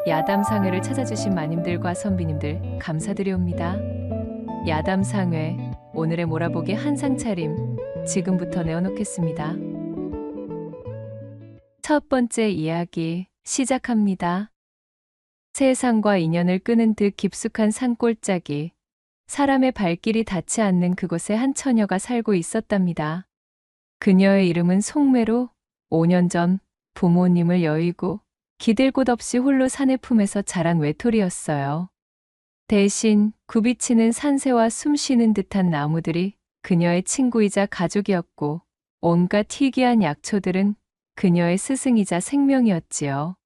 야담상회를 찾아주신 마님들과 선비님들 감사드리옵니다. 야담상회, 오늘의 몰아보기 한상 차림 지금부터 내어놓겠습니다. 첫 번째 이야기 시작합니다. 세상과 인연을 끄는 듯 깊숙한 산골짜기, 사람의 발길이 닿지 않는 그곳에 한 처녀가 살고 있었답니다. 그녀의 이름은 송매로 5년 전 부모님을 여의고 기댈 곳 없이 홀로 산의 품에서 자란 외톨이였어요. 대신 굽이치는 산새와 숨쉬는 듯한 나무들이 그녀의 친구이자 가족이었고, 온갖 희귀한 약초들은 그녀의 스승이자 생명이었지요.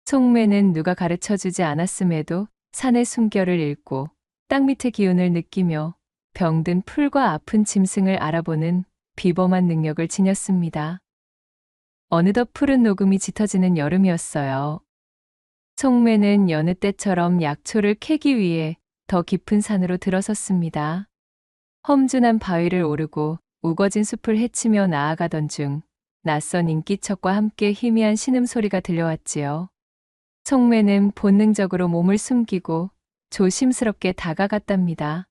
송매는 누가 가르쳐주지 않았음에도 산의 숨결을 읽고 땅 밑의 기운을 느끼며 병든 풀과 아픈 짐승을 알아보는 비범한 능력을 지녔습니다. 어느덧 푸른 녹음이 짙어지는 여름이었어요. 송매는 여느 때처럼 약초를 캐기 위해 더 깊은 산으로 들어섰습니다. 험준한 바위를 오르고 우거진 숲을 헤치며 나아가던 중 낯선 인기척과 함께 희미한 신음소리가 들려왔지요. 송매는 본능적으로 몸을 숨기고 조심스럽게 다가갔답니다.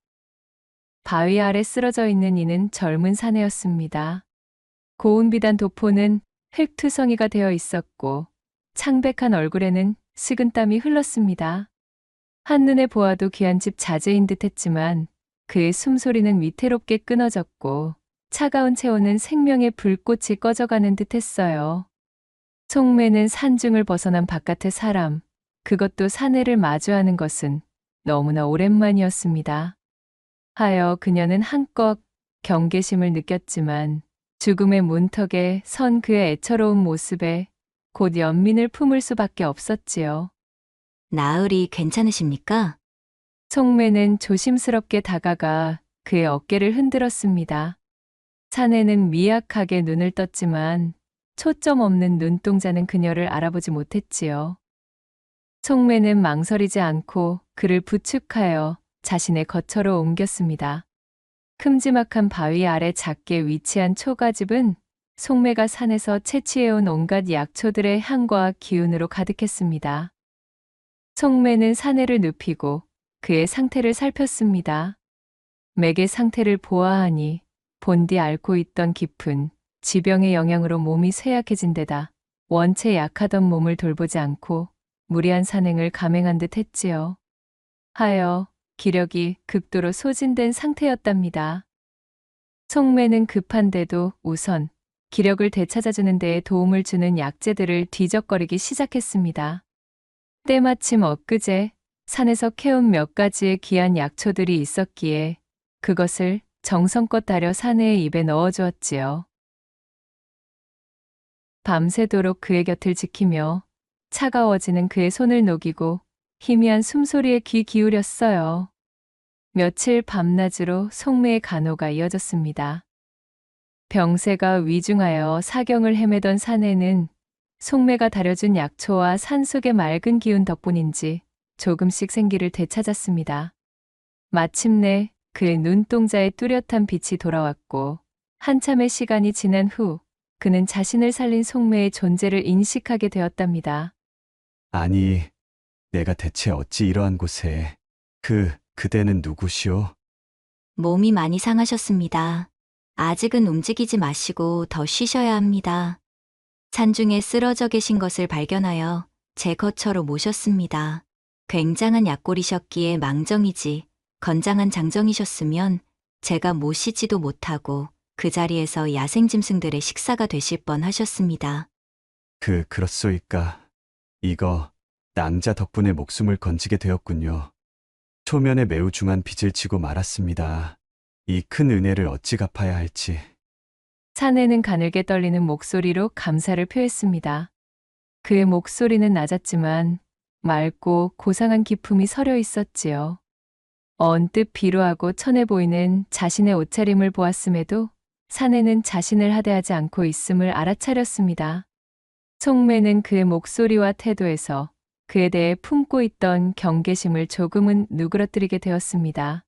바위 아래 쓰러져 있는 이는 젊은 사내였습니다. 고운 비단 도포는 흙투성이가 되어 있었고 창백한 얼굴에는 식은땀이 흘렀습니다. 한눈에 보아도 귀한 집 자제인 듯했지만 그의 숨소리는 위태롭게 끊어졌고 차가운 체온은 생명의 불꽃이 꺼져가는 듯했어요. 송매는 산중을 벗어난 바깥의 사람, 그것도 사내를 마주하는 것은 너무나 오랜만이었습니다. 하여 그녀는 한껏 경계심을 느꼈지만 죽음의 문턱에 선 그의 애처로운 모습에 곧 연민을 품을 수밖에 없었지요. 나으리 괜찮으십니까? 송매는 조심스럽게 다가가 그의 어깨를 흔들었습니다. 사내는 미약하게 눈을 떴지만 초점 없는 눈동자는 그녀를 알아보지 못했지요. 송매는 망설이지 않고 그를 부축하여 자신의 거처로 옮겼습니다. 큼지막한 바위 아래 작게 위치한 초가집은 송매가 산에서 채취해온 온갖 약초들의 향과 기운으로 가득했습니다. 송매는 사내를 눕히고 그의 상태를 살폈습니다. 맥의 상태를 보아하니 본디 앓고 있던 깊은 지병의 영향으로 몸이 쇠약해진 데다 원체 약하던 몸을 돌보지 않고 무리한 산행을 감행한 듯 했지요. 하여 기력이 극도로 소진된 상태였답니다. 송매는 급한데도 우선 기력을 되찾아주는 데에 도움을 주는 약재들을 뒤적거리기 시작했습니다. 때마침 엊그제 산에서 캐온 몇 가지의 귀한 약초들이 있었기에 그것을 정성껏 다려 사내의 입에 넣어주었지요. 밤새도록 그의 곁을 지키며 차가워지는 그의 손을 녹이고 희미한 숨소리에 귀 기울였어요. 며칠 밤낮으로 송매의 간호가 이어졌습니다. 병세가 위중하여 사경을 헤매던 사내는 송매가 다려준 약초와 산속의 맑은 기운 덕분인지 조금씩 생기를 되찾았습니다. 마침내 그의 눈동자에 뚜렷한 빛이 돌아왔고 한참의 시간이 지난 후 그는 자신을 살린 송매의 존재를 인식하게 되었답니다. 아니, 내가 대체 어찌 이러한 곳에, 그대는 누구시오? 몸이 많이 상하셨습니다. 아직은 움직이지 마시고 더 쉬셔야 합니다. 산중에 쓰러져 계신 것을 발견하여 제 거처로 모셨습니다. 굉장한 약골이셨기에 망정이지 건장한 장정이셨으면 제가 모시지도 못하고 그 자리에서 야생짐승들의 식사가 되실 뻔 하셨습니다. 그렇소이까. 이거, 낭자 덕분에 목숨을 건지게 되었군요. 초면에 매우 중한 빚을 지고 말았습니다. 이 큰 은혜를 어찌 갚아야 할지. 사내는 가늘게 떨리는 목소리로 감사를 표했습니다. 그의 목소리는 낮았지만 맑고 고상한 기품이 서려 있었지요. 언뜻 비루하고 천해 보이는 자신의 옷차림을 보았음에도 사내는 자신을 하대하지 않고 있음을 알아차렸습니다. 송매는 그의 목소리와 태도에서 그에 대해 품고 있던 경계심을 조금은 누그러뜨리게 되었습니다.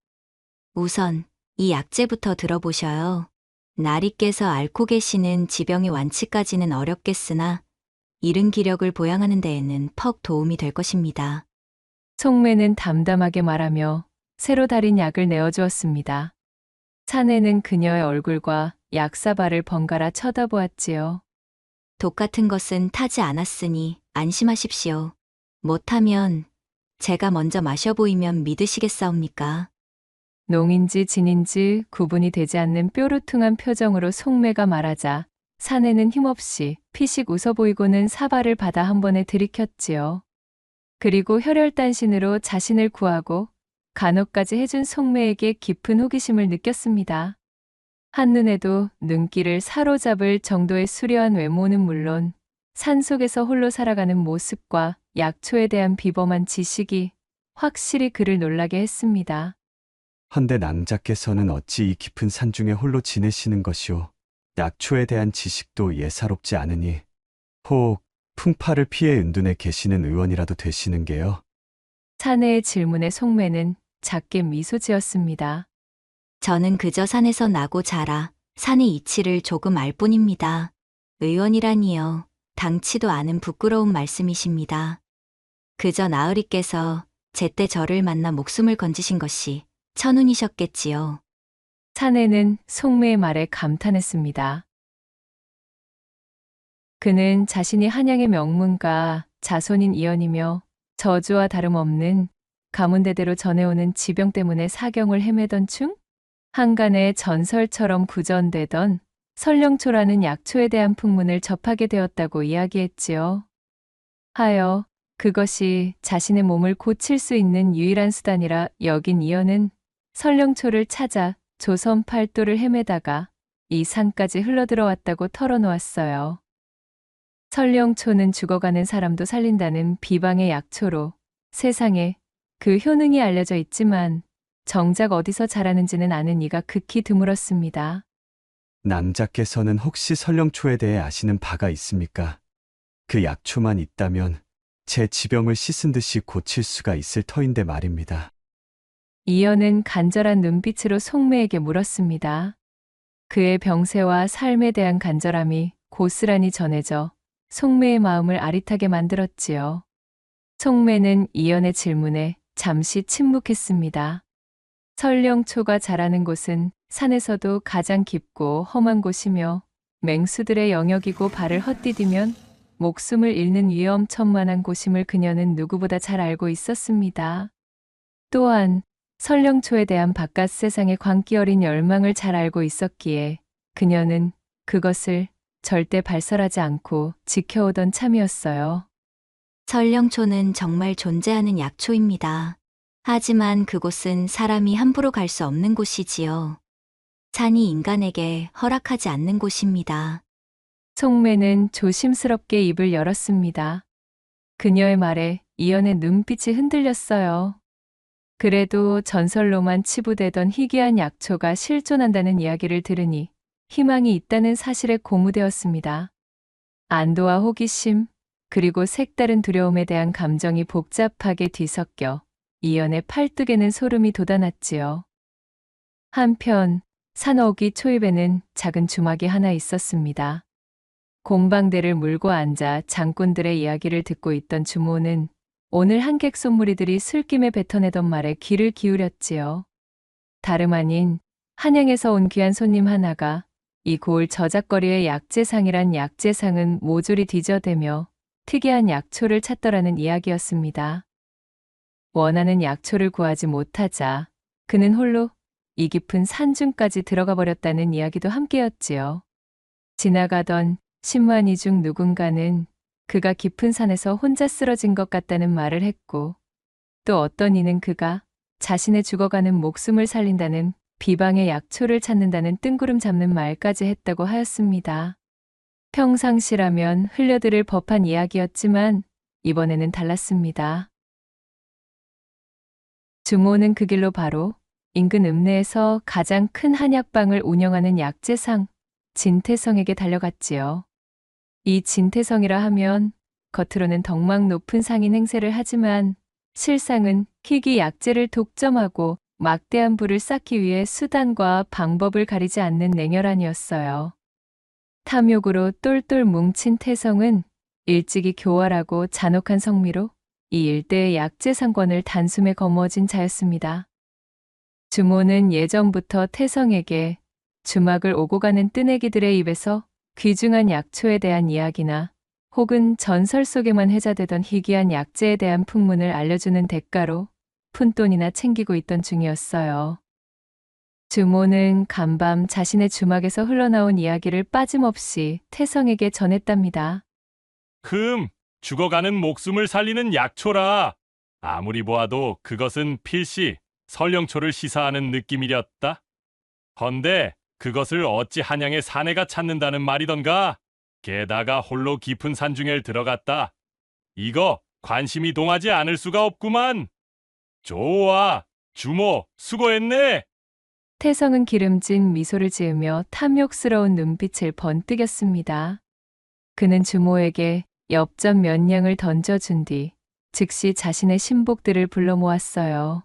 우선 이 약재부터 들어보셔요. 나리께서 앓고 계시는 지병의 완치까지는 어렵겠으나 잃은 기력을 보양하는 데에는 퍽 도움이 될 것입니다. 송매는 담담하게 말하며 새로 달인 약을 내어주었습니다. 사내는 그녀의 얼굴과 약사발을 번갈아 쳐다보았지요. 독 같은 것은 타지 않았으니 안심하십시오. 못하면 제가 먼저 마셔 보이면 믿으시겠사옵니까? 농인지 진인지 구분이 되지 않는 뾰루퉁한 표정으로 송매가 말하자 사내는 힘없이 피식 웃어 보이고는 사발을 받아 한 번에 들이켰지요. 그리고 혈혈단신으로 자신을 구하고 간호까지 해준 송매에게 깊은 호기심을 느꼈습니다. 한눈에도 눈길을 사로잡을 정도의 수려한 외모는 물론 산속에서 홀로 살아가는 모습과 약초에 대한 비범한 지식이 확실히 그를 놀라게 했습니다. 헌데 낭자께서는 어찌 이 깊은 산중에 홀로 지내시는 것이오. 약초에 대한 지식도 예사롭지 않으니 혹 풍파를 피해 은둔에 계시는 의원이라도 되시는 게요. 사내의 질문에 송매는 작게 미소 지었습니다. 저는 그저 산에서 나고 자라 산의 이치를 조금 알 뿐입니다. 의원이라니요. 당치도 않은 부끄러운 말씀이십니다. 그저 나으리께서 제때 저를 만나 목숨을 건지신 것이 천운이셨겠지요. 사내는 송매의 말에 감탄했습니다. 그는 자신이 한양의 명문가 자손인 이연이며 저주와 다름없는 가문대대로 전해오는 지병 때문에 사경을 헤매던 중 한간에 전설처럼 구전되던 설령초라는 약초에 대한 풍문을 접하게 되었다고 이야기했지요. 하여 그것이 자신의 몸을 고칠 수 있는 유일한 수단이라 여긴 이연은 설령초를 찾아 조선 팔도를 헤매다가 이 산까지 흘러들어왔다고 털어놓았어요. 설령초는 죽어가는 사람도 살린다는 비방의 약초로 세상에 그 효능이 알려져 있지만 정작 어디서 자라는지는 아는 이가 극히 드물었습니다. 낭자께서는 혹시 설령초에 대해 아시는 바가 있습니까? 그 약초만 있다면 제 지병을 씻은 듯이 고칠 수가 있을 터인데 말입니다. 이연은 간절한 눈빛으로 송매에게 물었습니다. 그의 병세와 삶에 대한 간절함이 고스란히 전해져 송매의 마음을 아릿하게 만들었지요. 송매는 이연의 질문에 잠시 침묵했습니다. 설령초가 자라는 곳은 산에서도 가장 깊고 험한 곳이며 맹수들의 영역이고 발을 헛디디면 목숨을 잃는 위험천만한 곳임을 그녀는 누구보다 잘 알고 있었습니다. 또한 설령초에 대한 바깥 세상의 광기 어린 열망을 잘 알고 있었기에 그녀는 그것을 절대 발설하지 않고 지켜오던 참이었어요. 설령초는 정말 존재하는 약초입니다. 하지만 그곳은 사람이 함부로 갈 수 없는 곳이지요. 산이 인간에게 허락하지 않는 곳입니다. 송매는 조심스럽게 입을 열었습니다. 그녀의 말에 이연의 눈빛이 흔들렸어요. 그래도 전설로만 치부되던 희귀한 약초가 실존한다는 이야기를 들으니 희망이 있다는 사실에 고무되었습니다. 안도와 호기심, 그리고 색다른 두려움에 대한 감정이 복잡하게 뒤섞여 이연의 팔뚝에는 소름이 돋아났지요. 한편 산어기 초입에는 작은 주막이 하나 있었습니다. 곰방대를 물고 앉아 장꾼들의 이야기를 듣고 있던 주모는 오늘 한객 손무리들이 술김에 뱉어내던 말에 귀를 기울였지요. 다름 아닌 한양에서 온 귀한 손님 하나가 이 고을 저작거리의 약재상이란 약재상은 모조리 뒤져대며 특이한 약초를 찾더라는 이야기였습니다. 원하는 약초를 구하지 못하자 그는 홀로 이 깊은 산중까지 들어가 버렸다는 이야기도 함께였지요. 지나가던 신만이 중 누군가는 그가 깊은 산에서 혼자 쓰러진 것 같다는 말을 했고 또 어떤 이는 그가 자신의 죽어가는 목숨을 살린다는 비방의 약초를 찾는다는 뜬구름 잡는 말까지 했다고 하였습니다. 평상시라면 흘려들을 법한 이야기였지만 이번에는 달랐습니다. 주모는 그 길로 바로 인근 읍내에서 가장 큰 한약방을 운영하는 약재상 진태성에게 달려갔지요. 이 진태성이라 하면 겉으로는 덕망 높은 상인 행세를 하지만 실상은 희귀 약재를 독점하고 막대한 부를 쌓기 위해 수단과 방법을 가리지 않는 냉혈한이었어요. 탐욕으로 똘똘 뭉친 태성은 일찍이 교활하고 잔혹한 성미로 이 일대의 약재 상권을 단숨에 거머쥔 자였습니다. 주모는 예전부터 태성에게 주막을 오고 가는 뜨내기들의 입에서 귀중한 약초에 대한 이야기나 혹은 전설 속에만 회자되던 희귀한 약재에 대한 풍문을 알려주는 대가로 푼돈이나 챙기고 있던 중이었어요. 주모는 간밤 자신의 주막에서 흘러나온 이야기를 빠짐없이 태성에게 전했답니다. 죽어가는 목숨을 살리는 약초라. 아무리 보아도 그것은 필시 설령초를 시사하는 느낌이렸다. 헌데 그것을 어찌 한양의 사내가 찾는다는 말이던가? 게다가 홀로 깊은 산중에 들어갔다. 이거 관심이 동하지 않을 수가 없구만. 좋아, 주모 수고했네. 태성은 기름진 미소를 지으며 탐욕스러운 눈빛을 번뜩였습니다. 그는 주모에게 엽전 몇 냥을 던져준 뒤 즉시 자신의 신복들을 불러 모았어요.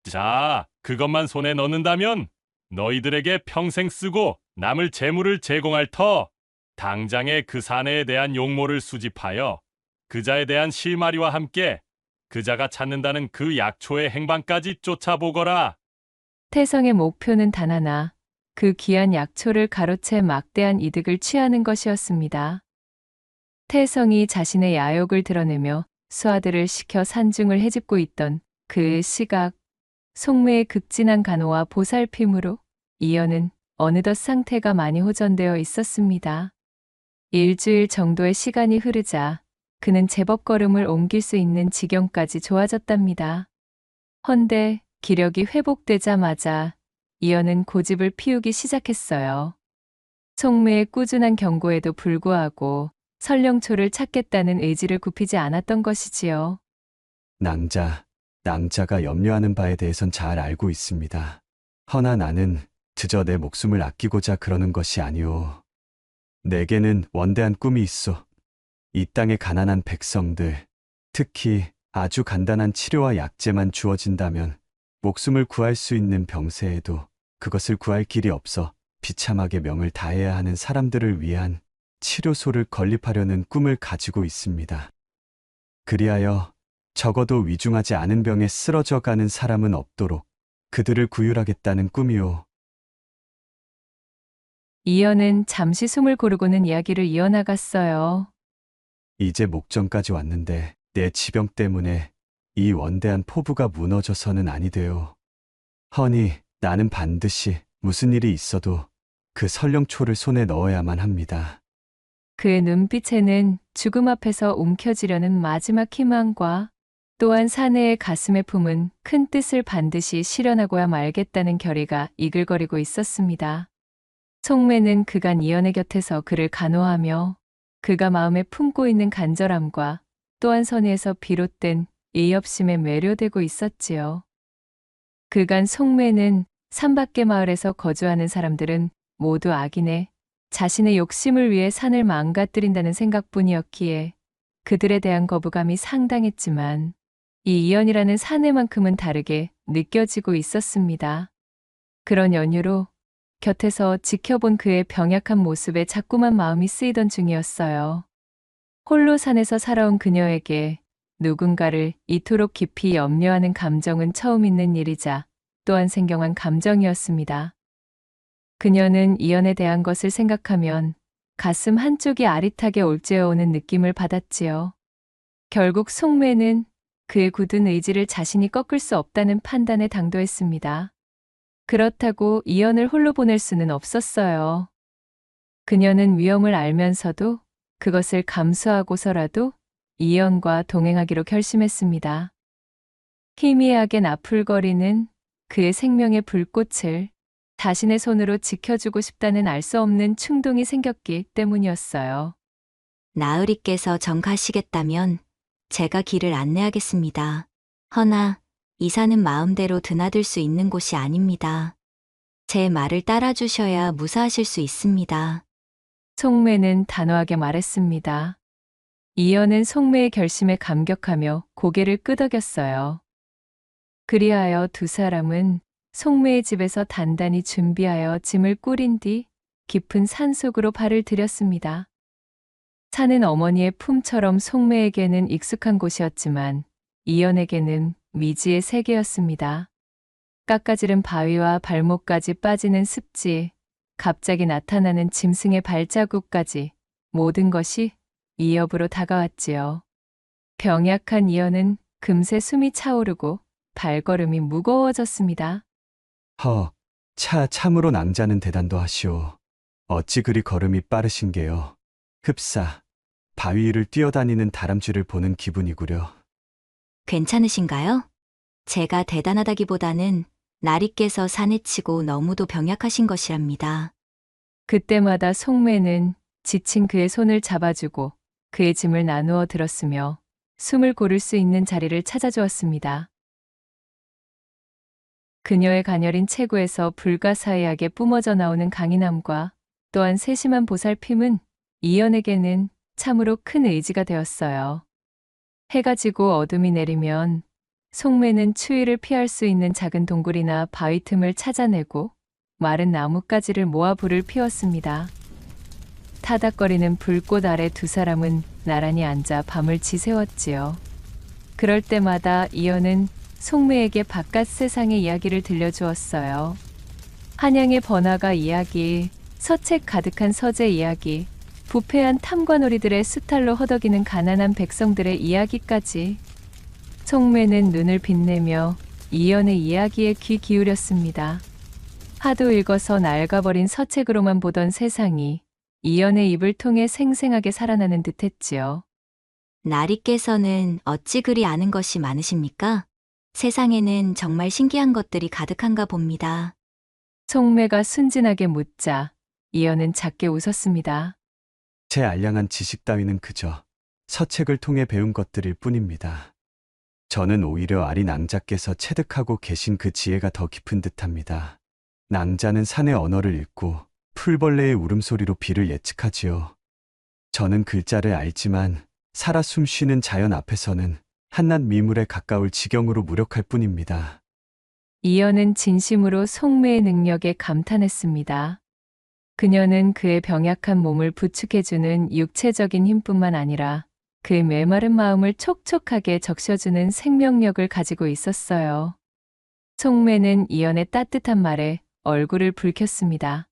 자, 그것만 손에 넣는다면 너희들에게 평생 쓰고 남을 재물을 제공할 터. 당장에 그 사내에 대한 용모를 수집하여 그자에 대한 실마리와 함께 그자가 찾는다는 그 약초의 행방까지 쫓아보거라. 태성의 목표는 단 하나, 그 귀한 약초를 가로채 막대한 이득을 취하는 것이었습니다. 태성이 자신의 야욕을 드러내며 수하들을 시켜 산중을 헤집고 있던 그 시각, 속매의 극진한 간호와 보살핌으로 이연은 어느덧 상태가 많이 호전되어 있었습니다. 일주일 정도의 시간이 흐르자 그는 제법 걸음을 옮길 수 있는 지경까지 좋아졌답니다. 헌데 기력이 회복되자마자 이연은 고집을 피우기 시작했어요. 속매의 꾸준한 경고에도 불구하고 설령초를 찾겠다는 의지를 굽히지 않았던 것이지요. 낭자가 염려하는 바에 대해선 잘 알고 있습니다. 허나 나는 그저 내 목숨을 아끼고자 그러는 것이 아니오. 내게는 원대한 꿈이 있어. 이 땅의 가난한 백성들, 특히 아주 간단한 치료와 약재만 주어진다면 목숨을 구할 수 있는 병세에도 그것을 구할 길이 없어 비참하게 명을 다해야 하는 사람들을 위한 치료소를 건립하려는 꿈을 가지고 있습니다. 그리하여 적어도 위중하지 않은 병에 쓰러져 가는 사람은 없도록 그들을 구휼하겠다는 꿈이오. 이연은 잠시 숨을 고르고는 이야기를 이어나갔어요. 이제 목전까지 왔는데 내 지병 때문에 이 원대한 포부가 무너져서는 아니 돼요. 허니 나는 반드시 무슨 일이 있어도 그 설령초를 손에 넣어야만 합니다. 그의 눈빛에는 죽음 앞에서 움켜쥐려는 마지막 희망과 또한 사내의 가슴에 품은 큰 뜻을 반드시 실현하고야 말겠다는 결의가 이글거리고 있었습니다. 속매는 그간 이연의 곁에서 그를 간호하며 그가 마음에 품고 있는 간절함과 또한 선의에서 비롯된 이협심에 매료되고 있었지요. 그간 속매는 산밖의 마을에서 거주하는 사람들은 모두 악인에 자신의 욕심을 위해 산을 망가뜨린다는 생각뿐이었기에 그들에 대한 거부감이 상당했지만 이 이연이라는 사내만큼은 다르게 느껴지고 있었습니다. 그런 연유로 곁에서 지켜본 그의 병약한 모습에 자꾸만 마음이 쓰이던 중이었어요. 홀로 산에서 살아온 그녀에게 누군가를 이토록 깊이 염려하는 감정은 처음 있는 일이자 또한 생경한 감정이었습니다. 그녀는 이연에 대한 것을 생각하면 가슴 한쪽이 아릿하게 올죄어오는 느낌을 받았지요. 결국 속매는 그의 굳은 의지를 자신이 꺾을 수 없다는 판단에 당도했습니다. 그렇다고 이연을 홀로 보낼 수는 없었어요. 그녀는 위험을 알면서도 그것을 감수하고서라도 이연과 동행하기로 결심했습니다. 희미하게 나풀거리는 그의 생명의 불꽃을 자신의 손으로 지켜주고 싶다는 알 수 없는 충동이 생겼기 때문이었어요. 나으리께서 정가시겠다면 제가 길을 안내하겠습니다. 허나 이 산은 마음대로 드나들 수 있는 곳이 아닙니다. 제 말을 따라주셔야 무사하실 수 있습니다. 속매는 단호하게 말했습니다. 이연은 속매의 결심에 감격하며 고개를 끄덕였어요. 그리하여 두 사람은 속매의 집에서 단단히 준비하여 짐을 꾸린 뒤 깊은 산속으로 발을 들였습니다. 산은 어머니의 품처럼 속매에게는 익숙한 곳이었지만 이연에게는 미지의 세계였습니다. 깎아지른 바위와 발목까지 빠지는 습지, 갑자기 나타나는 짐승의 발자국까지 모든 것이 이협으로 다가왔지요. 병약한 이연은 금세 숨이 차오르고 발걸음이 무거워졌습니다. 참으로 낭자는 대단도 하시오. 어찌 그리 걸음이 빠르신 게요. 흡사, 바위 위를 뛰어다니는 다람쥐를 보는 기분이구려. 괜찮으신가요? 제가 대단하다기보다는 나리께서 산에 치고 너무도 병약하신 것이랍니다. 그때마다 속매는 지친 그의 손을 잡아주고 그의 짐을 나누어 들었으며 숨을 고를 수 있는 자리를 찾아주었습니다. 그녀의 가녀린 체구에서 불가사의하게 뿜어져 나오는 강인함과 또한 세심한 보살핌은 이연에게는 참으로 큰 의지가 되었어요. 해가 지고 어둠이 내리면 속매는 추위를 피할 수 있는 작은 동굴이나 바위 틈을 찾아내고 마른 나뭇가지를 모아 불을 피웠습니다. 타닥거리는 불꽃 아래 두 사람은 나란히 앉아 밤을 지새웠지요. 그럴 때마다 이연은 속매에게 바깥 세상의 이야기를 들려주었어요. 한양의 번화가 이야기, 서책 가득한 서재 이야기, 부패한 탐관오리들의 수탈로 허덕이는 가난한 백성들의 이야기까지. 속매는 눈을 빛내며 이연의 이야기에 귀 기울였습니다. 하도 읽어서 낡아버린 서책으로만 보던 세상이 이연의 입을 통해 생생하게 살아나는 듯했지요. 나리께서는 어찌 그리 아는 것이 많으십니까? 세상에는 정말 신기한 것들이 가득한가 봅니다. 속매가 순진하게 묻자 이연은 작게 웃었습니다. 제 알량한 지식 따위는 그저 서책을 통해 배운 것들일 뿐입니다. 저는 오히려 아리 낭자께서 체득하고 계신 그 지혜가 더 깊은 듯합니다. 낭자는 산의 언어를 읽고 풀벌레의 울음소리로 비를 예측하지요. 저는 글자를 알지만 살아 숨쉬는 자연 앞에서는 한낱 미물에 가까울 지경으로 무력할 뿐입니다. 이연은 진심으로 속매의 능력에 감탄했습니다. 그녀는 그의 병약한 몸을 부축해주는 육체적인 힘뿐만 아니라 그의 메마른 마음을 촉촉하게 적셔주는 생명력을 가지고 있었어요. 속매는 이연의 따뜻한 말에 얼굴을 붉혔습니다.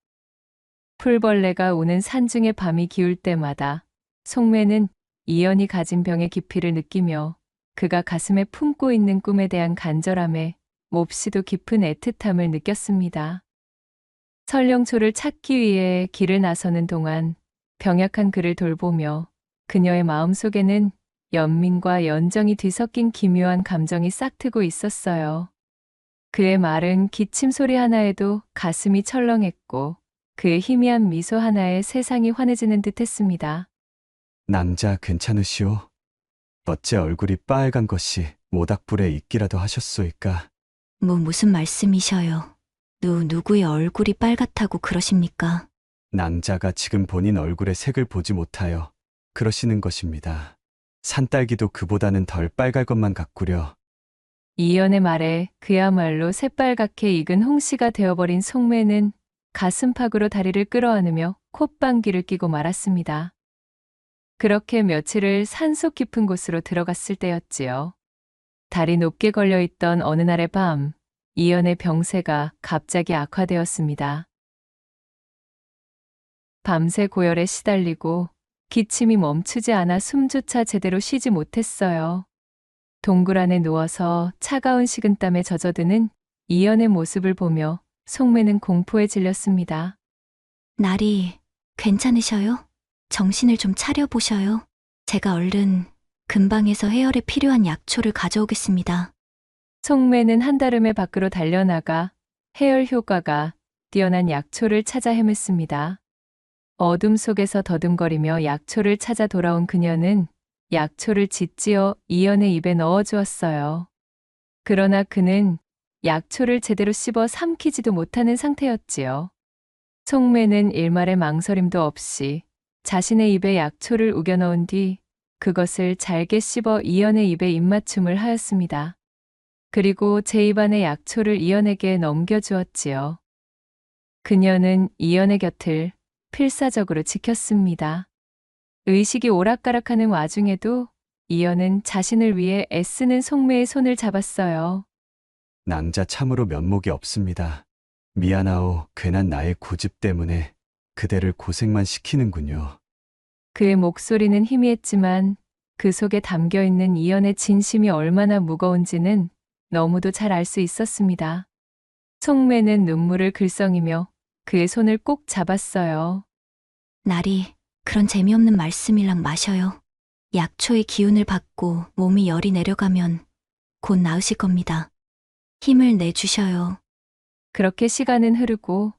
풀벌레가 우는 산중의 밤이 기울 때마다 속매는 이연이 가진 병의 깊이를 느끼며 그가 가슴에 품고 있는 꿈에 대한 간절함에 몹시도 깊은 애틋함을 느꼈습니다. 설령초를 찾기 위해 길을 나서는 동안 병약한 그를 돌보며 그녀의 마음속에는 연민과 연정이 뒤섞인 기묘한 감정이 싹트고 있었어요. 그의 말은 기침 소리 하나에도 가슴이 철렁했고 그의 희미한 미소 하나에 세상이 환해지는 듯했습니다. 낭자 괜찮으시오? 어째 얼굴이 빨간 것이 모닥불에 있기라도 하셨소이까? 무슨 말씀이셔요? 누구의 얼굴이 빨갛다고 그러십니까? 낭자가 지금 본인 얼굴의 색을 보지 못하여 그러시는 것입니다. 산딸기도 그보다는 덜 빨갈 것만 같구려. 이연의 말에 그야말로 새빨갛게 익은 홍시가 되어버린 속매는 가슴팍으로 다리를 끌어안으며 콧방귀를 뀌고 말았습니다. 그렇게 며칠을 산속 깊은 곳으로 들어갔을 때였지요. 달이 높게 걸려있던 어느 날의 밤, 이연의 병세가 갑자기 악화되었습니다. 밤새 고열에 시달리고 기침이 멈추지 않아 숨조차 제대로 쉬지 못했어요. 동굴 안에 누워서 차가운 식은땀에 젖어드는 이연의 모습을 보며 속매는 공포에 질렸습니다. 나리, 괜찮으셔요? 정신을 좀 차려보셔요. 제가 얼른 근방에서 해열에 필요한 약초를 가져오겠습니다. 속매는 한달음에 밖으로 달려나가 해열 효과가 뛰어난 약초를 찾아 헤맸습니다. 어둠 속에서 더듬거리며 약초를 찾아 돌아온 그녀는 약초를 짓지어 이연의 입에 넣어주었어요. 그러나 그는 약초를 제대로 씹어 삼키지도 못하는 상태였지요. 속매는 일말의 망설임도 없이 자신의 입에 약초를 우겨 넣은 뒤 그것을 잘게 씹어 이연의 입에 입맞춤을 하였습니다. 그리고 제 입안의 약초를 이연에게 넘겨주었지요. 그녀는 이연의 곁을 필사적으로 지켰습니다. 의식이 오락가락하는 와중에도 이연은 자신을 위해 애쓰는 송매의 손을 잡았어요. 낭자 참으로 면목이 없습니다. 미안하오. 괜한 나의 고집 때문에 그대를 고생만 시키는군요. 그의 목소리는 희미했지만 그 속에 담겨 있는 이연의 진심이 얼마나 무거운지는 너무도 잘 알 수 있었습니다. 송매는 눈물을 글썽이며 그의 손을 꼭 잡았어요. 나리, 그런 재미없는 말씀이랑 마셔요. 약초의 기운을 받고 몸이 열이 내려가면 곧 나으실 겁니다. 힘을 내주셔요. 그렇게 시간은 흐르고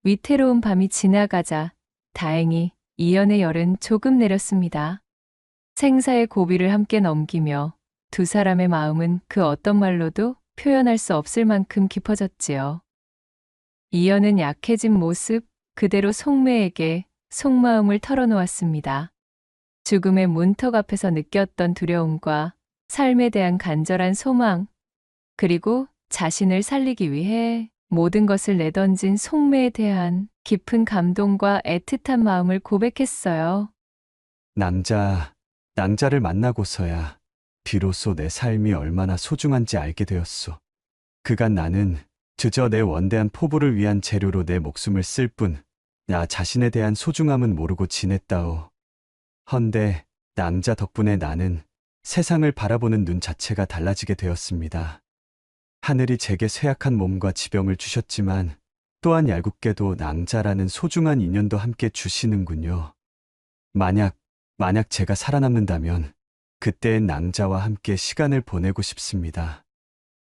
위태로운 밤이 지나가자 다행히 이연의 열은 조금 내렸습니다. 생사의 고비를 함께 넘기며 두 사람의 마음은 그 어떤 말로도 표현할 수 없을 만큼 깊어졌지요. 이연은 약해진 모습 그대로 송매에게 속마음을 털어놓았습니다. 죽음의 문턱 앞에서 느꼈던 두려움과 삶에 대한 간절한 소망, 그리고 자신을 살리기 위해 모든 것을 내던진 송매에 대한 깊은 감동과 애틋한 마음을 고백했어요. 낭자를 만나고서야 비로소 내 삶이 얼마나 소중한지 알게 되었소. 그간 나는 그저 내 원대한 포부를 위한 재료로 내 목숨을 쓸 뿐, 나 자신에 대한 소중함은 모르고 지냈다오. 헌데 낭자 덕분에 나는 세상을 바라보는 눈 자체가 달라지게 되었습니다. 하늘이 제게 쇠약한 몸과 지병을 주셨지만 또한 얄궂게도 낭자라는 소중한 인연도 함께 주시는군요. 만약 제가 살아남는다면 그때의 낭자와 함께 시간을 보내고 싶습니다.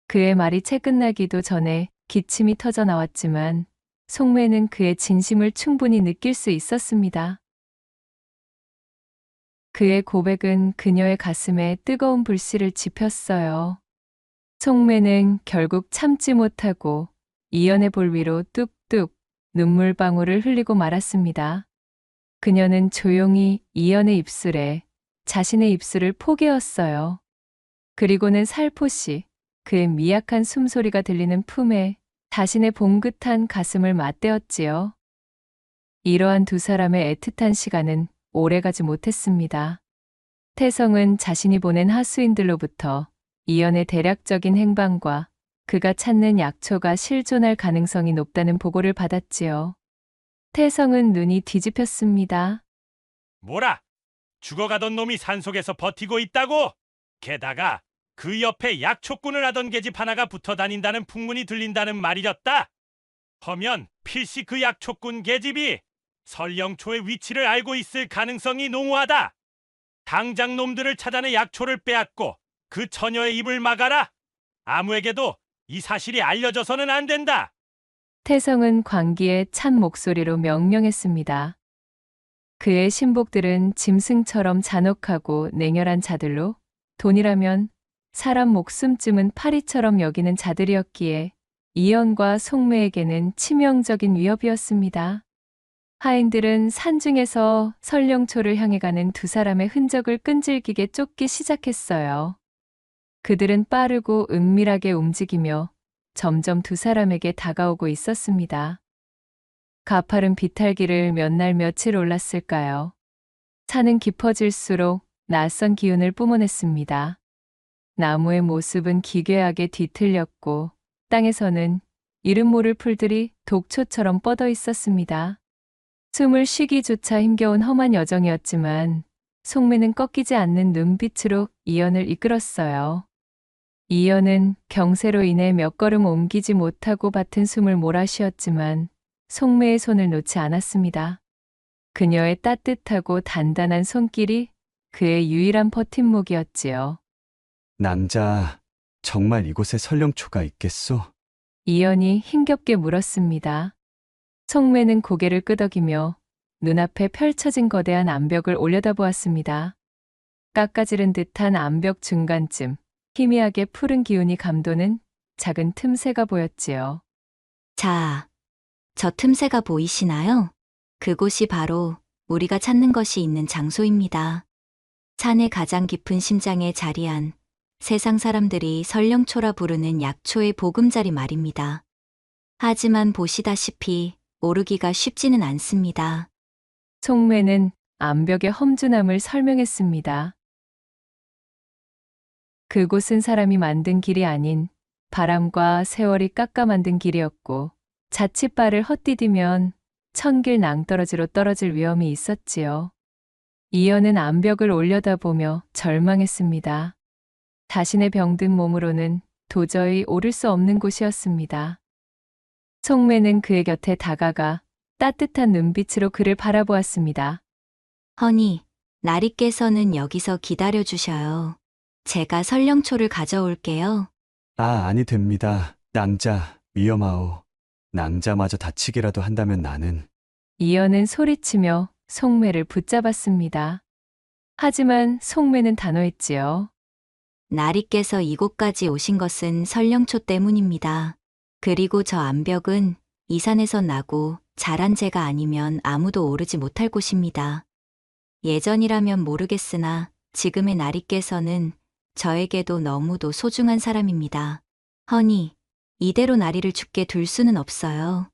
그의 말이 채 끝나기도 전에 기침이 터져 나왔지만 송매는 그의 진심을 충분히 느낄 수 있었습니다. 그의 고백은 그녀의 가슴에 뜨거운 불씨를 지폈어요. 송매는 결국 참지 못하고 이연의 볼 위로 뚝뚝 눈물방울을 흘리고 말았습니다. 그녀는 조용히 이연의 입술에 자신의 입술을 포개었어요. 그리고는 살포시 그의 미약한 숨소리가 들리는 품에 자신의 봉긋한 가슴을 맞대었지요. 이러한 두 사람의 애틋한 시간은 오래가지 못했습니다. 태성은 자신이 보낸 하수인들로부터 이연의 대략적인 행방과 그가 찾는 약초가 실존할 가능성이 높다는 보고를 받았지요. 태성은 눈이 뒤집혔습니다. 뭐라? 죽어가던 놈이 산속에서 버티고 있다고? 게다가 그 옆에 약초꾼을 하던 계집 하나가 붙어 다닌다는 풍문이 들린다는 말이었다. 허면 필시 그 약초꾼 계집이 설령초의 위치를 알고 있을 가능성이 농후하다. 당장 놈들을 찾아내 약초를 빼앗고 그 처녀의 입을 막아라. 아무에게도 이 사실이 알려져서는 안 된다. 태성은 광기에 찬 목소리로 명령했습니다. 그의 신복들은 짐승처럼 잔혹하고 냉혈한 자들로 돈이라면 사람 목숨쯤은 파리처럼 여기는 자들이었기에 이연과 송매에게는 치명적인 위협이었습니다. 하인들은 산중에서 설령초를 향해 가는 두 사람의 흔적을 끈질기게 쫓기 시작했어요. 그들은 빠르고 은밀하게 움직이며 점점 두 사람에게 다가오고 있었습니다. 가파른 비탈길을 몇 날 며칠 올랐을까요? 산은 깊어질수록 낯선 기운을 뿜어냈습니다. 나무의 모습은 기괴하게 뒤틀렸고 땅에서는 이름 모를 풀들이 독초처럼 뻗어 있었습니다. 숨을 쉬기조차 힘겨운 험한 여정이었지만 송매는 꺾이지 않는 눈빛으로 이연을 이끌었어요. 이연은 경세로 인해 몇 걸음 옮기지 못하고 밭은 숨을 몰아쉬었지만 송매의 손을 놓지 않았습니다. 그녀의 따뜻하고 단단한 손길이 그의 유일한 버팀목이었지요. 낭자, 정말 이곳에 설령초가 있겠소? 이연이 힘겹게 물었습니다. 송매는 고개를 끄덕이며 눈앞에 펼쳐진 거대한 암벽을 올려다보았습니다. 깎아지른 듯한 암벽 중간쯤 희미하게 푸른 기운이 감도는 작은 틈새가 보였지요. 자, 저 틈새가 보이시나요? 그곳이 바로 우리가 찾는 것이 있는 장소입니다. 산의 가장 깊은 심장에 자리한 세상 사람들이 설령초라 부르는 약초의 보금자리 말입니다. 하지만 보시다시피 오르기가 쉽지는 않습니다. 송매는 암벽의 험준함을 설명했습니다. 그곳은 사람이 만든 길이 아닌 바람과 세월이 깎아 만든 길이었고 자칫 발을 헛디디면 천길 낭떠러지로 떨어질 위험이 있었지요. 이연은 암벽을 올려다보며 절망했습니다. 자신의 병든 몸으로는 도저히 오를 수 없는 곳이었습니다. 송매는 그의 곁에 다가가 따뜻한 눈빛으로 그를 바라보았습니다. 허니, 나리께서는 여기서 기다려 주셔요. 제가 설령초를 가져올게요. 아니 됩니다. 낭자, 위험하오. 낭자마저 다치기라도 한다면 나는. 이연은 소리치며 송매를 붙잡았습니다. 하지만 송매는 단호했지요. 나리께서 이곳까지 오신 것은 설령초 때문입니다. 그리고 저 암벽은 이 산에서 나고 자란 제가 아니면 아무도 오르지 못할 곳입니다. 예전이라면 모르겠으나 지금의 나리께서는 저에게도 너무도 소중한 사람입니다. 허니, 이대로 나리를 죽게 둘 수는 없어요.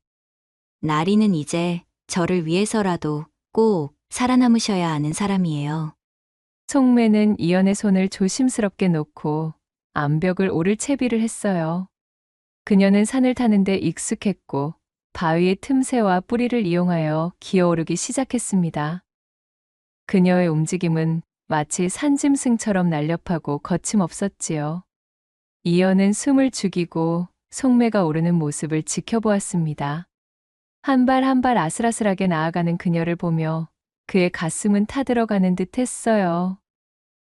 나리는 이제 저를 위해서라도 꼭 살아남으셔야 하는 사람이에요. 송매는 이연의 손을 조심스럽게 놓고 암벽을 오를 채비를 했어요. 그녀는 산을 타는데 익숙했고 바위의 틈새와 뿌리를 이용하여 기어오르기 시작했습니다. 그녀의 움직임은 마치 산짐승처럼 날렵하고 거침없었지요. 이연은 숨을 죽이고 송매가 오르는 모습을 지켜보았습니다. 한 발 한 발 아슬아슬하게 나아가는 그녀를 보며 그의 가슴은 타들어가는 듯 했어요.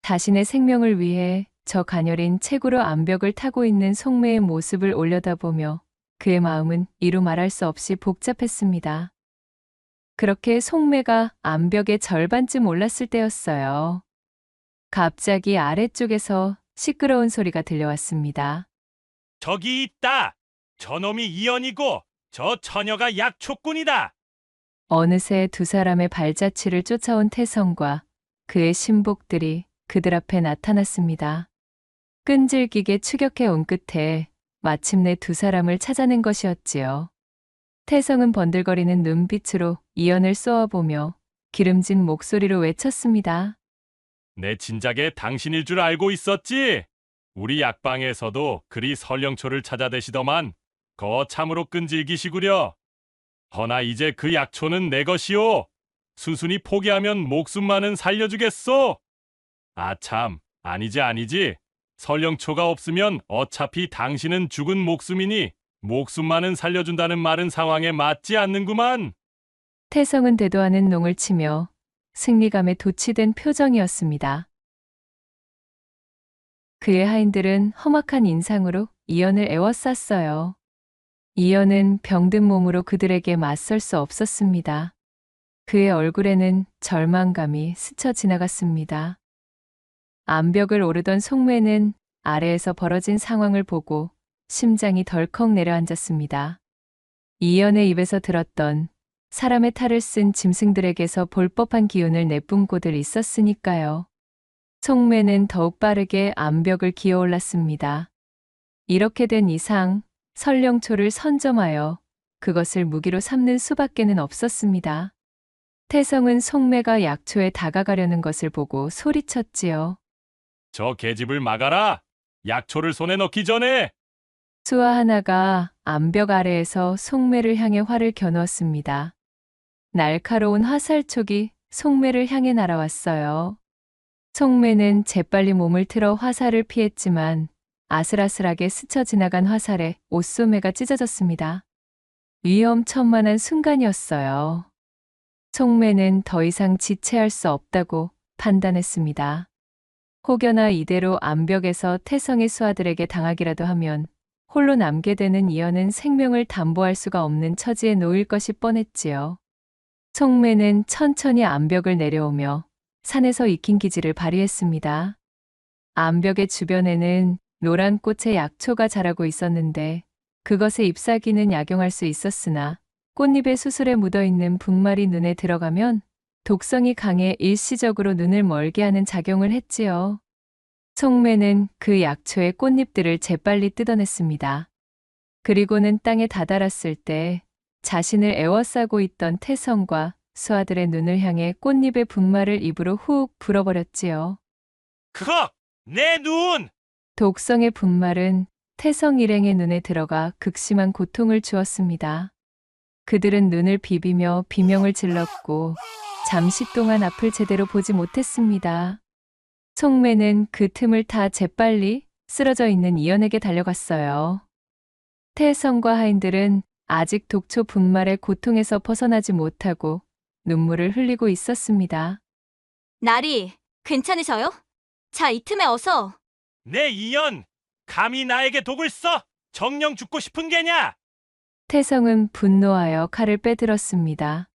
자신의 생명을 위해 저 가녀린 채구로 암벽을 타고 있는 송매의 모습을 올려다보며 그의 마음은 이루 말할 수 없이 복잡했습니다. 그렇게 송매가 암벽의 절반쯤 올랐을 때였어요. 갑자기 아래쪽에서 시끄러운 소리가 들려왔습니다. 저기 있다. 저놈이 이연이고 저 처녀가 약초꾼이다. 어느새 두 사람의 발자취를 쫓아온 태성과 그의 신복들이 그들 앞에 나타났습니다. 끈질기게 추격해 온 끝에 마침내 두 사람을 찾아낸 것이었지요. 태성은 번들거리는 눈빛으로 이연을 쏘아보며 기름진 목소리로 외쳤습니다. 내 진작에 당신일 줄 알고 있었지. 우리 약방에서도 그리 설령초를 찾아대시더만 거참으로 끈질기시구려. 허나 이제 그 약초는 내 것이오. 순순히 포기하면 목숨만은 살려주겠소. 아참, 아니지. 설령초가 없으면 어차피 당신은 죽은 목숨이니 목숨만은 살려준다는 말은 상황에 맞지 않는구만. 태성은 대도하는 농을 치며 승리감에 도취된 표정이었습니다. 그의 하인들은 험악한 인상으로 이연을 에워쌌어요. 이연은 병든 몸으로 그들에게 맞설 수 없었습니다. 그의 얼굴에는 절망감이 스쳐 지나갔습니다. 암벽을 오르던 송매는 아래에서 벌어진 상황을 보고 심장이 덜컥 내려앉았습니다. 이연의 입에서 들었던 사람의 탈을 쓴 짐승들에게서 볼 법한 기운을 내뿜고들 있었으니까요. 송매는 더욱 빠르게 암벽을 기어올랐습니다. 이렇게 된 이상 설령초를 선점하여 그것을 무기로 삼는 수밖에는 없었습니다. 태성은 송매가 약초에 다가가려는 것을 보고 소리쳤지요. 저 계집을 막아라. 약초를 손에 넣기 전에. 수아 하나가 암벽 아래에서 송매를 향해 활을 겨누었습니다. 날카로운 화살촉이 송매를 향해 날아왔어요. 송매는 재빨리 몸을 틀어 화살을 피했지만 아슬아슬하게 스쳐 지나간 화살에 옷소매가 찢어졌습니다. 위험천만한 순간이었어요. 송매는 더 이상 지체할 수 없다고 판단했습니다. 혹여나 이대로 암벽에서 태성의 수하들에게 당하기라도 하면 홀로 남게 되는 이연은 생명을 담보할 수가 없는 처지에 놓일 것이 뻔했지요. 송매는 천천히 암벽을 내려오며 산에서 익힌 기지를 발휘했습니다. 암벽의 주변에는 노란 꽃의 약초가 자라고 있었는데 그것의 잎사귀는 약용할 수 있었으나 꽃잎의 수술에 묻어있는 분말이 눈에 들어가면 독성이 강해 일시적으로 눈을 멀게 하는 작용을 했지요. 송매는 그 약초의 꽃잎들을 재빨리 뜯어냈습니다. 그리고는 땅에 다다랐을 때 자신을 에워싸고 있던 태성과 수아들의 눈을 향해 꽃잎의 분말을 입으로 훅 불어버렸지요. 그거 내 눈! 독성의 분말은 태성 일행의 눈에 들어가 극심한 고통을 주었습니다. 그들은 눈을 비비며 비명을 질렀고 잠시 동안 앞을 제대로 보지 못했습니다. 송매는 그 틈을 타 재빨리 쓰러져 있는 이연에게 달려갔어요. 태성과 하인들은 아직 독초 분말의 고통에서 벗어나지 못하고 눈물을 흘리고 있었습니다. 나리, 괜찮으셔요? 자, 이 틈에 어서. 내 이연! 감히 나에게 독을 써! 정령 죽고 싶은 게냐? 태성은 분노하여 칼을 빼들었습니다.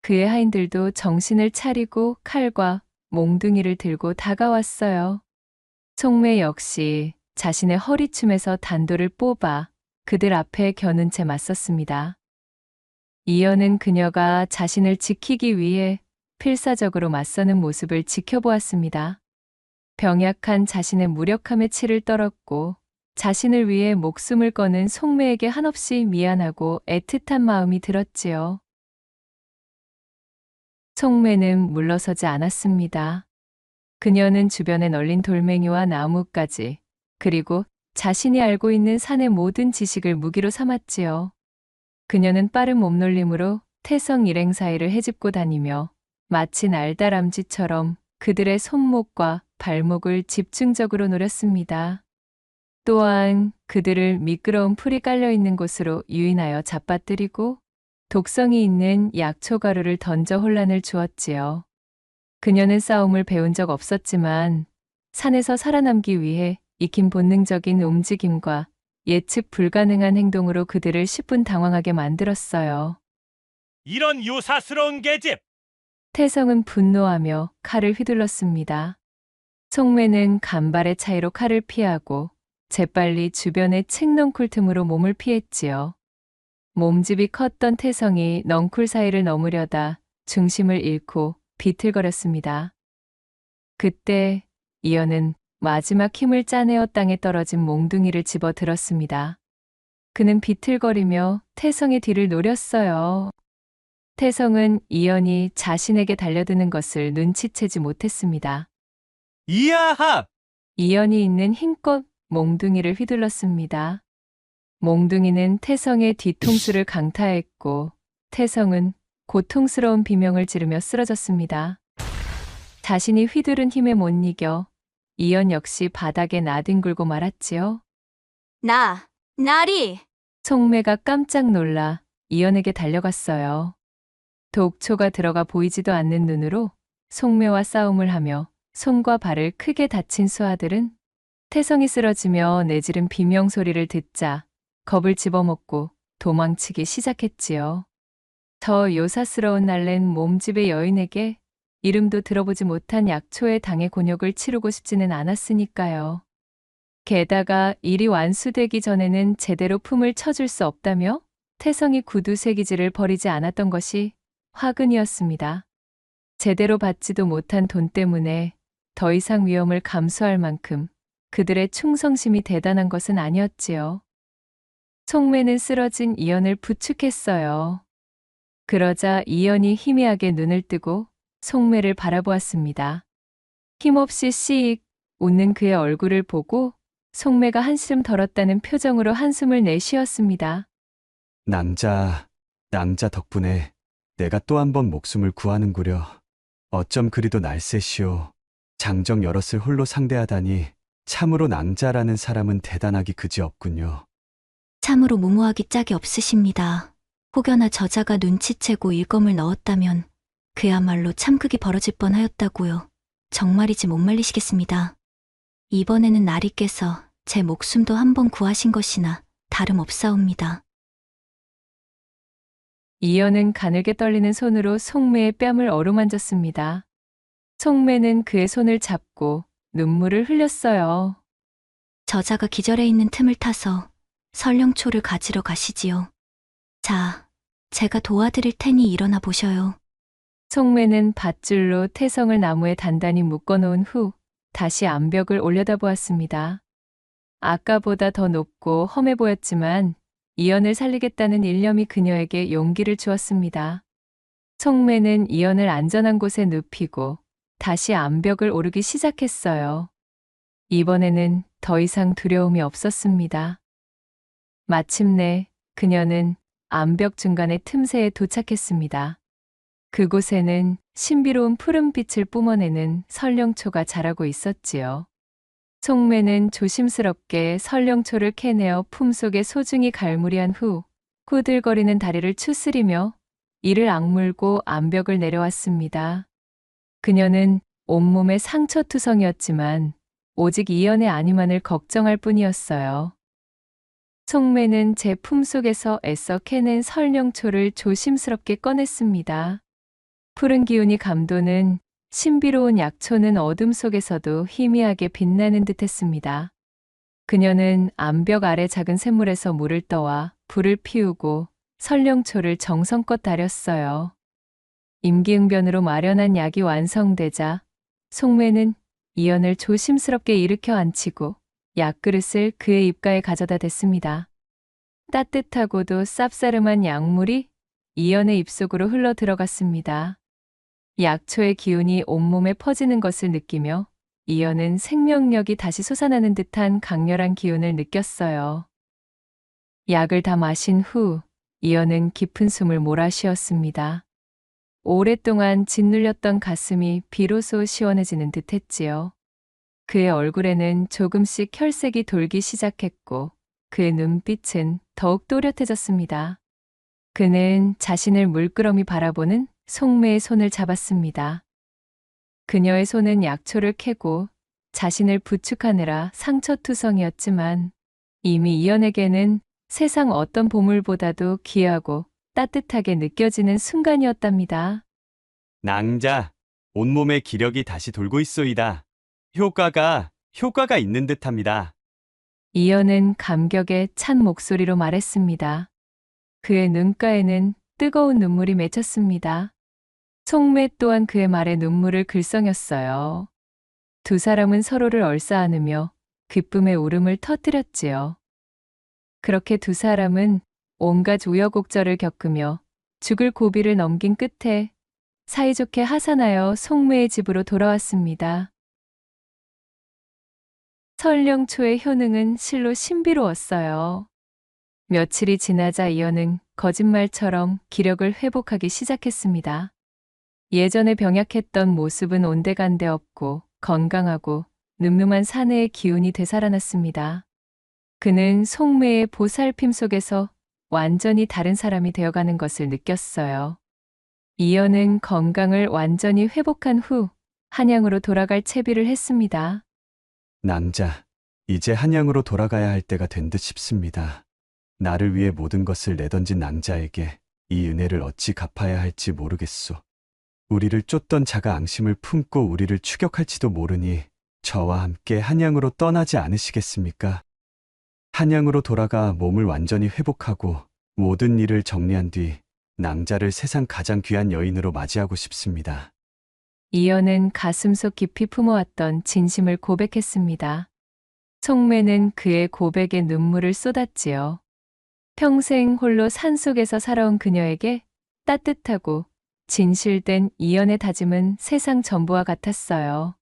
그의 하인들도 정신을 차리고 칼과 몽둥이를 들고 다가왔어요. 송매 역시 자신의 허리춤에서 단도를 뽑아 그들 앞에 겨눈 채 맞섰습니다. 이연은 그녀가 자신을 지키기 위해 필사적으로 맞서는 모습을 지켜보았습니다. 병약한 자신의 무력함에 치를 떨었고 자신을 위해 목숨을 거는 송매에게 한없이 미안하고 애틋한 마음이 들었지요. 송매는 물러서지 않았습니다. 그녀는 주변에 널린 돌멩이와 나무까지 그리고 자신이 알고 있는 산의 모든 지식을 무기로 삼았지요. 그녀는 빠른 몸놀림으로 태성 일행 사이를 헤집고 다니며 마치 날다람쥐처럼 그들의 손목과 발목을 집중적으로 노렸습니다. 또한 그들을 미끄러운 풀이 깔려 있는 곳으로 유인하여 잡아뜨리고 독성이 있는 약초 가루를 던져 혼란을 주었지요. 그녀는 싸움을 배운 적 없었지만 산에서 살아남기 위해 익힌 본능적인 움직임과 예측 불가능한 행동으로 그들을 10분 당황하게 만들었어요. 이런 요사스러운 계집! 태성은 분노하며 칼을 휘둘렀습니다. 송매는 간발의 차이로 칼을 피하고 재빨리 주변의 칡 넝쿨 틈으로 몸을 피했지요. 몸집이 컸던 태성이 넝쿨 사이를 넘으려다 중심을 잃고 비틀거렸습니다. 그때 이연은 마지막 힘을 짜내어 땅에 떨어진 몽둥이를 집어 들었습니다. 그는 비틀거리며 태성의 뒤를 노렸어요. 태성은 이연이 자신에게 달려드는 것을 눈치채지 못했습니다. 이야하! 이연이 있는 힘껏 몽둥이를 휘둘렀습니다. 몽둥이는 태성의 뒤통수를 강타했고 태성은 고통스러운 비명을 지르며 쓰러졌습니다. 자신이 휘두른 힘에 못 이겨 이연 역시 바닥에 나뒹굴고 말았지요. 나리! 송매가 깜짝 놀라 이연에게 달려갔어요. 독초가 들어가 보이지도 않는 눈으로 송매와 싸움을 하며 손과 발을 크게 다친 수아들은 태성이 쓰러지며 내지른 비명 소리를 듣자 겁을 집어먹고 도망치기 시작했지요. 저 요사스러운 날랜 몸집의 여인에게 이름도 들어보지 못한 약초의 당의 곤욕을 치르고 싶지는 않았으니까요. 게다가 일이 완수되기 전에는 제대로 품을 쳐줄 수 없다며 태성이 구두 세기질을 버리지 않았던 것이 화근이었습니다. 제대로 받지도 못한 돈 때문에 더 이상 위험을 감수할 만큼 그들의 충성심이 대단한 것은 아니었지요. 송매는 쓰러진 이연을 부축했어요. 그러자 이연이 희미하게 눈을 뜨고 송매를 바라보았습니다. 힘없이 씩 웃는 그의 얼굴을 보고 송매가 한시름 덜었다는 표정으로 한숨을 내쉬었습니다. 낭자 덕분에 내가 또 한 번 목숨을 구하는구려. 어쩜 그리도 날쌔시오. 장정 여럿을 홀로 상대하다니 참으로 낭자라는 사람은 대단하기 그지없군요. 참으로 무모하기 짝이 없으십니다. 혹여나 저자가 눈치채고 일검을 넣었다면 그야말로 참극이 벌어질 뻔하였다고요. 정말이지 못 말리시겠습니다. 이번에는 나리께서 제 목숨도 한 번 구하신 것이나 다름없사옵니다. 이연은 가늘게 떨리는 손으로 송매의 뺨을 어루만졌습니다. 송매는 그의 손을 잡고 눈물을 흘렸어요. 저자가 기절해 있는 틈을 타서 설령초를 가지러 가시지요. 자, 제가 도와드릴 테니 일어나 보셔요. 송매는 밧줄로 태성을 나무에 단단히 묶어놓은 후 다시 암벽을 올려다보았습니다. 아까보다 더 높고 험해 보였지만 이연을 살리겠다는 일념이 그녀에게 용기를 주었습니다. 송매는 이연을 안전한 곳에 눕히고 다시 암벽을 오르기 시작했어요. 이번에는 더 이상 두려움이 없었습니다. 마침내 그녀는 암벽 중간의 틈새에 도착했습니다. 그곳에는 신비로운 푸른빛을 뿜어내는 설령초가 자라고 있었지요. 송매는 조심스럽게 설령초를 캐내어 품속에 소중히 갈무리한 후 후들거리는 다리를 추스리며 이를 악물고 암벽을 내려왔습니다. 그녀는 온몸에 상처투성이었지만 오직 이연의 안위만을 걱정할 뿐이었어요. 송매는 제 품속에서 애써 캐낸 설령초를 조심스럽게 꺼냈습니다. 푸른 기운이 감도는 신비로운 약초는 어둠 속에서도 희미하게 빛나는 듯했습니다. 그녀는 암벽 아래 작은 샘물에서 물을 떠와 불을 피우고 설령초를 정성껏 다렸어요. 임기응변으로 마련한 약이 완성되자 송매는 이연을 조심스럽게 일으켜 앉히고 약그릇을 그의 입가에 가져다 댔습니다. 따뜻하고도 쌉싸름한 약물이 이연의 입속으로 흘러 들어갔습니다. 약초의 기운이 온몸에 퍼지는 것을 느끼며 이연은 생명력이 다시 솟아나는 듯한 강렬한 기운을 느꼈어요. 약을 다 마신 후 이연은 깊은 숨을 몰아쉬었습니다. 오랫동안 짓눌렸던 가슴이 비로소 시원해지는 듯했지요. 그의 얼굴에는 조금씩 혈색이 돌기 시작했고 그의 눈빛은 더욱 또렷해졌습니다. 그는 자신을 물끄러미 바라보는 송매의 손을 잡았습니다. 그녀의 손은 약초를 캐고 자신을 부축하느라 상처투성이었지만 이미 이연에게는 세상 어떤 보물보다도 귀하고 따뜻하게 느껴지는 순간이었답니다. 낭자, 온몸에 기력이 다시 돌고 있소이다. 효과가 있는 듯합니다. 이연은 감격에 찬 목소리로 말했습니다. 그의 눈가에는 뜨거운 눈물이 맺혔습니다. 송매 또한 그의 말에 눈물을 글썽였어요. 두 사람은 서로를 얼싸안으며 기쁨의 울음을 터뜨렸지요. 그렇게 두 사람은 온갖 우여곡절을 겪으며 죽을 고비를 넘긴 끝에 사이좋게 하산하여 송매의 집으로 돌아왔습니다. 설령초의 효능은 실로 신비로웠어요. 며칠이 지나자 이연은 거짓말처럼 기력을 회복하기 시작했습니다. 예전에 병약했던 모습은 온데간데 없고 건강하고 늠름한 사내의 기운이 되살아났습니다. 그는 송매의 보살핌 속에서 완전히 다른 사람이 되어가는 것을 느꼈어요. 이연은 건강을 완전히 회복한 후 한양으로 돌아갈 채비를 했습니다. 낭자, 이제 한양으로 돌아가야 할 때가 된 듯 싶습니다. 나를 위해 모든 것을 내던진 낭자에게 이 은혜를 어찌 갚아야 할지 모르겠소. 우리를 쫓던 자가 앙심을 품고 우리를 추격할지도 모르니 저와 함께 한양으로 떠나지 않으시겠습니까? 한양으로 돌아가 몸을 완전히 회복하고 모든 일을 정리한 뒤 낭자를 세상 가장 귀한 여인으로 맞이하고 싶습니다. 이연은 가슴속 깊이 품어왔던 진심을 고백했습니다. 송매는 그의 고백에 눈물을 쏟았지요. 평생 홀로 산속에서 살아온 그녀에게 따뜻하고 진실된 이연의 다짐은 세상 전부와 같았어요.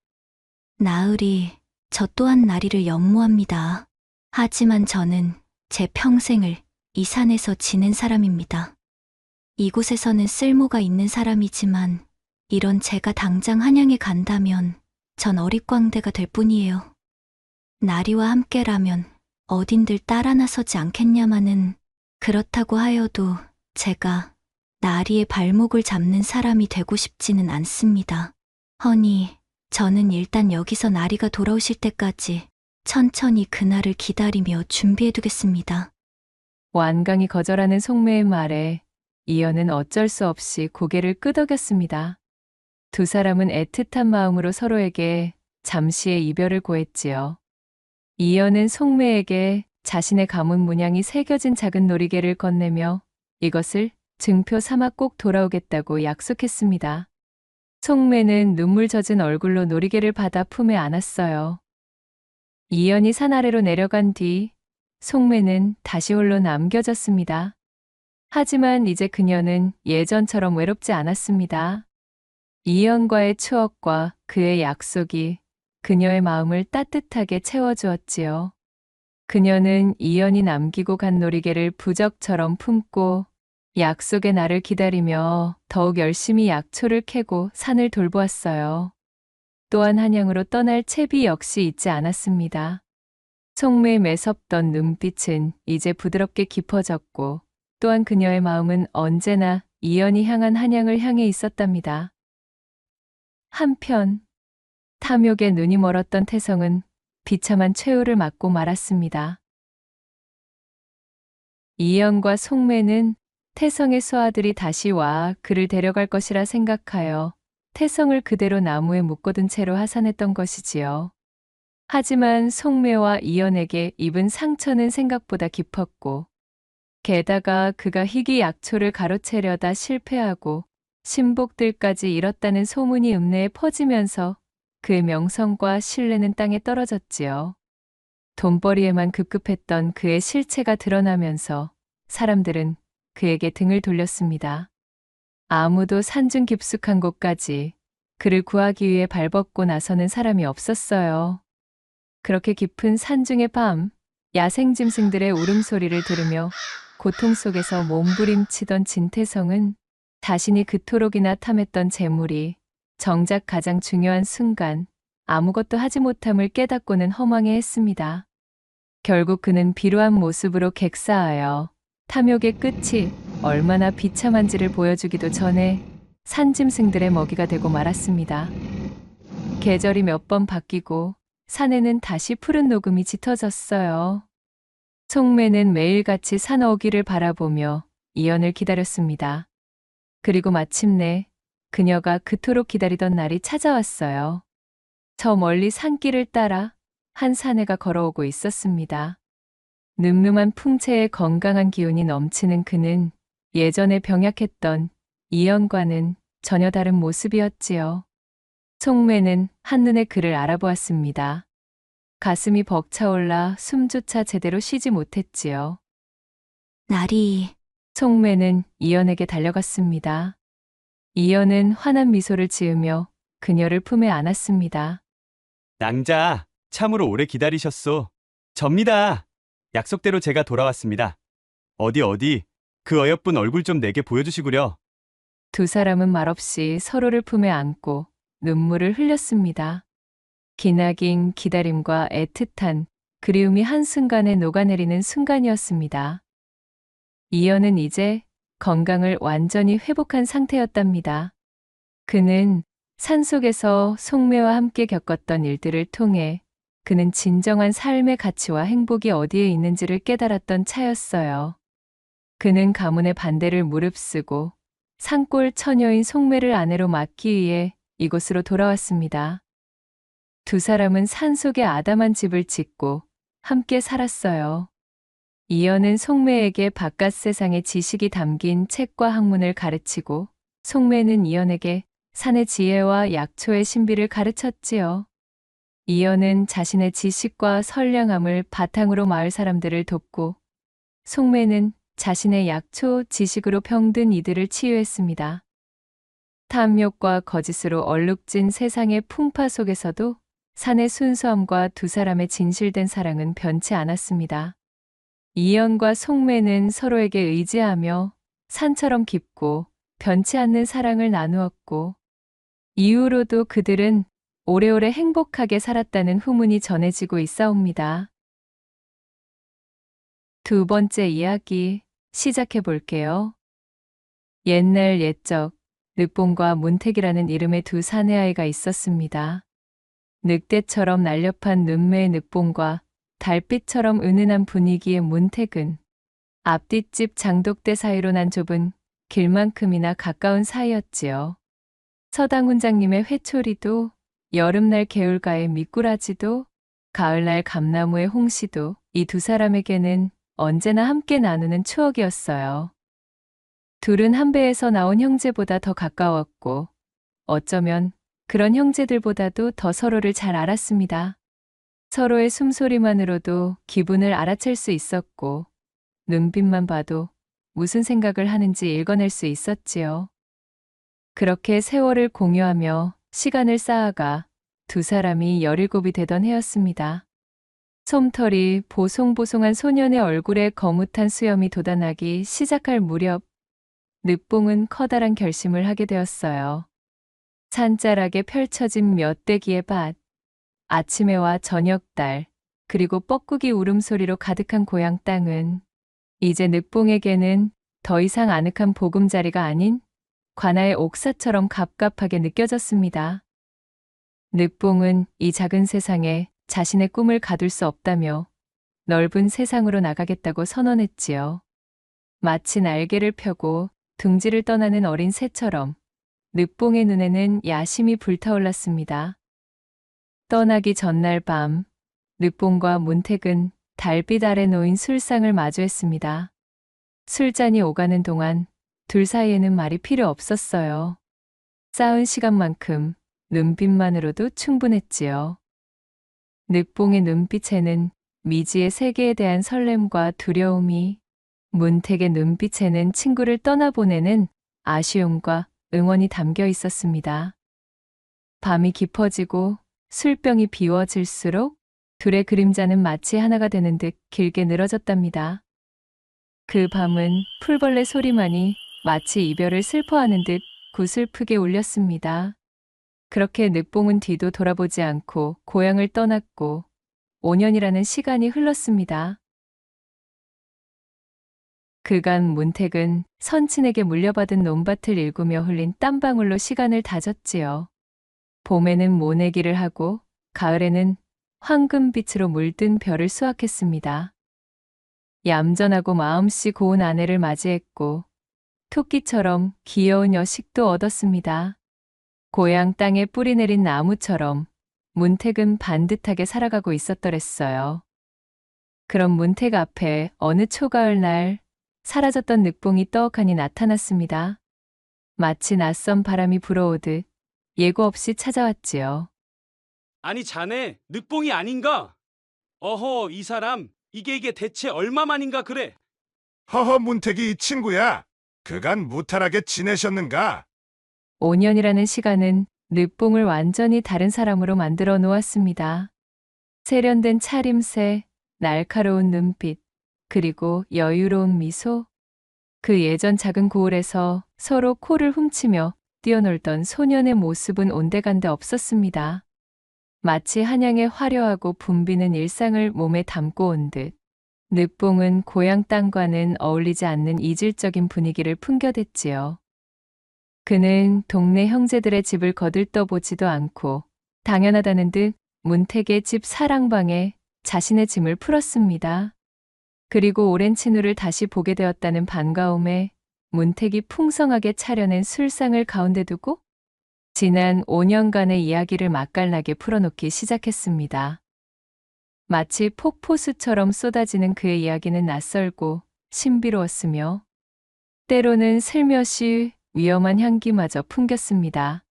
나으리, 저 또한 나리를 연모합니다. 하지만 저는 제 평생을 이 산에서 지낸 사람입니다. 이곳에서는 쓸모가 있는 사람이지만 이런 제가 당장 한양에 간다면 전 어릿광대가 될 뿐이에요. 나리와 함께라면 어딘들 따라 나서지 않겠냐마는 그렇다고 하여도 제가 나리의 발목을 잡는 사람이 되고 싶지는 않습니다. 허니, 저는 일단 여기서 나리가 돌아오실 때까지 천천히 그날을 기다리며 준비해두겠습니다. 완강히 거절하는 송매의 말에 이연은 어쩔 수 없이 고개를 끄덕였습니다. 두 사람은 애틋한 마음으로 서로에게 잠시의 이별을 고했지요. 이연은 송매에게 자신의 가문 문양이 새겨진 작은 놀이개를 건네며 이것을 증표 삼아 꼭 돌아오겠다고 약속했습니다. 송매는 눈물 젖은 얼굴로 놀이개를 받아 품에 안았어요. 이연이 산 아래로 내려간 뒤 송매는 다시 홀로 남겨졌습니다. 하지만 이제 그녀는 예전처럼 외롭지 않았습니다. 이연과의 추억과 그의 약속이 그녀의 마음을 따뜻하게 채워주었지요. 그녀는 이연이 남기고 간 놀이개를 부적처럼 품고 약속의 날을 기다리며 더욱 열심히 약초를 캐고 산을 돌보았어요. 또한 한양으로 떠날 채비 역시 잊지 않았습니다. 속매에 매섭던 눈빛은 이제 부드럽게 깊어졌고 또한 그녀의 마음은 언제나 이연이 향한 한양을 향해 있었답니다. 한편 탐욕에 눈이 멀었던 태성은 비참한 최후를 맞고 말았습니다. 이연과 속매는 태성의 수하들이 다시 와 그를 데려갈 것이라 생각하여 태성을 그대로 나무에 묶어둔 채로 하산했던 것이지요. 하지만 속매와 이연에게 입은 상처는 생각보다 깊었고 게다가 그가 희귀 약초를 가로채려다 실패하고 신복들까지 잃었다는 소문이 읍내에 퍼지면서 그의 명성과 신뢰는 땅에 떨어졌지요. 돈벌이에만 급급했던 그의 실체가 드러나면서 사람들은 그에게 등을 돌렸습니다. 아무도 산중 깊숙한 곳까지 그를 구하기 위해 발벗고 나서는 사람이 없었어요. 그렇게 깊은 산중의 밤, 야생짐승들의 울음소리를 들으며 고통 속에서 몸부림치던 진태성은 자신이 그토록이나 탐했던 재물이 정작 가장 중요한 순간 아무것도 하지 못함을 깨닫고는 허망해했습니다. 결국 그는 비루한 모습으로 객사하여 탐욕의 끝이 얼마나 비참한지를 보여주기도 전에 산짐승들의 먹이가 되고 말았습니다. 계절이 몇 번 바뀌고 산에는 다시 푸른 녹음이 짙어졌어요. 속매는 매일같이 산 어귀를 바라보며 이연을 기다렸습니다. 그리고 마침내 그녀가 그토록 기다리던 날이 찾아왔어요. 저 멀리 산길을 따라 한 사내가 걸어오고 있었습니다. 늠름한 풍채에 건강한 기운이 넘치는 그는 예전에 병약했던 이연과는 전혀 다른 모습이었지요. 속매는 한눈에 그를 알아보았습니다. 가슴이 벅차올라 숨조차 제대로 쉬지 못했지요. 날이 속매는 이연에게 달려갔습니다. 이연은 환한 미소를 지으며 그녀를 품에 안았습니다. 낭자, 참으로 오래 기다리셨소. 접니다. 약속대로 제가 돌아왔습니다. 어디, 그 어여쁜 얼굴 좀 내게 보여주시구려. 두 사람은 말없이 서로를 품에 안고 눈물을 흘렸습니다. 기나긴 기다림과 애틋한 그리움이 한순간에 녹아내리는 순간이었습니다. 이연은 이제 건강을 완전히 회복한 상태였답니다. 그는 산속에서 속매와 함께 겪었던 일들을 통해 그는 진정한 삶의 가치와 행복이 어디에 있는지를 깨달았던 차였어요. 그는 가문의 반대를 무릅쓰고 산골 처녀인 속매를 아내로 맡기 위해 이곳으로 돌아왔습니다. 두 사람은 산속에 아담한 집을 짓고 함께 살았어요. 이연은 속매에게 바깥 세상의 지식이 담긴 책과 학문을 가르치고 속매는 이연에게 산의 지혜와 약초의 신비를 가르쳤지요. 이연은 자신의 지식과 선량함을 바탕으로 마을 사람들을 돕고 속매는 자신의 약초 지식으로 병든 이들을 치유했습니다. 탐욕과 거짓으로 얼룩진 세상의 풍파 속에서도 산의 순수함과 두 사람의 진실된 사랑은 변치 않았습니다. 이연과 속매는 서로에게 의지하며 산처럼 깊고 변치 않는 사랑을 나누었고 이후로도 그들은 오래오래 행복하게 살았다는 후문이 전해지고 있사옵니다. 두 번째 이야기 시작해 볼게요. 옛날 옛적 늑봉과 문택이라는 이름의 두 사내아이가 있었습니다. 늑대처럼 날렵한 눈매의 늑봉과 달빛처럼 은은한 분위기의 문택은 앞뒷집 장독대 사이로 난 좁은 길만큼이나 가까운 사이였지요. 서당 훈장님의 회초리도 여름날 개울가의 미꾸라지도 가을날 감나무의 홍시도 이 두 사람에게는 언제나 함께 나누는 추억이었어요. 둘은 한 배에서 나온 형제보다 더 가까웠고 어쩌면 그런 형제들보다도 더 서로를 잘 알았습니다. 서로의 숨소리만으로도 기분을 알아챌 수 있었고 눈빛만 봐도 무슨 생각을 하는지 읽어낼 수 있었지요. 그렇게 세월을 공유하며 시간을 쌓아가 두 사람이 17이 되던 해였습니다. 솜털이 보송보송한 소년의 얼굴에 거뭇한 수염이 돋아나기 시작할 무렵 늑봉은 커다란 결심을 하게 되었어요. 산자락에 펼쳐진 몇 대기의 밭, 아침해와 저녁달, 그리고 뻐꾸기 울음소리로 가득한 고향 땅은 이제 늑봉에게는 더 이상 아늑한 보금자리가 아닌 관아의 옥사처럼 갑갑하게 느껴졌습니다. 늑봉은 이 작은 세상에 자신의 꿈을 가둘 수 없다며 넓은 세상으로 나가겠다고 선언했지요. 마치 날개를 펴고 둥지를 떠나는 어린 새처럼 늑봉의 눈에는 야심이 불타올랐습니다. 떠나기 전날 밤, 늑봉과 문택은 달빛 아래 놓인 술상을 마주했습니다. 술잔이 오가는 동안 둘 사이에는 말이 필요 없었어요. 쌓은 시간만큼 눈빛만으로도 충분했지요. 늑봉의 눈빛에는 미지의 세계에 대한 설렘과 두려움이, 문택의 눈빛에는 친구를 떠나보내는 아쉬움과 응원이 담겨 있었습니다. 밤이 깊어지고 술병이 비워질수록 둘의 그림자는 마치 하나가 되는 듯 길게 늘어졌답니다. 그 밤은 풀벌레 소리만이 마치 이별을 슬퍼하는 듯 구슬프게 울렸습니다. 그렇게 늑봉은 뒤도 돌아보지 않고 고향을 떠났고 5년이라는 시간이 흘렀습니다. 그간 문택은 선친에게 물려받은 논밭을 일구며 흘린 땀방울로 시간을 다졌지요. 봄에는 모내기를 하고 가을에는 황금빛으로 물든 별을 수확했습니다. 얌전하고 마음씨 고운 아내를 맞이했고 토끼처럼 귀여운 여식도 얻었습니다. 고향 땅에 뿌리 내린 나무처럼 문택은 반듯하게 살아가고 있었더랬어요. 그럼 문택 앞에 어느 초가을 날 사라졌던 늑봉이 떡하니 나타났습니다. 마치 낯선 바람이 불어오듯 예고 없이 찾아왔지요. 아니 자네 늑봉이 아닌가? 어허 이 사람 이게 대체 얼마만인가 그래? 허허 문택이 이 친구야. 그간 무탈하게 지내셨는가? 5년이라는 시간은 늑봉을 완전히 다른 사람으로 만들어 놓았습니다. 세련된 차림새, 날카로운 눈빛, 그리고 여유로운 미소. 그 예전 작은 고을에서 서로 코를 훔치며 뛰어놀던 소년의 모습은 온데간데 없었습니다. 마치 한양의 화려하고 붐비는 일상을 몸에 담고 온 듯. 늑봉은 고향 땅과는 어울리지 않는 이질적인 분위기를 풍겨댔지요. 그는 동네 형제들의 집을 거들떠보지도 않고 당연하다는 듯 문택의 집 사랑방에 자신의 짐을 풀었습니다. 그리고 오랜 친구를 다시 보게 되었다는 반가움에 문택이 풍성하게 차려낸 술상을 가운데 두고 지난 5년간의 이야기를 맛깔나게 풀어놓기 시작했습니다. 마치 폭포수처럼 쏟아지는 그의 이야기는 낯설고 신비로웠으며 때로는 슬며시 위험한 향기마저 풍겼습니다.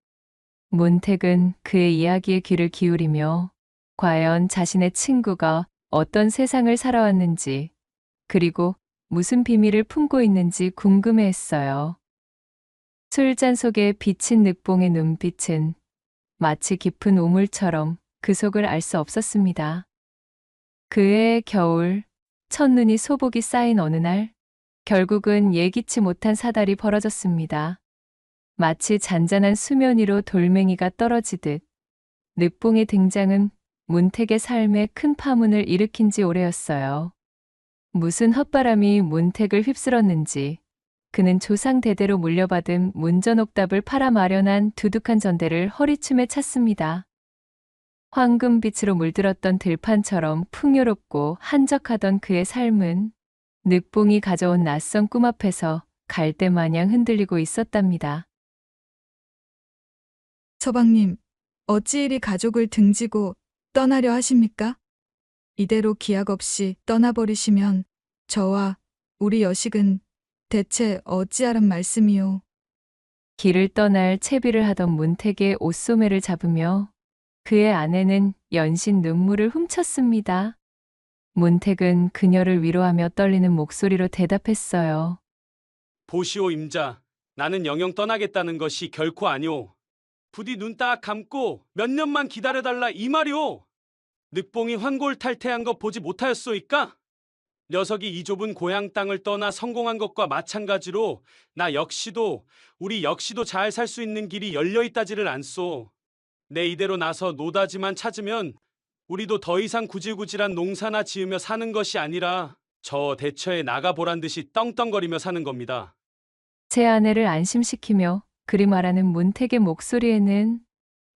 문택은 그의 이야기에 귀를 기울이며 과연 자신의 친구가 어떤 세상을 살아왔는지 그리고 무슨 비밀을 품고 있는지 궁금해했어요. 술잔 속에 비친 늑봉의 눈빛은 마치 깊은 우물처럼 그 속을 알 수 없었습니다. 그해 겨울, 첫눈이 소복이 쌓인 어느 날, 결국은 예기치 못한 사달이 벌어졌습니다. 마치 잔잔한 수면 위로 돌멩이가 떨어지듯 늑봉의 등장은 문택의 삶에 큰 파문을 일으킨 지 오래였어요. 무슨 헛바람이 문택을 휩쓸었는지 그는 조상 대대로 물려받은 문전옥답을 팔아 마련한 두둑한 전대를 허리춤에 찼습니다. 황금빛으로 물들었던 들판처럼 풍요롭고 한적하던 그의 삶은 늑봉이 가져온 낯선 꿈 앞에서 갈대마냥 흔들리고 있었답니다. 서방님, 어찌 이리 가족을 등지고 떠나려 하십니까? 이대로 기약 없이 떠나버리시면 저와 우리 여식은 대체 어찌하란 말씀이요. 길을 떠날 채비를 하던 문택의 옷소매를 잡으며 그의 아내는 연신 눈물을 훔쳤습니다. 문택은 그녀를 위로하며 떨리는 목소리로 대답했어요. 보시오 임자, 나는 영영 떠나겠다는 것이 결코 아니오. 부디 눈 딱 감고 몇 년만 기다려달라 이 말이오. 늑봉이 환골탈태한 것 보지 못하였소이까? 녀석이 이 좁은 고향 땅을 떠나 성공한 것과 마찬가지로 나 역시도 우리 역시도 잘 살 수 있는 길이 열려 있다지를 않소. 내 이대로 나서 노다지만 찾으면 우리도 더 이상 구질구질한 농사나 지으며 사는 것이 아니라 저 대처에 나가보란 듯이 떵떵거리며 사는 겁니다. 제 아내를 안심시키며 그리 말하는 문택의 목소리에는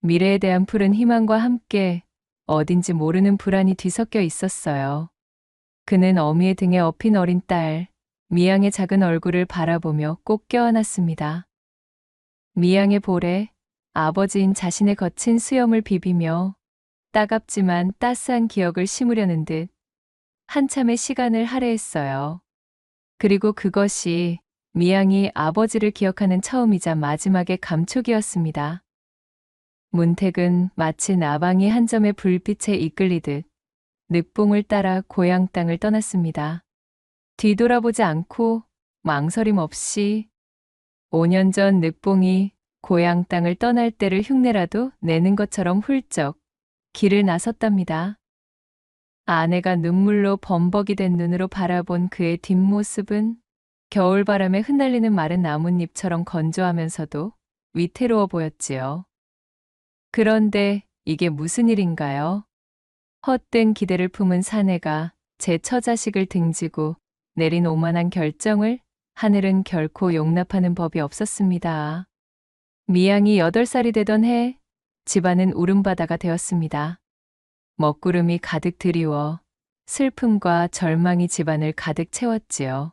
미래에 대한 푸른 희망과 함께 어딘지 모르는 불안이 뒤섞여 있었어요. 그는 어미의 등에 업힌 어린 딸, 미양의 작은 얼굴을 바라보며 꼭 껴안았습니다. 미양의 볼에 아버지인 자신의 거친 수염을 비비며 따갑지만 따스한 기억을 심으려는 듯 한참의 시간을 할애했어요. 그리고 그것이 미양이 아버지를 기억하는 처음이자 마지막의 감촉이었습니다. 문택은 마치 나방이 한 점의 불빛에 이끌리듯 늑봉을 따라 고향 땅을 떠났습니다. 뒤돌아보지 않고 망설임 없이 5년 전 늑봉이 고향 땅을 떠날 때를 흉내라도 내는 것처럼 훌쩍 길을 나섰답니다. 아내가 눈물로 범벅이 된 눈으로 바라본 그의 뒷모습은 겨울바람에 흩날리는 마른 나뭇잎처럼 건조하면서도 위태로워 보였지요. 그런데 이게 무슨 일인가요? 헛된 기대를 품은 사내가 제 처자식을 등지고 내린 오만한 결정을 하늘은 결코 용납하는 법이 없었습니다. 미양이 8살이 되던 해 집안은 울음바다가 되었습니다. 먹구름이 가득 드리워 슬픔과 절망이 집안을 가득 채웠지요.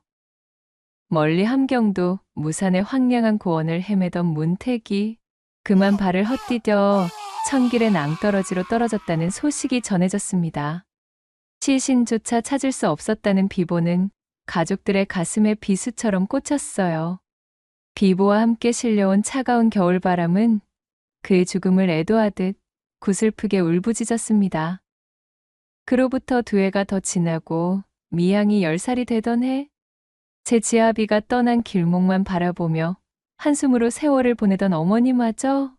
멀리 함경도 무산의 황량한 고원을 헤매던 문택이 그만 발을 헛디뎌 천길의 낭떠러지로 떨어졌다는 소식이 전해졌습니다. 시신조차 찾을 수 없었다는 비보는 가족들의 가슴에 비수처럼 꽂혔어요. 비보와 함께 실려온 차가운 겨울바람은 그의 죽음을 애도하듯 구슬프게 울부짖었습니다. 그로부터 2해가 더 지나고 미양이 10살이 되던 해, 제 지아비가 떠난 길목만 바라보며 한숨으로 세월을 보내던 어머니마저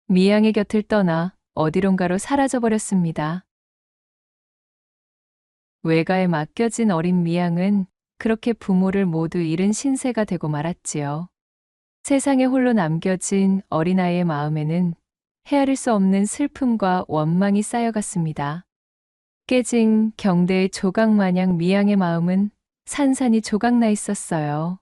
미양의 곁을 떠나 어디론가로 사라져버렸습니다. 외가에 맡겨진 어린 미양은 그렇게 부모를 모두 잃은 신세가 되고 말았지요. 세상에 홀로 남겨진 어린아이의 마음에는 헤아릴 수 없는 슬픔과 원망이 쌓여갔습니다. 깨진 경대의 조각 마냥 미양의 마음은 산산이 조각나 있었어요.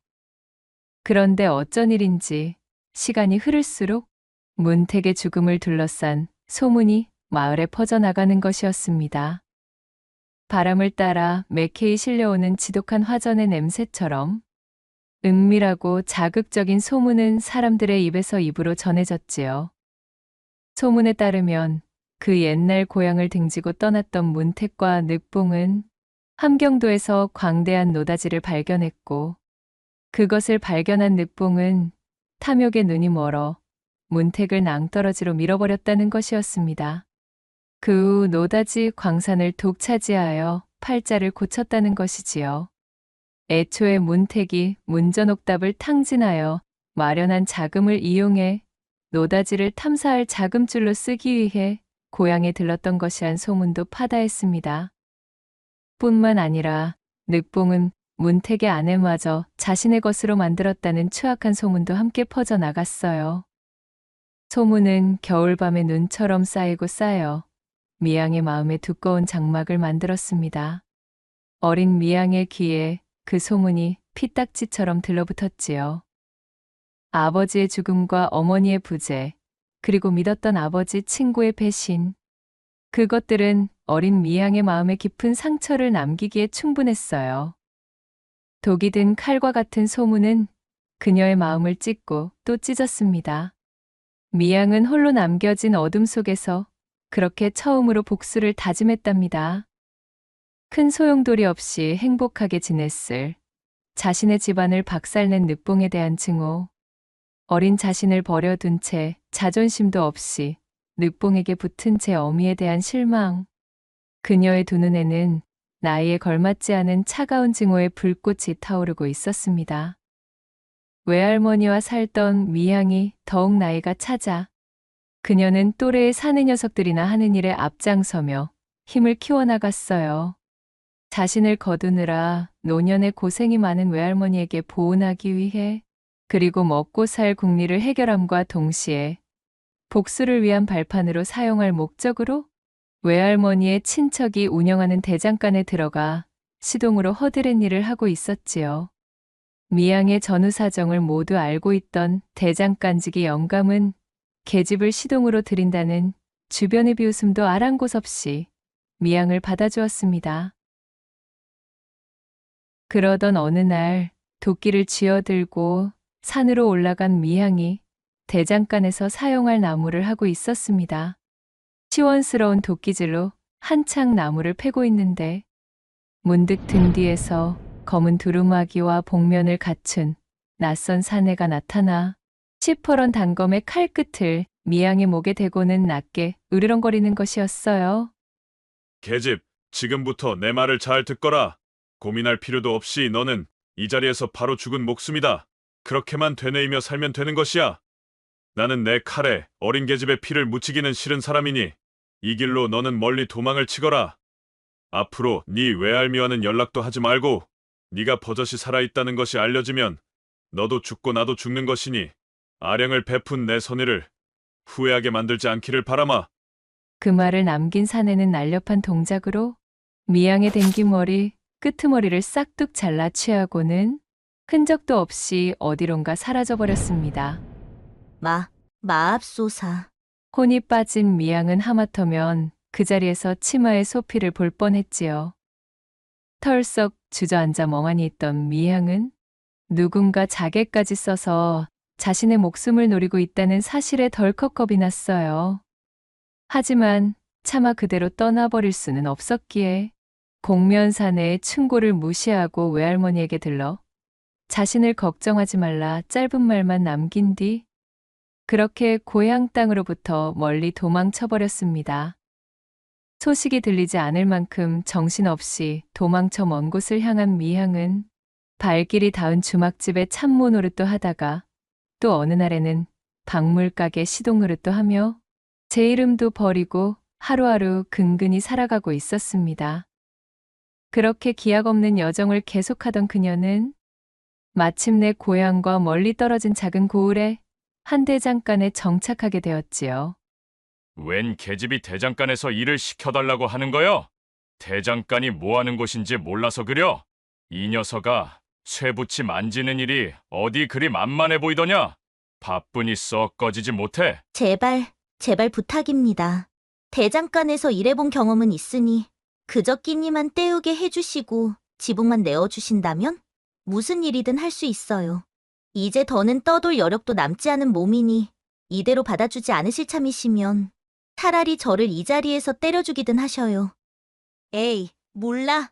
그런데 어쩐 일인지 시간이 흐를수록 문택의 죽음을 둘러싼 소문이 마을에 퍼져나가는 것이었습니다. 바람을 따라 매캐히 실려오는 지독한 화전의 냄새처럼 은밀하고 자극적인 소문은 사람들의 입에서 입으로 전해졌지요. 소문에 따르면 그 옛날 고향을 등지고 떠났던 문택과 늑봉은 함경도에서 광대한 노다지를 발견했고, 그것을 발견한 늑봉은 탐욕에 눈이 멀어 문택을 낭떠러지로 밀어버렸다는 것이었습니다. 그 후 노다지 광산을 독차지하여 팔자를 고쳤다는 것이지요. 애초에 문택이 문전옥답을 탕진하여 마련한 자금을 이용해 노다지를 탐사할 자금줄로 쓰기 위해 고향에 들렀던 것이란 소문도 파다했습니다. 뿐만 아니라 늑봉은 문택의 아내마저 자신의 것으로 만들었다는 추악한 소문도 함께 퍼져나갔어요. 소문은 겨울밤의 눈처럼 쌓이고 쌓여 미양의 마음에 두꺼운 장막을 만들었습니다. 어린 미양의 귀에 그 소문이 피딱지처럼 들러붙었지요. 아버지의 죽음과 어머니의 부재, 그리고 믿었던 아버지 친구의 배신, 그것들은 어린 미양의 마음에 깊은 상처를 남기기에 충분했어요. 독이 든 칼과 같은 소문은 그녀의 마음을 찢고 또 찢었습니다. 미양은 홀로 남겨진 어둠 속에서 그렇게 처음으로 복수를 다짐했답니다. 큰 소용돌이 없이 행복하게 지냈을 자신의 집안을 박살낸 늑봉에 대한 증오, 어린 자신을 버려둔 채 자존심도 없이 늑봉에게 붙은 제 어미에 대한 실망, 그녀의 두 눈에는 나이에 걸맞지 않은 차가운 증오의 불꽃이 타오르고 있었습니다. 외할머니와 살던 미향이 더욱 나이가 차자 그녀는 또래의 사내 녀석들이나 하는 일에 앞장서며 힘을 키워나갔어요. 자신을 거두느라 노년의 고생이 많은 외할머니에게 보은하기 위해 그리고 먹고 살 궁리를 해결함과 동시에 복수를 위한 발판으로 사용할 목적으로 외할머니의 친척이 운영하는 대장간에 들어가 시동으로 허드렛 일을 하고 있었지요. 미양의 전후 사정을 모두 알고 있던 대장간직의 영감은 계집을 시동으로 들인다는 주변의 비웃음도 아랑곳 없이 미양을 받아주었습니다. 그러던 어느 날 도끼를 쥐어들고 산으로 올라간 미향이 대장간에서 사용할 나무를 하고 있었습니다. 시원스러운 도끼질로 한창 나무를 패고 있는데 문득 등 뒤에서 검은 두루마기와 복면을 갖춘 낯선 사내가 나타나 시퍼런 단검의 칼끝을 미양의 목에 대고는 낮게 으르렁거리는 것이었어요. 계집, 지금부터 내 말을 잘 듣거라. 고민할 필요도 없이 너는 이 자리에서 바로 죽은 목숨이다. 그렇게만 되뇌이며 살면 되는 것이야. 나는 내 칼에 어린 계집의 피를 묻히기는 싫은 사람이니 이 길로 너는 멀리 도망을 치거라. 앞으로 네 외할미와는 연락도 하지 말고 네가 버젓이 살아있다는 것이 알려지면 너도 죽고 나도 죽는 것이니 아령을 베푼 내 선의를 후회하게 만들지 않기를 바라마. 그 말을 남긴 사내는 날렵한 동작으로 미양의 댕기머리, 끄트머리를 싹둑 잘라 취하고는 흔적도 없이 어디론가 사라져버렸습니다. 마압소사. 혼이 빠진 미양은 하마터면 그 자리에서 치마의 소피를 볼 뻔했지요. 털썩 주저앉아 멍하니 있던 미양은 누군가 자개까지 써서 자신의 목숨을 노리고 있다는 사실에 덜컥 겁이 났어요. 하지만 차마 그대로 떠나버릴 수는 없었기에 공면사내의 충고를 무시하고 외할머니에게 들러 자신을 걱정하지 말라 짧은 말만 남긴 뒤 그렇게 고향 땅으로부터 멀리 도망쳐버렸습니다. 소식이 들리지 않을 만큼 정신없이 도망쳐 먼 곳을 향한 미향은 발길이 닿은 주막집에 참모 노릇도 하다가 또 어느 날에는 박물가게 시동 노릇도 하며 제 이름도 버리고 하루하루 근근히 살아가고 있었습니다. 그렇게 기약 없는 여정을 계속하던 그녀는 마침내 고향과 멀리 떨어진 작은 고을에 한 대장간에 정착하게 되었지요. 웬 계집이 대장간에서 일을 시켜달라고 하는 거요? 대장간이 뭐 하는 곳인지 몰라서 그려? 이 녀석아, 쇠붙이 만지는 일이 어디 그리 만만해 보이더냐? 바쁘니 썩 꺼지지 못해. 제발 부탁입니다. 대장간에서 일해본 경험은 있으니 그저 끼니만 때우게 해주시고 지붕만 내어주신다면 무슨 일이든 할 수 있어요. 이제 더는 떠돌 여력도 남지 않은 몸이니 이대로 받아주지 않으실 참이시면 차라리 저를 이 자리에서 때려 죽이든 하셔요. 에이, 몰라.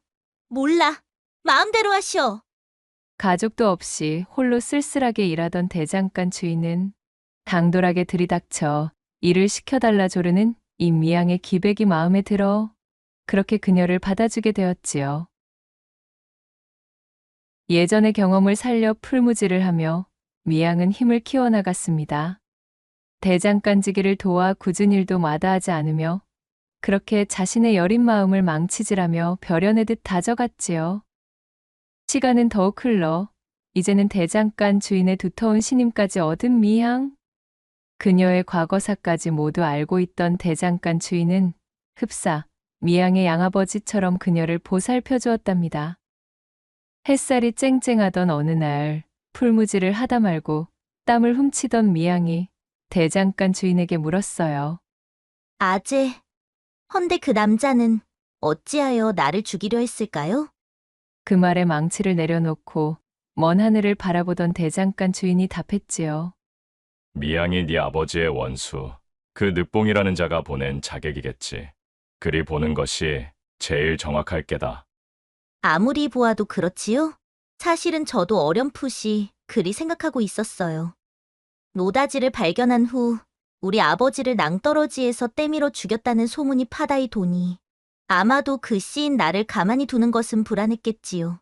마음대로 하시오. 가족도 없이 홀로 쓸쓸하게 일하던 대장간 주인은 당돌하게 들이닥쳐 일을 시켜달라 조르는 이 미양의 기백이 마음에 들어 그렇게 그녀를 받아주게 되었지요. 예전의 경험을 살려 풀무지를 하며 미양은 힘을 키워나갔습니다. 대장간지기를 도와 굳은 일도 마다하지 않으며 그렇게 자신의 여린 마음을 망치질하며 벼려내듯 다져갔지요. 시간은 더욱 흘러 이제는 대장간 주인의 두터운 신임까지 얻은 미양. 그녀의 과거사까지 모두 알고 있던 대장간 주인은 흡사 미양의 양아버지처럼 그녀를 보살펴 주었답니다. 햇살이 쨍쨍하던 어느 날 풀무지를 하다 말고 땀을 훔치던 미양이 대장간 주인에게 물었어요. 아재, 헌데 그 남자는 어찌하여 나를 죽이려 했을까요? 그 말에 망치를 내려놓고 먼 하늘을 바라보던 대장간 주인이 답했지요. 미양이 네 아버지의 원수, 그 늦봉이라는 자가 보낸 자객이겠지. 그리 보는 것이 제일 정확할 게다. 아무리 보아도 그렇지요? 사실은 저도 어렴풋이 그리 생각하고 있었어요. 노다지를 발견한 후 우리 아버지를 낭떠러지에서 떼밀어 죽였다는 소문이 파다히 도니 아마도 그 씨인 나를 가만히 두는 것은 불안했겠지요.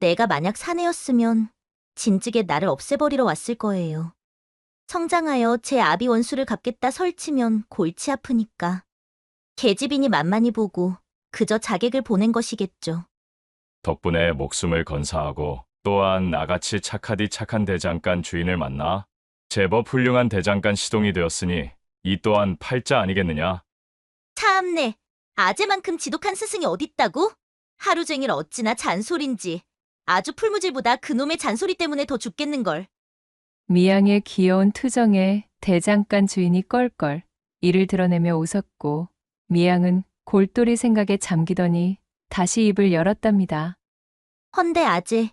내가 만약 사내였으면 진즉에 나를 없애버리러 왔을 거예요. 성장하여 제 아비 원수를 갚겠다 설치면 골치 아프니까. 계집이니 만만히 보고 그저 자객을 보낸 것이겠죠. 덕분에 목숨을 건사하고 또한 나같이 착하디 착한 대장간 주인을 만나 제법 훌륭한 대장간 시동이 되었으니 이 또한 팔자 아니겠느냐? 참네, 아재만큼 지독한 스승이 어딨다고? 하루 종일 어찌나 잔소린지. 아주 풀무질보다 그놈의 잔소리 때문에 더 죽겠는걸. 미양의 귀여운 투정에 대장간 주인이 껄껄 이를 드러내며 웃었고 미양은 골똘히 생각에 잠기더니 다시 입을 열었답니다. 헌데 아재,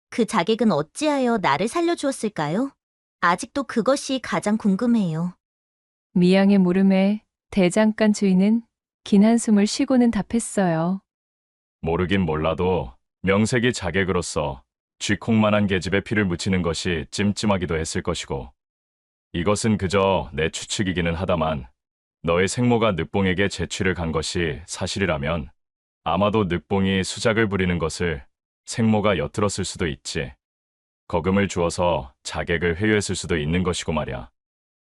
그 자객은 어찌하여 나를 살려주었을까요? 아직도 그것이 가장 궁금해요. 미양의 물음에 대장간 주인은 긴 한숨을 쉬고는 답했어요. 모르긴 몰라도 명색이 자객으로서 쥐콩만한 계집에 피를 묻히는 것이 찜찜하기도 했을 것이고 이것은 그저 내 추측이기는 하다만 너의 생모가 늑봉에게 재취를 간 것이 사실이라면 아마도 늑봉이 수작을 부리는 것을 생모가 엿들었을 수도 있지. 거금을 주어서 자객을 회유했을 수도 있는 것이고 말이야.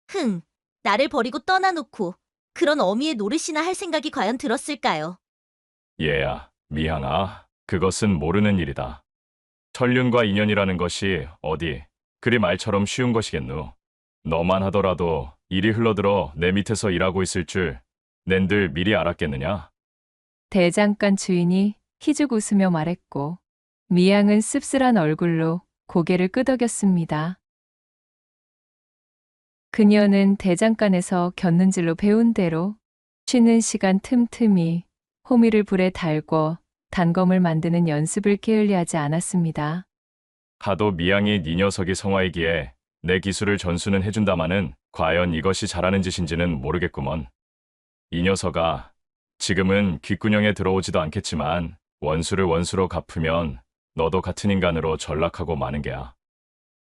흥, 나를 버리고 떠나놓고 그런 어미의 노릇이나 할 생각이 과연 들었을까요? 얘야, 미양아, 그것은 모르는 일이다. 천륜과 인연이라는 것이 어디 그리 말처럼 쉬운 것이겠누. 너만 하더라도 일이 흘러들어 내 밑에서 일하고 있을 줄 낸들 미리 알았겠느냐? 대장간 주인이 희죽 웃으며 말했고 미양은 씁쓸한 얼굴로 고개를 끄덕였습니다. 그녀는 대장간에서 곁눈질로 배운 대로 쉬는 시간 틈틈이 호미를 불에 달궈 단검을 만드는 연습을 게을리하지 않았습니다. 하도 미양이 네 녀석이 성화이기에 내 기술을 전수는 해준다마는 과연 이것이 잘하는 짓인지는 모르겠구먼. 이 녀석아, 지금은 귓구녕에 들어오지도 않겠지만 원수를 원수로 갚으면 너도 같은 인간으로 전락하고 마는 게야.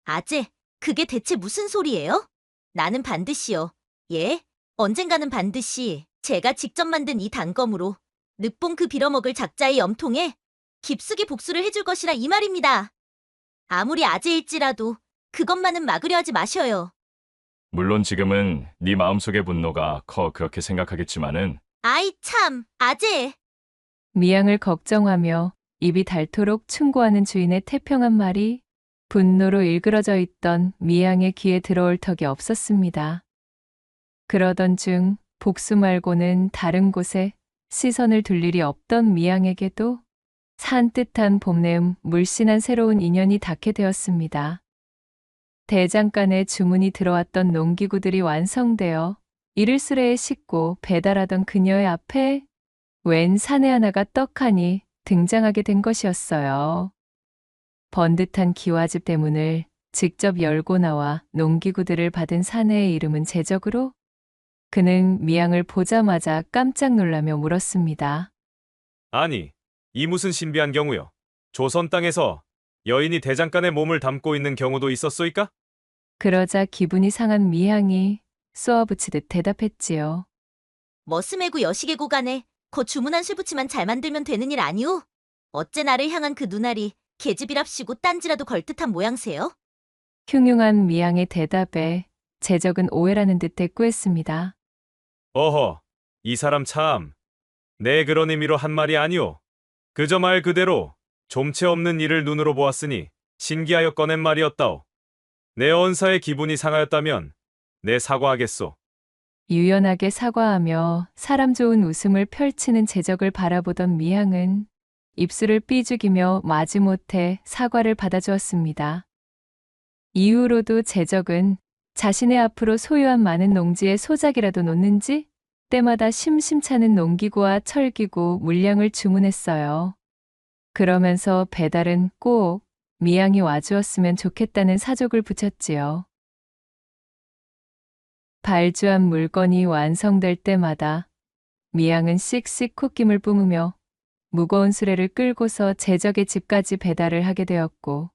아재, 그게 대체 무슨 소리예요? 나는 반드시요. 예? 언젠가는 반드시 제가 직접 만든 이 단검으로 늑봉 그 빌어먹을 작자의 염통에 깊숙이 복수를 해줄 것이라 이 말입니다. 아무리 아재일지라도 그것만은 막으려 하지 마셔요. 물론 지금은 네 마음속의 분노가 커 그렇게 생각하겠지만은 아이 참, 아재! 미양을 걱정하며 입이 닳도록 충고하는 주인의 태평한 말이 분노로 일그러져 있던 미양의 귀에 들어올 턱이 없었습니다. 그러던 중 복수 말고는 다른 곳에 시선을 둘 일이 없던 미양에게도 산뜻한 봄내음 물씬한 새로운 인연이 닿게 되었습니다. 대장간에 주문이 들어왔던 농기구들이 완성되어 이를 수레에 싣고 배달하던 그녀의 앞에 웬 사내 하나가 떡하니 등장하게 된 것이었어요. 번듯한 기와집 대문을 직접 열고 나와 농기구들을 받은 사내의 이름은 제적으로 그는 미양을 보자마자 깜짝 놀라며 물었습니다. 아니, 이 무슨 신비한 경우요? 조선 땅에서 여인이 대장간에 몸을 담고 있는 경우도 있었소이까? 그러자 기분이 상한 미양이 쏘아붙이듯 대답했지요. 머스매구 여시개고 간에 거 주문한 쇠붙이만 잘 만들면 되는 일 아니오? 어째 나를 향한 그 눈알이 계집이랍시고 딴지라도 걸듯한 모양새요? 흉흉한 미양의 대답에 제적은 오해라는 듯 대꾸했습니다. 어허, 이 사람 참. 내 그런 의미로 한 말이 아니오. 그저 말 그대로 좀체 없는 일을 눈으로 보았으니 신기하여 꺼낸 말이었다오. 내 언사의 기분이 상하였다면 내 사과하겠소. 유연하게 사과하며 사람 좋은 웃음을 펼치는 제적을 바라보던 미양은 입술을 삐죽이며 마지못해 사과를 받아주었습니다. 이후로도 제적은 자신의 앞으로 소유한 많은 농지에 소작이라도 놓는지 때마다 심심찮은 농기구와 철기구 물량을 주문했어요. 그러면서 배달은 꼭 미양이 와주었으면 좋겠다는 사족을 붙였지요. 발주한 물건이 완성될 때마다 미양은 씩씩 콧김을 뿜으며 무거운 수레를 끌고서 제적의 집까지 배달을 하게 되었고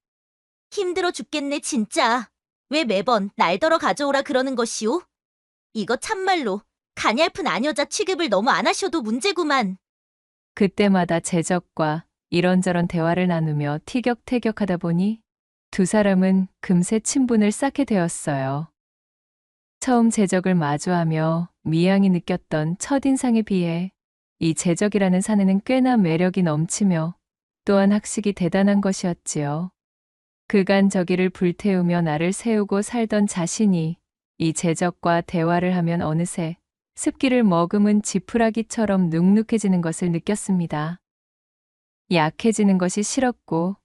힘들어 죽겠네 진짜. 왜 매번 날더러 가져오라 그러는 것이오? 이거 참말로 가냘픈 아녀자 취급을 너무 안 하셔도 문제구만. 그때마다 제적과 이런저런 대화를 나누며 티격태격하다 보니 두 사람은 금세 친분을 쌓게 되었어요. 처음 제적을 마주하며 미양이 느꼈던 첫인상에 비해 이 제적이라는 사내는 꽤나 매력이 넘치며 또한 학식이 대단한 것이었지요. 그간 저기를 불태우며 나를 세우고 살던 자신이 이 제적과 대화를 하면 어느새 습기를 머금은 지푸라기처럼 눅눅해지는 것을 느꼈습니다. 약해지는 것이 싫었고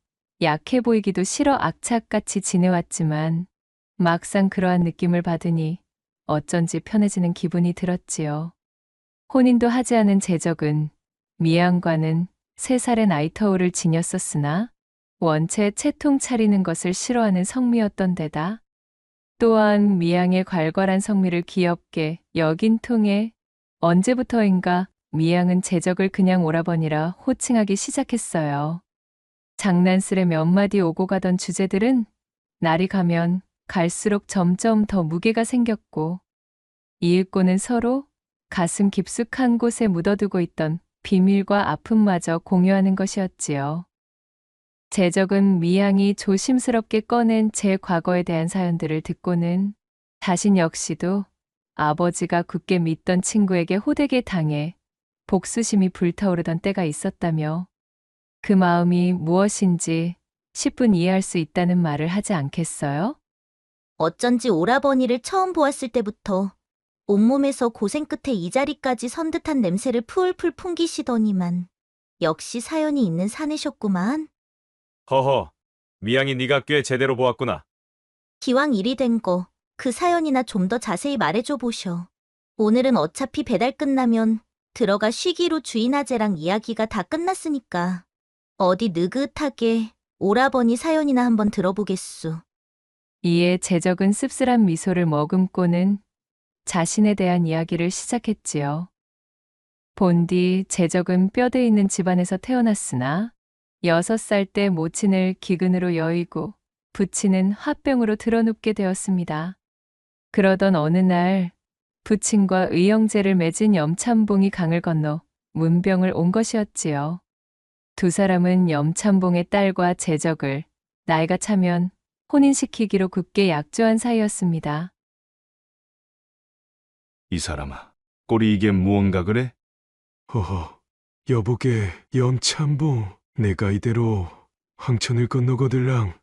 약해 보이기도 싫어 악착같이 지내왔지만 막상 그러한 느낌을 받으니 어쩐지 편해지는 기분이 들었지요. 혼인도 하지 않은 제적은 미양과는 3살의 나이 터울을 지녔었으나 원체 채통 차리는 것을 싫어하는 성미였던 데다 또한 미양의 괄괄한 성미를 귀엽게 여긴 통에 언제부터인가 미양은 제적을 그냥 오라버니라 호칭하기 시작했어요. 장난스레 몇 마디 오고 가던 주제들은 날이 가면 갈수록 점점 더 무게가 생겼고 이윽고는 서로 가슴 깊숙한 곳에 묻어두고 있던 비밀과 아픔마저 공유하는 것이었지요. 제적은 미양이 조심스럽게 꺼낸 제 과거에 대한 사연들을 듣고는 자신 역시도 아버지가 굳게 믿던 친구에게 호되게 당해 복수심이 불타오르던 때가 있었다며 그 마음이 무엇인지 10분 이해할 수 있다는 말을 하지 않겠어요? 어쩐지 오라버니를 처음 보았을 때부터 온몸에서 고생 끝에 이 자리까지 선 듯한 냄새를 풀풀 풍기시더니만 역시 사연이 있는 사내셨구만. 허허, 미양이 네가 꽤 제대로 보았구나. 기왕 일이 된 거 그 사연이나 좀 더 자세히 말해줘 보셔. 오늘은 어차피 배달 끝나면 들어가 쉬기로 주인아재랑 이야기가 다 끝났으니까 어디 느긋하게 오라버니 사연이나 한번 들어보겠수. 이에 제적은 씁쓸한 미소를 머금고는 자신에 대한 이야기를 시작했지요. 본디 제적은 뼈대 있는 집안에서 태어났으나 6살 때 모친을 기근으로 여의고 부친은 화병으로 드러눕게 되었습니다. 그러던 어느 날 부친과 의형제를 맺은 염참봉이 강을 건너 문병을 온 것이었지요. 두 사람은 염참봉의 딸과 제적을 나이가 차면 혼인시키기로 굳게 약조한 사이였습니다. 이 사람아, 꼴이 이게 무언가 그래? 허허, 여보게 염참봉, 내가 이대로 황천을 건너거들랑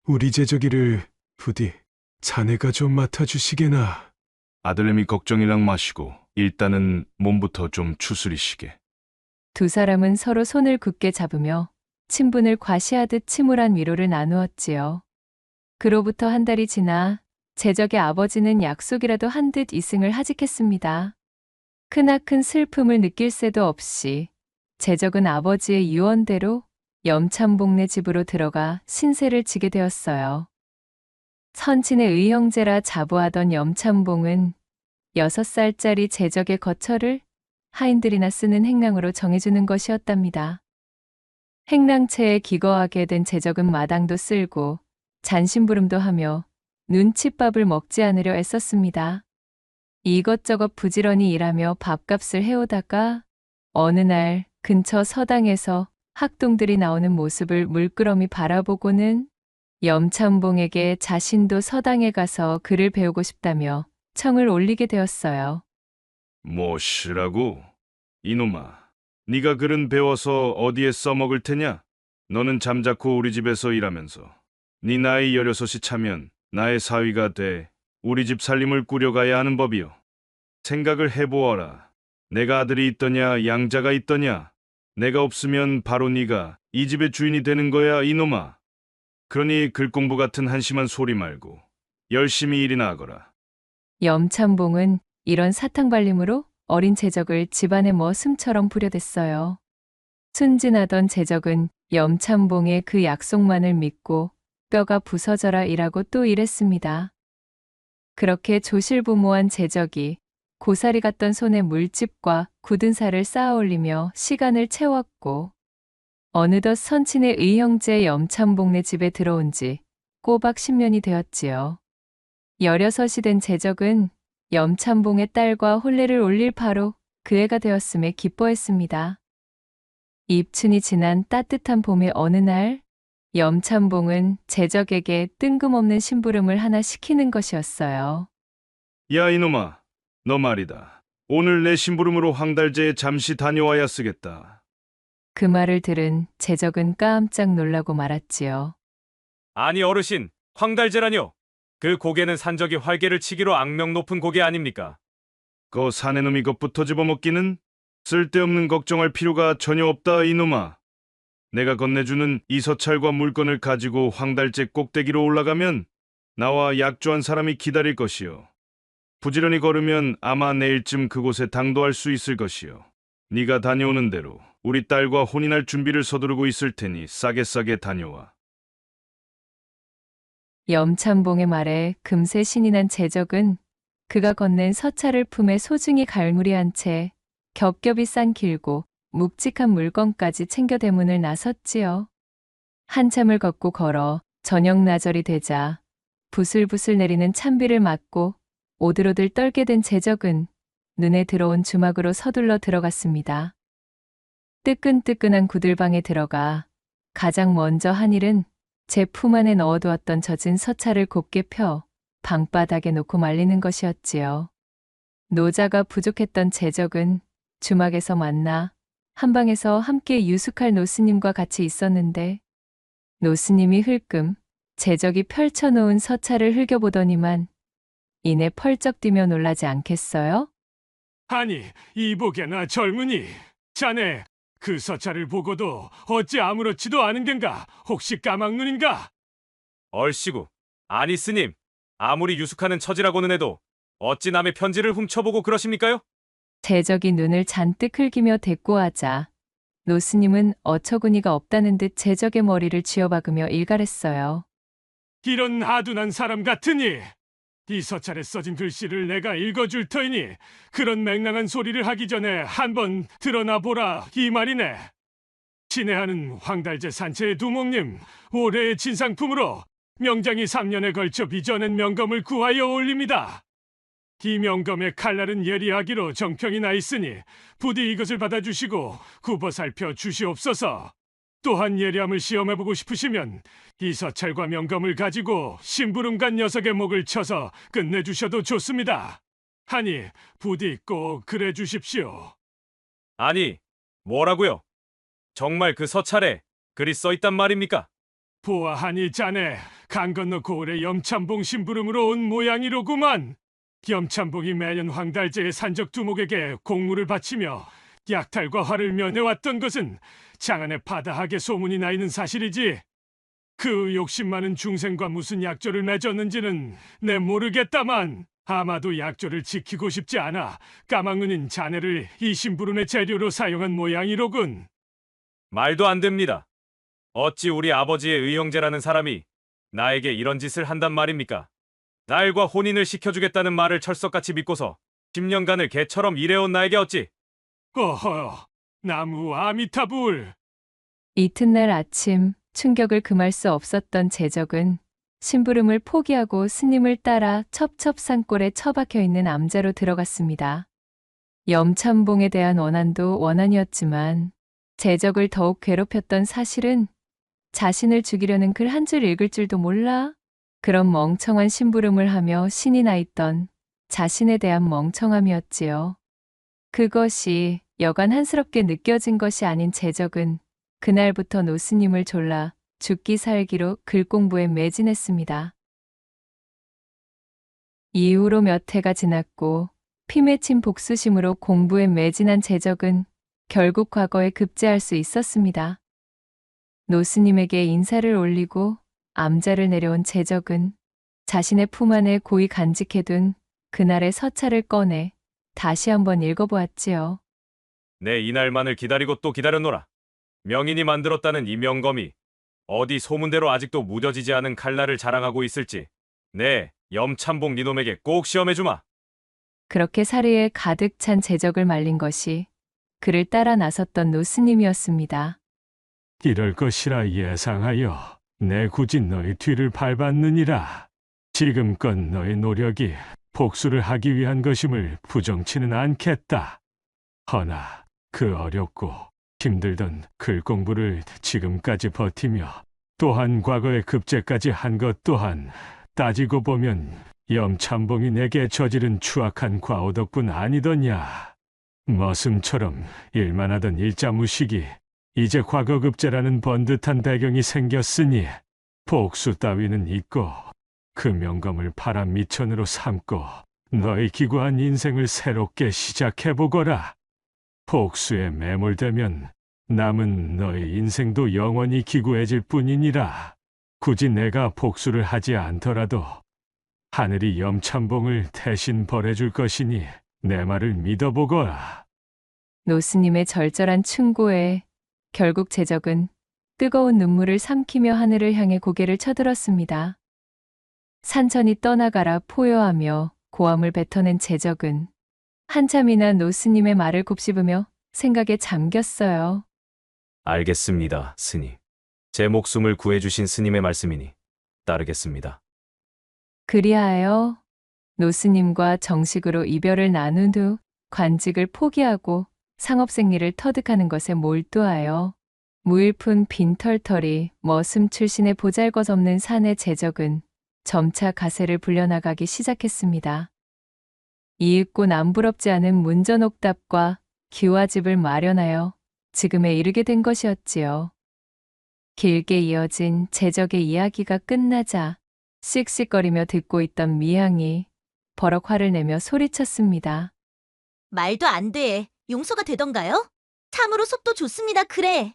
우리 제적이를 부디 자네가 좀 맡아주시게나. 아들내미 걱정이랑 마시고 일단은 몸부터 좀 추스리시게. 두 사람은 서로 손을 굳게 잡으며 친분을 과시하듯 침울한 위로를 나누었지요. 그로부터 한 달이 지나 제적의 아버지는 약속이라도 한 듯 이승을 하직했습니다. 크나큰 슬픔을 느낄 새도 없이 제적은 아버지의 유언대로 염참봉네 집으로 들어가 신세를 지게 되었어요. 선친의 의형제라 자부하던 염참봉은 6살짜리 제적의 거처를 하인들이나 쓰는 행랑으로 정해주는 것이었답니다. 행랑채에 기거하게 된 제적은 마당도 쓸고 잔심부름도 하며 눈칫밥을 먹지 않으려 애썼습니다. 이것저것 부지런히 일하며 밥값을 해오다가 어느 날 근처 서당에서 학동들이 나오는 모습을 물끄러미 바라보고는 염참봉에게 자신도 서당에 가서 글을 배우고 싶다며 청을 올리게 되었어요. 뭐시라고? 이놈아, 네가 글은 배워서 어디에 써먹을 테냐? 너는 잠자코 우리 집에서 일하면서 네 나이 16이 차면 나의 사위가 돼 우리 집 살림을 꾸려가야 하는 법이요. 생각을 해보아라. 내가 아들이 있더냐 양자가 있더냐. 내가 없으면 바로 네가 이 집의 주인이 되는 거야 이놈아. 그러니 글공부 같은 한심한 소리 말고 열심히 일이나 하거라. 염참봉은 이런 사탕발림으로 어린 제적을 집안의 머슴처럼 부려댔어요. 순진하던 제적은 염참봉의 그 약속만을 믿고 뼈가 부서져라 일하고 또 일했습니다. 그렇게 조실부모한 제적이 고사리 같던 손에 물집과 굳은 살을 쌓아 올리며 시간을 채웠고 어느덧 선친의 의형제 염참봉네 집에 들어온 지 꼬박 10년이 되었지요. 16이 된 제적은 염참봉의 딸과 혼례를 올릴 바로 그 해가 되었음에 기뻐했습니다. 입춘이 지난 따뜻한 봄의 어느 날 염참봉은 제적에게 뜬금없는 심부름을 하나 시키는 것이었어요. 야 이놈아, 너 말이다. 오늘 내 심부름으로 황달제에 잠시 다녀와야 쓰겠다. 그 말을 들은 제적은 깜짝 놀라고 말았지요. 아니 어르신, 황달제라뇨? 그 고개는 산적이 활개를 치기로 악명 높은 고개 아닙니까? 그 사내놈이 것부터 집어먹기는 쓸데없는 걱정할 필요가 전혀 없다 이놈아. 내가 건네주는 이 서찰과 물건을 가지고 황달제 꼭대기로 올라가면 나와 약조한 사람이 기다릴 것이요. 부지런히 걸으면 아마 내일쯤 그곳에 당도할 수 있을 것이요. 네가 다녀오는 대로 우리 딸과 혼인할 준비를 서두르고 있을 테니 싸게 다녀와. 염참봉의 말에 금세 신이 난 제적은 그가 건넨 서찰을 품에 소중히 갈무리한 채 겹겹이 싼 길고 묵직한 물건까지 챙겨 대문을 나섰지요. 한참을 걷고 걸어 저녁 나절이 되자 부슬부슬 내리는 찬비를 맞고 오들오들 떨게 된 제적은 눈에 들어온 주막으로 서둘러 들어갔습니다. 뜨끈뜨끈한 구들방에 들어가 가장 먼저 한 일은 제 품 안에 넣어두었던 젖은 서찰을 곱게 펴 방바닥에 놓고 말리는 것이었지요. 노자가 부족했던 제적은 주막에서 만나 한방에서 함께 유숙할 노스님과 같이 있었는데 노스님이 흘끔 제적이 펼쳐놓은 서찰을 흘겨보더니만 이내 펄쩍 뛰며 놀라지 않겠어요? 아니, 이복에나 젊은이, 자네 그 서찰을 보고도 어찌 아무렇지도 않은 겐가? 혹시 까막눈인가? 얼씨구, 아니 스님, 아무리 유숙하는 처지라고는 해도 어찌 남의 편지를 훔쳐보고 그러십니까요? 제적이 눈을 잔뜩 흘기며 대꾸하자 노스님은 어처구니가 없다는 듯 제적의 머리를 쥐어박으며 일갈했어요. 이런 아둔한 사람 같으니 이 서찰에 써진 글씨를 내가 읽어줄 터이니 그런 맹랑한 소리를 하기 전에 한번 드러나 보라 이 말이네. 친애하는 황달제 산채의 두목님 올해의 진상품으로 명장이 3년에 걸쳐 빚어낸 명검을 구하여 올립니다. 이 명검의 칼날은 예리하기로 정평이 나 있으니 부디 이것을 받아주시고 굽어 살펴 주시옵소서. 또한 예리함을 시험해보고 싶으시면 이 서찰과 명검을 가지고 심부름간 녀석의 목을 쳐서 끝내주셔도 좋습니다. 하니 부디 꼭 그래 주십시오. 아니, 뭐라고요? 정말 그 서찰에 글이 써있단 말입니까? 보아하니 자네 강 건너 고을의 염참봉 심부름으로 온 모양이로구만. 염참봉이 매년 황달제의 산적 두목에게 공물을 바치며 약탈과 화를 면해왔던 것은 장안에 바다하게 소문이 나 있는 사실이지. 그 욕심 많은 중생과 무슨 약조를 맺었는지는 내 모르겠다만 아마도 약조를 지키고 싶지 않아 까막눈인 자네를 이 심부름의 재료로 사용한 모양이로군. 말도 안 됩니다. 어찌 우리 아버지의 의형제라는 사람이 나에게 이런 짓을 한단 말입니까? 딸과 혼인을 시켜주겠다는 말을 철석같이 믿고서 10년간을 개처럼 일해온 나에게 어찌? 어허, 나무 아미타불. 이튿날 아침 충격을 금할 수 없었던 제적은 심부름을 포기하고 스님을 따라 첩첩산골에 처박혀 있는 암자로 들어갔습니다. 염참봉에 대한 원한도 원한이었지만 제적을 더욱 괴롭혔던 사실은 자신을 죽이려는 글 한 줄 읽을 줄도 몰라 그런 멍청한 심부름을 하며 신이 나 있던 자신에 대한 멍청함이었지요. 그것이 여간 한스럽게 느껴진 것이 아닌 제적은 그날부터 노스님을 졸라 죽기 살기로 글 공부에 매진했습니다. 이후로 몇 해가 지났고 피 맺힌 복수심으로 공부에 매진한 제적은 결국 과거에 급제할 수 있었습니다. 노스님에게 인사를 올리고 암자를 내려온 제적은 자신의 품 안에 고이 간직해둔 그날의 서찰을 꺼내 다시 한번 읽어보았지요. 내 이날만을 기다리고 또 기다렸노라. 명인이 만들었다는 이 명검이 어디 소문대로 아직도 무뎌지지 않은 칼날을 자랑하고 있을지 내 염참봉 니놈에게 꼭 시험해주마. 그렇게 사리에 가득 찬 제적을 말린 것이 그를 따라 나섰던 노스님이었습니다. 이럴 것이라 예상하여 내 굳이 너의 뒤를 밟았느니라. 지금껏 너의 노력이 복수를 하기 위한 것임을 부정치는 않겠다. 허나 그 어렵고 힘들던 글 공부를 지금까지 버티며 또한 과거에 급제까지 한 것 또한 따지고 보면 염참봉이 내게 저지른 추악한 과오 덕분 아니더냐. 머슴처럼 일만 하던 일자무식이 이제 과거급제라는 번듯한 배경이 생겼으니 복수 따위는 있고 그 명검을 바람 미천으로 삼고 너의 기구한 인생을 새롭게 시작해보거라. 복수에 매몰되면 남은 너의 인생도 영원히 기구해질 뿐이니라. 굳이 내가 복수를 하지 않더라도 하늘이 염참봉을 대신 벌해줄 것이니 내 말을 믿어보거라. 노스님의 절절한 충고에 결국 제적은 뜨거운 눈물을 삼키며 하늘을 향해 고개를 쳐들었습니다. 산천이 떠나가라 포효하며 고함을 뱉어낸 제적은 한참이나 노스님의 말을 곱씹으며 생각에 잠겼어요. 알겠습니다, 스님. 제 목숨을 구해주신 스님의 말씀이니 따르겠습니다. 그리하여 노스님과 정식으로 이별을 나눈 후 관직을 포기하고 상업생리를 터득하는 것에 몰두하여 무일푼 빈털터리 머슴 출신의 보잘것없는 사내 제적은 점차 가세를 불려나가기 시작했습니다. 이윽고 남부럽지 않은 문전옥답과 기와집을 마련하여 지금에 이르게 된 것이었지요. 길게 이어진 제적의 이야기가 끝나자 씩씩거리며 듣고 있던 미향이 버럭 화를 내며 소리쳤습니다. 말도 안 돼. 용서가 되던가요? 참으로 속도 좋습니다. 그래.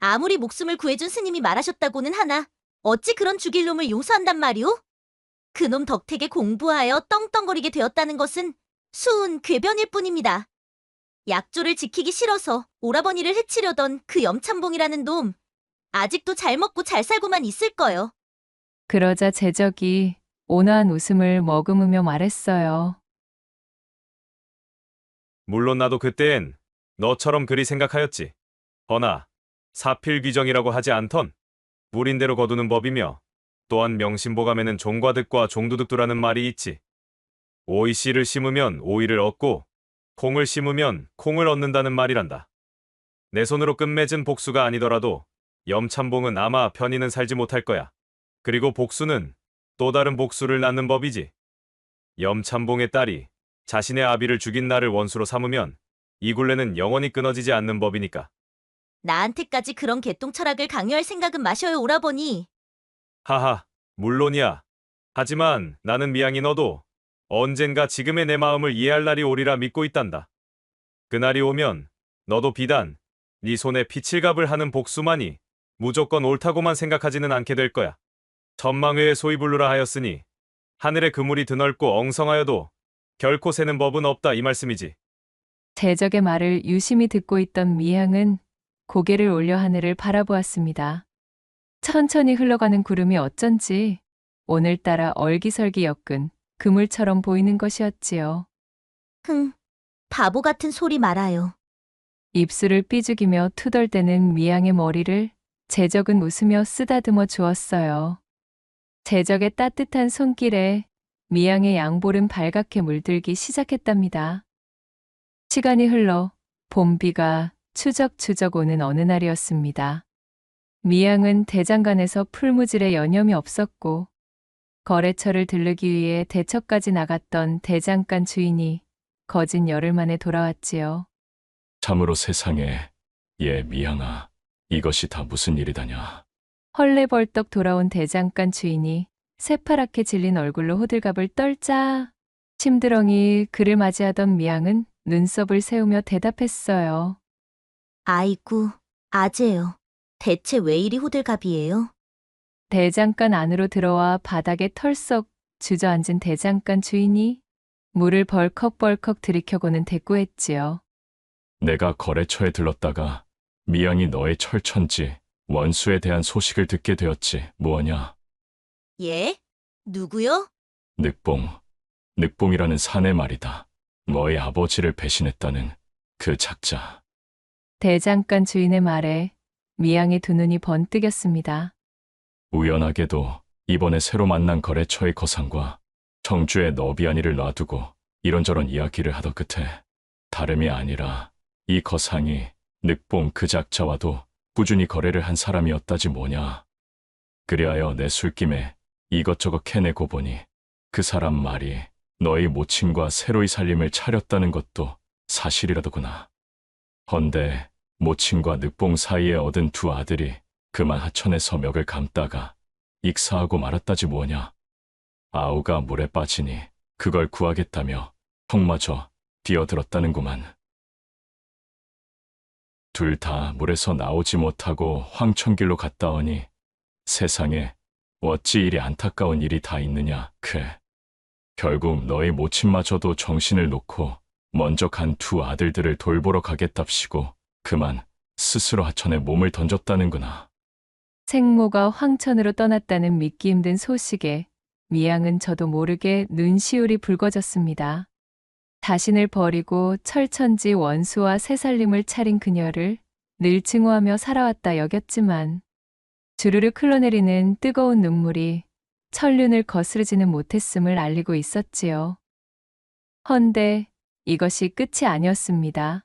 아무리 목숨을 구해준 스님이 말하셨다고는 하나 어찌 그런 죽일 놈을 용서한단 말이오? 그놈 덕택에 공부하여 떵떵거리게 되었다는 것은 수운 궤변일 뿐입니다. 약조를 지키기 싫어서 오라버니를 해치려던 그 염참봉이라는 놈 아직도 잘 먹고 잘 살고만 있을 거요. 그러자 제적이 온화한 웃음을 머금으며 말했어요. 물론 나도 그땐 너처럼 그리 생각하였지. 허나 사필귀정이라고 하지 않던 물인대로 거두는 법이며 또한 명심보감에는 종과득과 종두득두라는 말이 있지. 오이씨를 심으면 오이를 얻고 콩을 심으면 콩을 얻는다는 말이란다. 내 손으로 끝맺은 복수가 아니더라도 염참봉은 아마 편히는 살지 못할 거야. 그리고 복수는 또 다른 복수를 낳는 법이지. 염참봉의 딸이 자신의 아비를 죽인 나를 원수로 삼으면 이 굴레는 영원히 끊어지지 않는 법이니까. 나한테까지 그런 개똥 철학을 강요할 생각은 마셔요, 오라버니. 하하, 물론이야. 하지만 나는 미양이 너도 언젠가 지금의 내 마음을 이해할 날이 오리라 믿고 있단다. 그날이 오면 너도 비단 네 손에 피칠갑을 하는 복수만이 무조건 옳다고만 생각하지는 않게 될 거야. 천망회에 소이불루라 하였으니 하늘의 그물이 드넓고 엉성하여도 결코 새는 법은 없다 이 말씀이지. 제적의 말을 유심히 듣고 있던 미향은 고개를 올려 하늘을 바라보았습니다. 천천히 흘러가는 구름이 어쩐지 오늘따라 얼기설기 엮은 그물처럼 보이는 것이었지요. 바보 같은 소리 말아요. 입술을 삐죽이며 투덜대는 미향의 머리를 제적은 웃으며 쓰다듬어 주었어요. 제적의 따뜻한 손길에 미향의 양볼은 발갛게 물들기 시작했답니다. 시간이 흘러 봄비가 추적추적 오는 어느 날이었습니다. 미향은 대장간에서 풀무질에 여념이 없었고 거래처를 들르기 위해 대처까지 나갔던 대장간 주인이 거진 열흘 만에 돌아왔지요. 참으로 세상에, 미양아, 이것이 다 무슨 일이다냐. 헐레벌떡 돌아온 대장간 주인이 새파랗게 질린 얼굴로 호들갑을 떨자 심드렁이 그를 맞이하던 미향은 눈썹을 세우며 대답했어요. 아이고, 아재요. 대체 왜 이리 호들갑이에요? 대장간 안으로 들어와 바닥에 털썩 주저앉은 대장간 주인이 물을 벌컥벌컥 들이켜고는 대꾸했지요. 내가 거래처에 들렀다가 미양이 너의 철천지 원수에 대한 소식을 듣게 되었지. 뭐하냐? 예? 누구요? 늑봉이라는 사내 말이다. 너의 아버지를 배신했다는 그 작자. 대장간 주인의 말에 미양의 두 눈이 번뜩였습니다. 우연하게도 이번에 새로 만난 거래처의 거상과 청주의 너비아니를 놔두고 이런저런 이야기를 하던 끝에 다름이 아니라 이 거상이 늑봉 그 작자와도 꾸준히 거래를 한 사람이었다지 뭐냐. 그리하여 내 술김에 이것저것 캐내고 보니 그 사람 말이 너희 모친과 새로이 살림을 차렸다는 것도 사실이라더구나. 헌데 모친과 늑봉 사이에 얻은 두 아들이 그만 하천에서 멱을 감다가 익사하고 말았다지 뭐냐. 아우가 물에 빠지니 그걸 구하겠다며 형마저 뛰어들었다는구만. 둘 다 물에서 나오지 못하고 황천길로 갔다 오니 세상에 어찌 이리 안타까운 일이 다 있느냐. 결국 너희 모친마저도 정신을 놓고 먼저 간 두 아들들을 돌보러 가겠답시고 그만 스스로 하천에 몸을 던졌다는구나. 생모가 황천으로 떠났다는 믿기 힘든 소식에 미양은 저도 모르게 눈시울이 붉어졌습니다. 자신을 버리고 철천지 원수와 새살림을 차린 그녀를 늘 증오하며 살아왔다 여겼지만 주르륵 흘러내리는 뜨거운 눈물이 천륜을 거스르지는 못했음을 알리고 있었지요. 헌데 이것이 끝이 아니었습니다.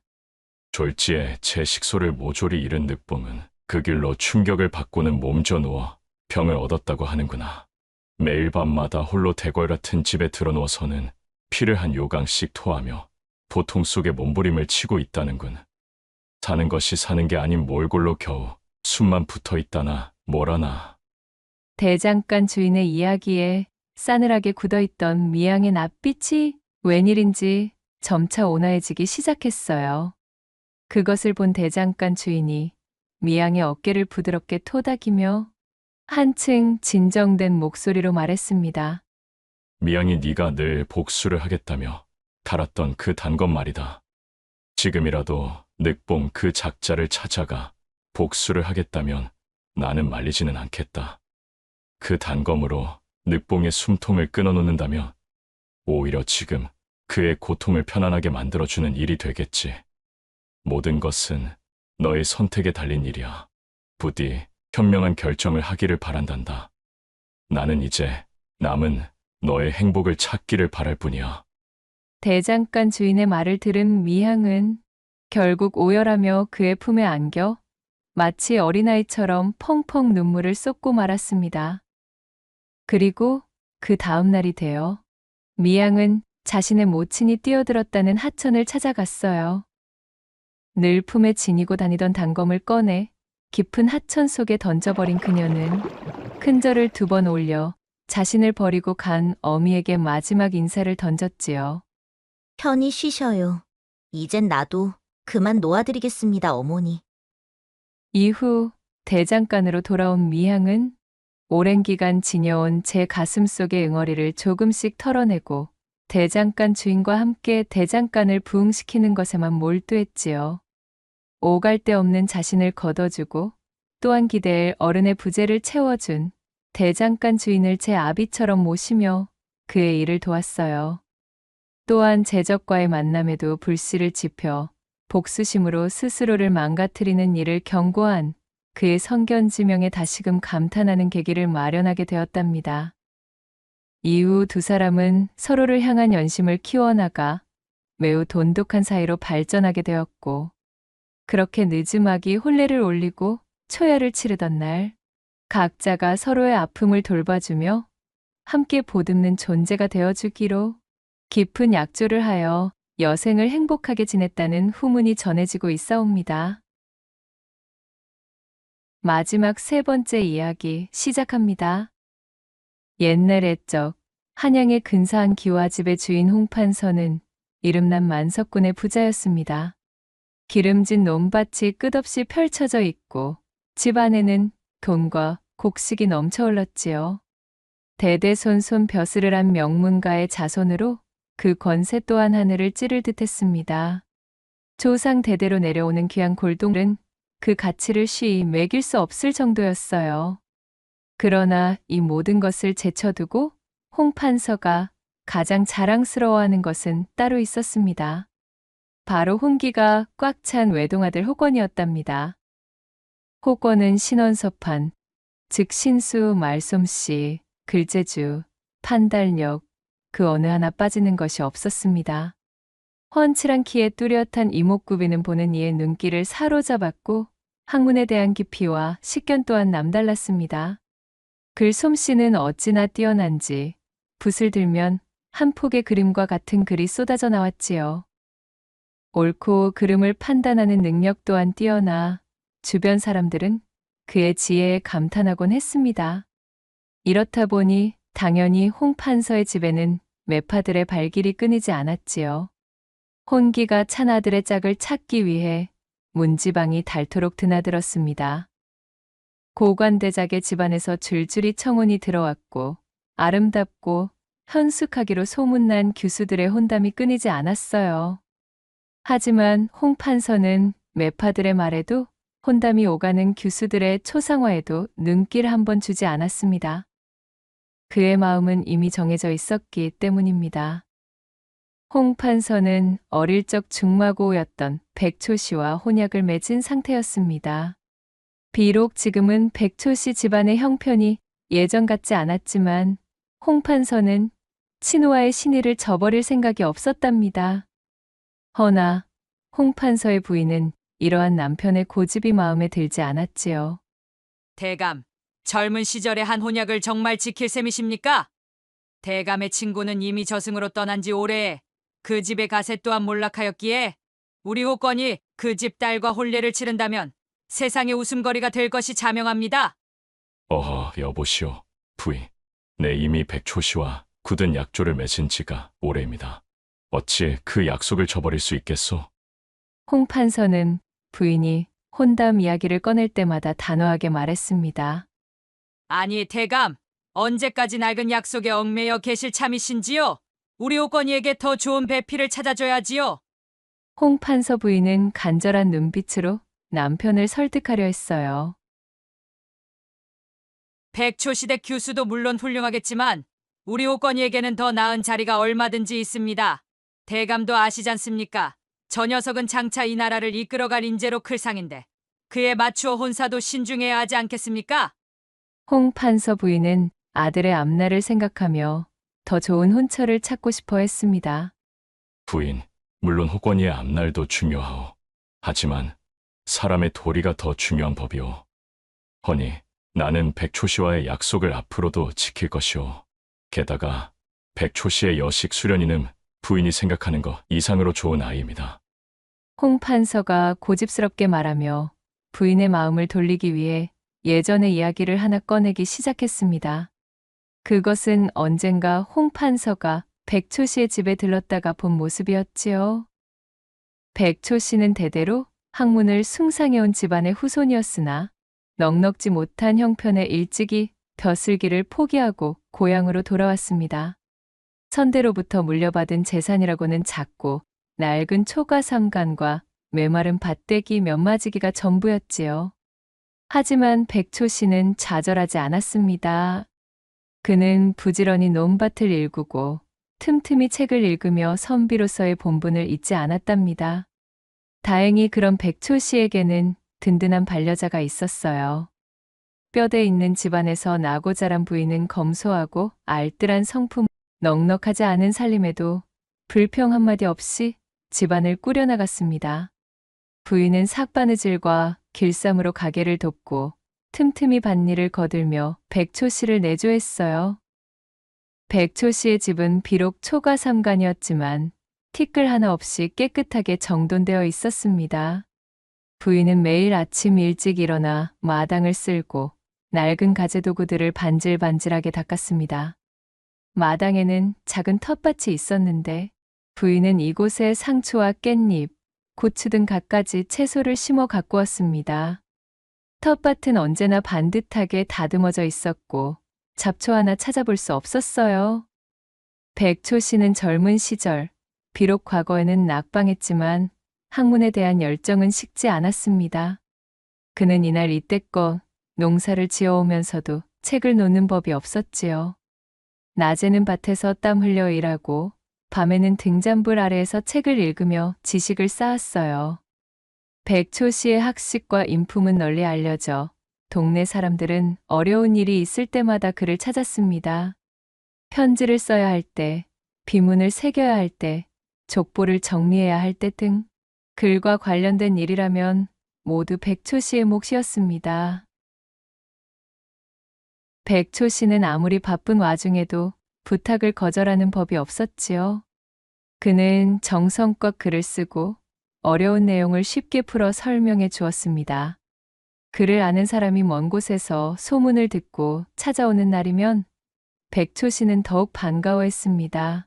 졸지에 제 식소를 모조리 잃은 늑봉은 그 길로 충격을 받고는 몸져 누워 병을 얻었다고 하는구나. 매일 밤마다 홀로 대궐 같은 집에 들어누워서는 피를 한 요강씩 토하며 보통 속에 몸부림을 치고 있다는군. 사는 것이 사는 게 아닌 몰골로 겨우 숨만 붙어 있다나 뭐라나. 대장간 주인의 이야기에 싸늘하게 굳어있던 미양의 낯빛이 웬일인지 점차 온화해지기 시작했어요. 그것을 본 대장간 주인이 미양의 어깨를 부드럽게 토닥이며 한층 진정된 목소리로 말했습니다. 미양이 네가 늘 복수를 하겠다며 달았던 그 단검 말이다. 지금이라도 늑봉 그 작자를 찾아가 복수를 하겠다면 나는 말리지는 않겠다. 그 단검으로 늑봉의 숨통을 끊어놓는다면 오히려 지금 그의 고통을 편안하게 만들어주는 일이 되겠지. 모든 것은 너의 선택에 달린 일이야. 부디 현명한 결정을 하기를 바란단다. 나는 이제 남은 너의 행복을 찾기를 바랄 뿐이야. 대장간 주인의 말을 들은 미향은 결국 오열하며 그의 품에 안겨 마치 어린아이처럼 펑펑 눈물을 쏟고 말았습니다. 그리고 그 다음 날이 되어 미양은 자신의 모친이 뛰어들었다는 하천을 찾아갔어요. 늘 품에 지니고 다니던 단검을 꺼내 깊은 하천 속에 던져버린 그녀는 큰절을 2번 올려 자신을 버리고 간 어미에게 마지막 인사를 던졌지요. 편히 쉬셔요. 이젠 나도 그만 놓아드리겠습니다, 어머니. 이후 대장간으로 돌아온 미향은 오랜 기간 지녀온 제 가슴 속의 응어리를 조금씩 털어내고 대장간 주인과 함께 대장간을 부흥시키는 것에만 몰두했지요. 오갈 데 없는 자신을 걷어주고 또한 기대할 어른의 부재를 채워준 대장간 주인을 제 아비처럼 모시며 그의 일을 도왔어요. 또한 제적과의 만남에도 불씨를 지펴 복수심으로 스스로를 망가뜨리는 일을 경고한 그의 성견지명에 다시금 감탄하는 계기를 마련하게 되었답니다. 이후 두 사람은 서로를 향한 연심을 키워나가 매우 돈독한 사이로 발전하게 되었고, 그렇게 늦음막이 혼례를 올리고 초야를 치르던 날, 각자가 서로의 아픔을 돌봐주며 함께 보듬는 존재가 되어주기로 깊은 약조를 하여 여생을 행복하게 지냈다는 후문이 전해지고 있사옵니다. 마지막 3번째 이야기 시작합니다. 옛날 옛적 한양의 근사한 기와집의 주인 홍판서는 이름난 만석군의 부자였습니다. 기름진 논밭이 끝없이 펼쳐져 있고 집 안에는 돈과 곡식이 넘쳐 흘렀지요. 대대손손 벼슬을 명문가의 자손으로 그 권세 또한 하늘을 찌를 듯했습니다. 조상 대대로 내려오는 귀한 골동은 그 가치를 쉬이 매길 수 없을 정도였어요. 그러나 이 모든 것을 제쳐두고 홍판서가 가장 자랑스러워하는 것은 따로 있었습니다. 바로 혼기가 꽉 찬 외동아들 호권이었답니다. 호권은 신원서판, 즉 신수, 말솜씨, 글재주, 판달력, 그 어느 하나 빠지는 것이 없었습니다. 훤칠한 키에 뚜렷한 이목구비는 보는 이의 눈길을 사로잡았고 학문에 대한 깊이와 식견 또한 남달랐습니다. 글 솜씨는 어찌나 뛰어난지 붓을 들면 한 폭의 그림과 같은 글이 쏟아져 나왔지요. 옳고 그름을 판단하는 능력 또한 뛰어나 주변 사람들은 그의 지혜에 감탄하곤 했습니다. 이렇다 보니 당연히 홍 판서의 집에는 매파들의 발길이 끊이지 않았지요. 혼기가 찬 아들의 짝을 찾기 위해 문지방이 닳도록 드나들었습니다. 고관대작의 집안에서 줄줄이 청혼이 들어왔고 아름답고 현숙하기로 소문난 규수들의 혼담이 끊이지 않았어요. 하지만 홍 판서는 매파들의 말에도 혼담이 오가는 규수들의 초상화에도 눈길 한 번 주지 않았습니다. 그의 마음은 이미 정해져 있었기 때문입니다. 홍 판서는 어릴 적 중마고우였던 백초씨와 혼약을 맺은 상태였습니다. 비록 지금은 백초씨 집안의 형편이 예전 같지 않았지만 홍 판서는 친우와의 신의를 저버릴 생각이 없었답니다. 허나 홍 판서의 부인은 이러한 남편의 고집이 마음에 들지 않았지요. 대감, 젊은 시절의 한 혼약을 정말 지킬 셈이십니까? 대감의 친구는 이미 저승으로 떠난 지 오래 그 집의 가세 또한 몰락하였기에 우리 호권이 그 집 딸과 혼례를 치른다면 세상의 웃음거리가 될 것이 자명합니다. 어허, 여보시오. 부인, 내 이미 백초씨와 굳은 약조를 맺은 지가 오래입니다. 어찌 그 약속을 저버릴 수 있겠소? 홍 판서는 부인이 혼담 이야기를 꺼낼 때마다 단호하게 말했습니다. 아니 대감, 언제까지 낡은 약속에 얽매여 계실 참이신지요? 우리 호권이에게 더 좋은 배필을 찾아줘야지요. 홍 판서 부인은 간절한 눈빛으로 남편을 설득하려 했어요. 백초시대 규수도 물론 훌륭하겠지만 우리 호권이에게는 더 나은 자리가 얼마든지 있습니다. 대감도 아시지 않습니까? 저 녀석은 장차 이 나라를 이끌어갈 인재로 클 상인데 그에 맞추어 혼사도 신중해야 하지 않겠습니까? 홍 판서 부인은 아들의 앞날을 생각하며 더 좋은 혼처를 찾고 싶어 했습니다. 부인, 물론 호권이의 앞날도 중요하오. 하지만 사람의 도리가 더 중요한 법이오. 허니 나는 백초씨와의 약속을 앞으로도 지킬 것이오. 게다가 백초씨의 여식 수련이는 부인이 생각하는 것 이상으로 좋은 아이입니다. 홍 판서가 고집스럽게 말하며 부인의 마음을 돌리기 위해 예전의 이야기를 하나 꺼내기 시작했습니다. 그것은 언젠가 홍 판서가 백초 씨의 집에 들렀다가 본 모습이었지요. 백초 씨는 대대로 학문을 숭상해온 집안의 후손이었으나 넉넉지 못한 형편에 일찍이 벼슬기를 포기하고 고향으로 돌아왔습니다. 선대로부터 물려받은 재산이라고는 작고 낡은 초가 삼간과 메마른 밭대기 몇 마지기가 전부였지요. 하지만 백초 씨는 좌절하지 않았습니다. 그는 부지런히 논밭을 일구고 틈틈이 책을 읽으며 선비로서의 본분을 잊지 않았답니다. 다행히 그런 백초 씨에게는 든든한 반려자가 있었어요. 뼈대 있는 집안에서 나고 자란 부인은 검소하고 알뜰한 성품, 넉넉하지 않은 살림에도 불평 한마디 없이 집안을 꾸려나갔습니다. 부인은 삭바느질과 길쌈으로 가게를 돕고 틈틈이 밭일을 거들며 백초 씨를 내조했어요. 백초 씨의 집은 비록 초가 삼간이었지만 티끌 하나 없이 깨끗하게 정돈되어 있었습니다. 부인은 매일 아침 일찍 일어나 마당을 쓸고 낡은 가재도구들을 반질반질하게 닦았습니다. 마당에는 작은 텃밭이 있었는데 부인은 이곳에 상추와 깻잎, 고추 등 갖가지 채소를 심어 갖고 왔습니다. 텃밭은 언제나 반듯하게 다듬어져 있었고 잡초 하나 찾아볼 수 없었어요. 백초 씨는 젊은 시절, 비록 과거에는 낙방했지만 학문에 대한 열정은 식지 않았습니다. 그는 이날 이때껏 농사를 지어오면서도 책을 놓는 법이 없었지요. 낮에는 밭에서 땀 흘려 일하고 밤에는 등잔불 아래에서 책을 읽으며 지식을 쌓았어요. 백초 씨의 학식과 인품은 널리 알려져 동네 사람들은 어려운 일이 있을 때마다 그를 찾았습니다. 편지를 써야 할 때, 비문을 새겨야 할 때, 족보를 정리해야 할 때 등 글과 관련된 일이라면 모두 백초 씨의 몫이었습니다. 백초 씨는 아무리 바쁜 와중에도 부탁을 거절하는 법이 없었지요. 그는 정성껏 글을 쓰고 어려운 내용을 쉽게 풀어 설명해 주었습니다. 글을 아는 사람이 먼 곳에서 소문을 듣고 찾아오는 날이면 백초 씨는 더욱 반가워했습니다.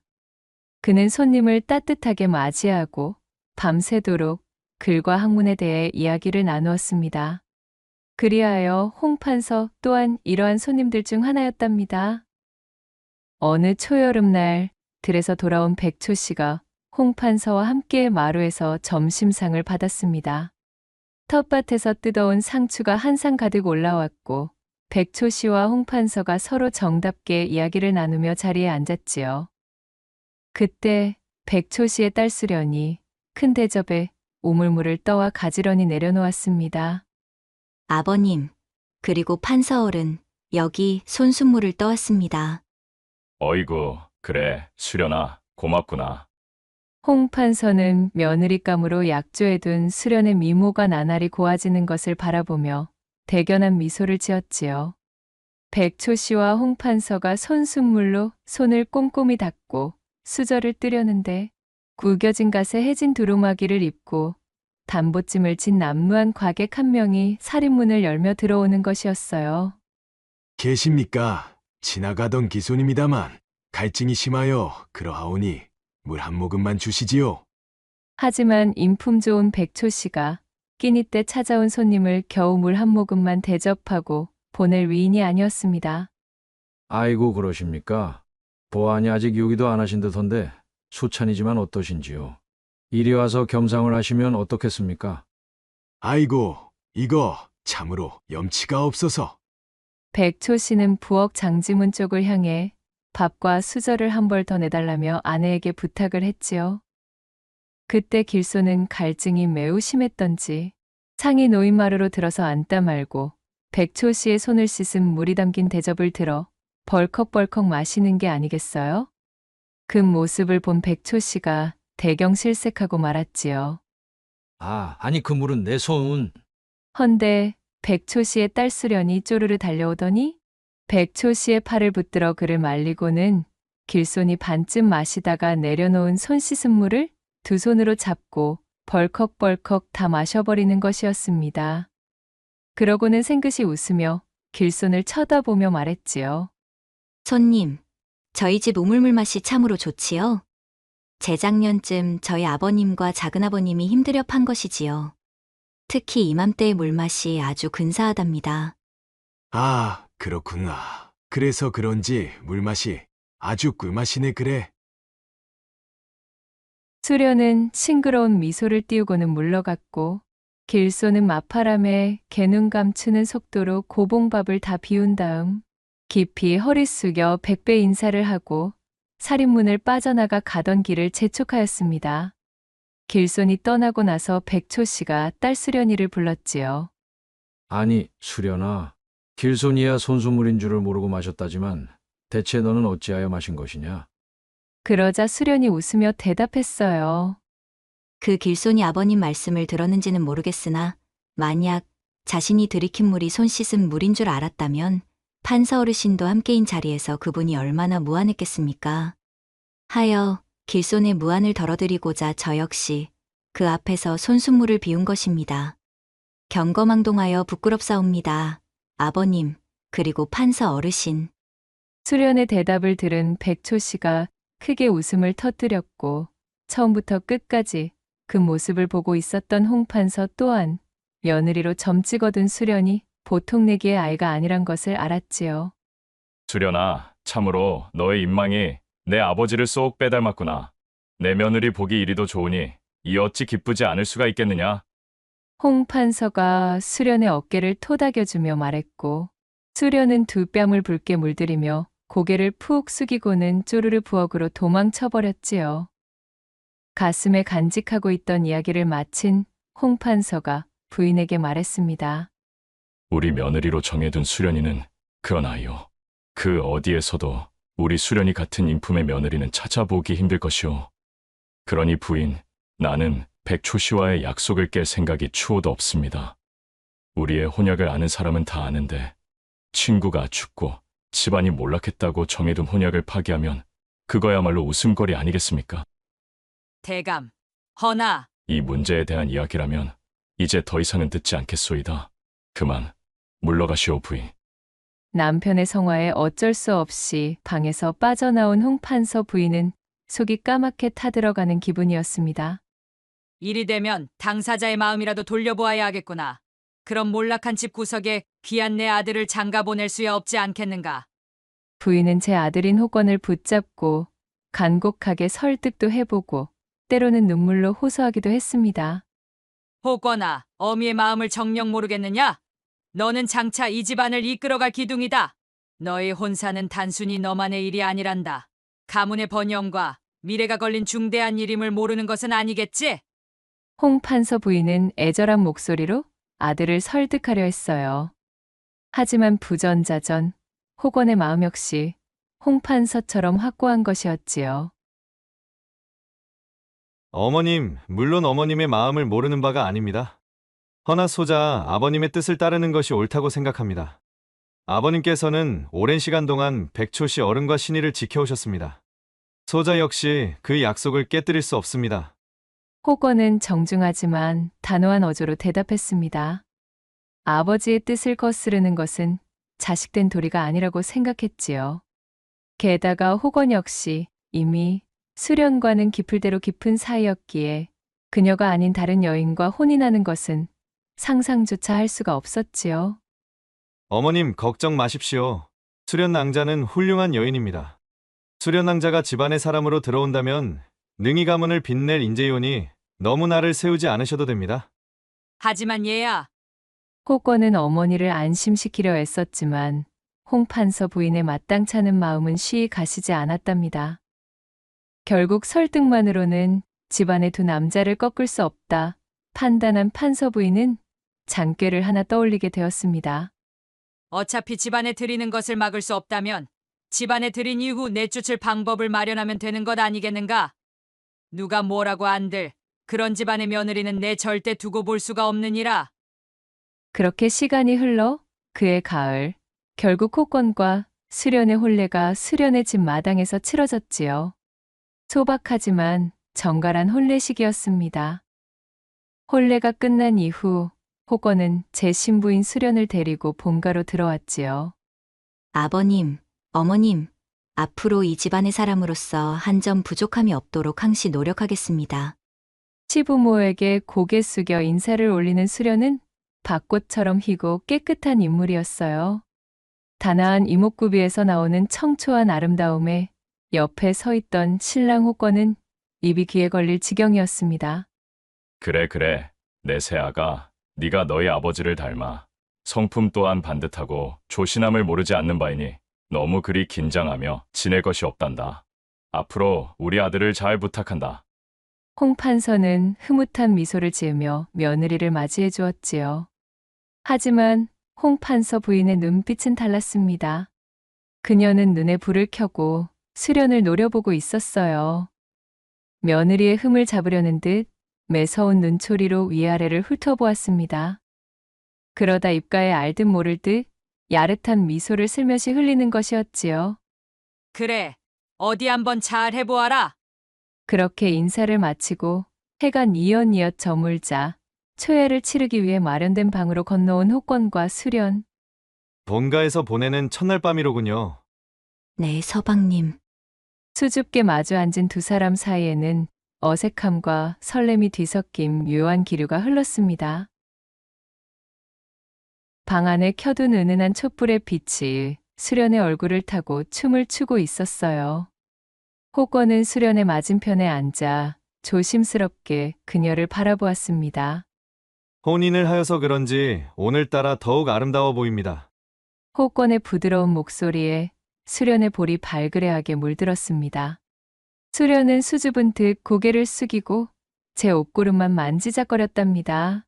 그는 손님을 따뜻하게 맞이하고 밤새도록 글과 학문에 대해 이야기를 나누었습니다. 그리하여 홍판서 또한 이러한 손님들 중 하나였답니다. 어느 초여름날 들에서 돌아온 백초 씨가 홍판서와 함께 마루에서 점심상을 받았습니다. 텃밭에서 뜯어온 상추가 한 상 가득 올라왔고 백초 씨와 홍판서가 서로 정답게 이야기를 나누며 자리에 앉았지요. 그때 백초 씨의 딸 수련이 큰 대접에 오물물을 떠와 가지런히 내려놓았습니다. 아버님, 그리고 판서어른, 여기 손순물을 떠왔습니다. 어이구, 그래, 수련아, 고맙구나. 홍판서는 며느리감으로 약조해둔 수련의 미모가 나날이 고와지는 것을 바라보며 대견한 미소를 지었지요. 백초 씨와 홍판서가 손순물로 손을 꼼꼼히 닦고 수저를 뜨려는데 구겨진 갓에 해진 두루마기를 입고 담보찜을 진 남루한 과객 한 명이 살인문을 열며 들어오는 것이었어요. 계십니까? 지나가던 기손입니다만 갈증이 심하여 그러하오니 물 한 모금만 주시지요. 하지만 인품 좋은 백초 씨가 끼니 때 찾아온 손님을 겨우 물 한 모금만 대접하고 보낼 위인이 아니었습니다. 아이고 그러십니까? 보아하니 아직 요기도 안 하신 듯한데 수찬이지만 어떠신지요? 이리 와서 겸상을 하시면 어떻겠습니까? 아이고, 이거 참으로 염치가 없어서. 백초 씨는 부엌 장지문 쪽을 향해 밥과 수저를 한 벌 더 내달라며 아내에게 부탁을 했지요. 그때 길소는 갈증이 매우 심했던지 상이 놓인 마루로 들어서 앉다 말고 백초 씨의 손을 씻은 물이 담긴 대접을 들어 벌컥벌컥 마시는 게 아니겠어요? 그 모습을 본 백초 씨가 대경실색하고 말았지요. 아니 그 물은 내 손. 헌데 백초 씨의 딸 수련이 쪼르르 달려오더니 백초 씨의 팔을 붙들어 그를 말리고는 길손이 반쯤 마시다가 내려놓은 손 씻은 물을 두 손으로 잡고 벌컥벌컥 다 마셔버리는 것이었습니다. 그러고는 생긋이 웃으며 길손을 쳐다보며 말했지요. 손님, 저희 집 우물물 맛이 참으로 좋지요? 재작년쯤 저희 아버님과 작은아버님이 힘들여 판 것이지요. 특히 이맘때의 물맛이 아주 근사하답니다. 아, 그렇구나. 그래서 그런지 물맛이 아주 꿀맛이네 그래. 수련은 싱그러운 미소를 띄우고는 물러갔고 길소는 맞바람에 개눈 감추는 속도로 고봉밥을 다 비운 다음 깊이 허리 숙여 백배 인사를 하고 살인문을 빠져나가 가던 길을 재촉하였습니다. 길손이 떠나고 나서 백초 씨가 딸 수련이를 불렀지요. 아니 수련아, 길손이야 손수물인 줄을 모르고 마셨다지만 대체 너는 어찌하여 마신 것이냐? 그러자 수련이 웃으며 대답했어요. 그 길손이 아버님 말씀을 들었는지는 모르겠으나 만약 자신이 들이킨 물이 손 씻은 물인 줄 알았다면 판서 어르신도 함께인 자리에서 그분이 얼마나 무안했겠습니까? 하여 길손의 무안을 덜어드리고자 저 역시 그 앞에서 손수물을 비운 것입니다. 경거망동하여 부끄럽사옵니다. 아버님, 그리고 판서 어르신. 수련의 대답을 들은 백초 씨가 크게 웃음을 터뜨렸고 처음부터 끝까지 그 모습을 보고 있었던 홍판서 또한 며느리로 점찍어둔 수련이 보통 내기의 아이가 아니란 것을 알았지요. 수련아, 참으로 너의 인망이 내 아버지를 쏙 빼닮았구나. 내 며느리 보기 이리도 좋으니 이 어찌 기쁘지 않을 수가 있겠느냐? 홍판서가 수련의 어깨를 토닥여주며 말했고 수련은 두 뺨을 붉게 물들이며 고개를 푹 숙이고는 쪼르르 부엌으로 도망쳐버렸지요. 가슴에 간직하고 있던 이야기를 마친 홍판서가 부인에게 말했습니다. 우리 며느리로 정해둔 수련이는 그런 아이요. 그 어디에서도 우리 수련이 같은 인품의 며느리는 찾아보기 힘들 것이오. 그러니 부인, 나는 백초 씨와의 약속을 깰 생각이 추호도 없습니다. 우리의 혼약을 아는 사람은 다 아는데 친구가 죽고 집안이 몰락했다고 정해둔 혼약을 파기하면 그거야말로 웃음거리 아니겠습니까? 대감, 허나 이 문제에 대한 이야기라면 이제 더 이상은 듣지 않겠소이다. 그만 물러가시오 부인. 남편의 성화에 어쩔 수 없이 방에서 빠져나온 홍판서 부인은 속이 까맣게 타들어가는 기분이었습니다. 일이 되면 당사자의 마음이라도 돌려보아야 하겠구나. 그럼 몰락한 집 구석에 귀한 내 아들을 장가 보낼 수야 없지 않겠는가. 부인은 제 아들인 호건을 붙잡고 간곡하게 설득도 해보고 때로는 눈물로 호소하기도 했습니다. 호건아, 어미의 마음을 정녕 모르겠느냐? 너는 장차 이 집안을 이끌어갈 기둥이다. 너의 혼사는 단순히 너만의 일이 아니란다. 가문의 번영과 미래가 걸린 중대한 일임을 모르는 것은 아니겠지? 홍판서 부인은 애절한 목소리로 아들을 설득하려 했어요. 하지만 부전자전, 호건의 마음 역시 홍판서처럼 확고한 것이었지요. 어머님, 물론 어머님의 마음을 모르는 바가 아닙니다. 허나 소자 아버님의 뜻을 따르는 것이 옳다고 생각합니다. 아버님께서는 오랜 시간 동안 백초씨 어른과 신의를 지켜오셨습니다. 소자 역시 그 약속을 깨뜨릴 수 없습니다. 호건은 정중하지만 단호한 어조로 대답했습니다. 아버지의 뜻을 거스르는 것은 자식된 도리가 아니라고 생각했지요. 게다가 호건 역시 이미 수련과는 깊을 대로 깊은 사이였기에 그녀가 아닌 다른 여인과 혼인하는 것은 상상조차 할 수가 없었지요. 어머님, 걱정 마십시오. 수련낭자는 훌륭한 여인입니다. 수련낭자가 집안의 사람으로 들어온다면 능히 가문을 빛낼 인재이오니 너무 나를 세우지 않으셔도 됩니다. 하지만 얘야, 호건은 어머니를 안심시키려 애썼지만 홍판서 부인의 마땅찮은 마음은 쉬이 가시지 않았답니다. 결국 설득만으로는 집안의 두 남자를 꺾을 수 없다 판단한 판서 부인은 장꾀를 하나 떠올리게 되었습니다. 어차피 집안에 들이는 것을 막을 수 없다면 집안에 들인 이후 내쫓을 방법을 마련하면 되는 것 아니겠는가? 누가 뭐라고 안들 그런 집안의 며느리는 내 절대 두고 볼 수가 없느니라. 그렇게 시간이 흘러 그해 가을, 결국 호건과 수련의 혼례가 수련의 집 마당에서 치러졌지요. 소박하지만 정갈한 혼례식이었습니다. 혼례가 끝난 이후 호건은 제 신부인 수련을 데리고 본가로 들어왔지요. 아버님, 어머님, 앞으로 이 집안의 사람으로서 한 점 부족함이 없도록 항시 노력하겠습니다. 시부모에게 고개 숙여 인사를 올리는 수련은 밭꽃처럼 희고 깨끗한 인물이었어요. 단아한 이목구비에서 나오는 청초한 아름다움에 옆에 서 있던 신랑 호건은 입이 귀에 걸릴 지경이었습니다. 그래. 내 새아가 네가 너희 아버지를 닮아 성품 또한 반듯하고 조신함을 모르지 않는 바이니 너무 그리 긴장하며 지낼 것이 없단다. 앞으로 우리 아들을 잘 부탁한다. 홍판서는 흐뭇한 미소를 지으며 며느리를 맞이해 주었지요. 하지만 홍판서 부인의 눈빛은 달랐습니다. 그녀는 눈에 불을 켜고 수련을 노려보고 있었어요. 며느리의 흠을 잡으려는 듯 매서운 눈초리로 위아래를 훑어보았습니다. 그러다 입가에 알듯 모를 듯 야릇한 미소를 슬며시 흘리는 것이었지요. 그래, 어디 한번 잘 해보아라. 그렇게 인사를 마치고 해가 뉘엿뉘엿 저물자 초야를 치르기 위해 마련된 방으로 건너온 호건과 수련. 본가에서 보내는 첫날 밤이로군요. 네, 서방님. 수줍게 마주 앉은 두 사람 사이에는 어색함과 설렘이 뒤섞인 묘한 기류가 흘렀습니다. 방 안에 켜둔 은은한 촛불의 빛이 수련의 얼굴을 타고 춤을 추고 있었어요. 호건은 수련의 맞은편에 앉아 조심스럽게 그녀를 바라보았습니다. 혼인을 하여서 그런지 오늘따라 더욱 아름다워 보입니다. 호건의 부드러운 목소리에 수련의 볼이 발그레하게 물들었습니다. 수련은 수줍은 듯 고개를 숙이고 제 옷구름만 만지작거렸답니다.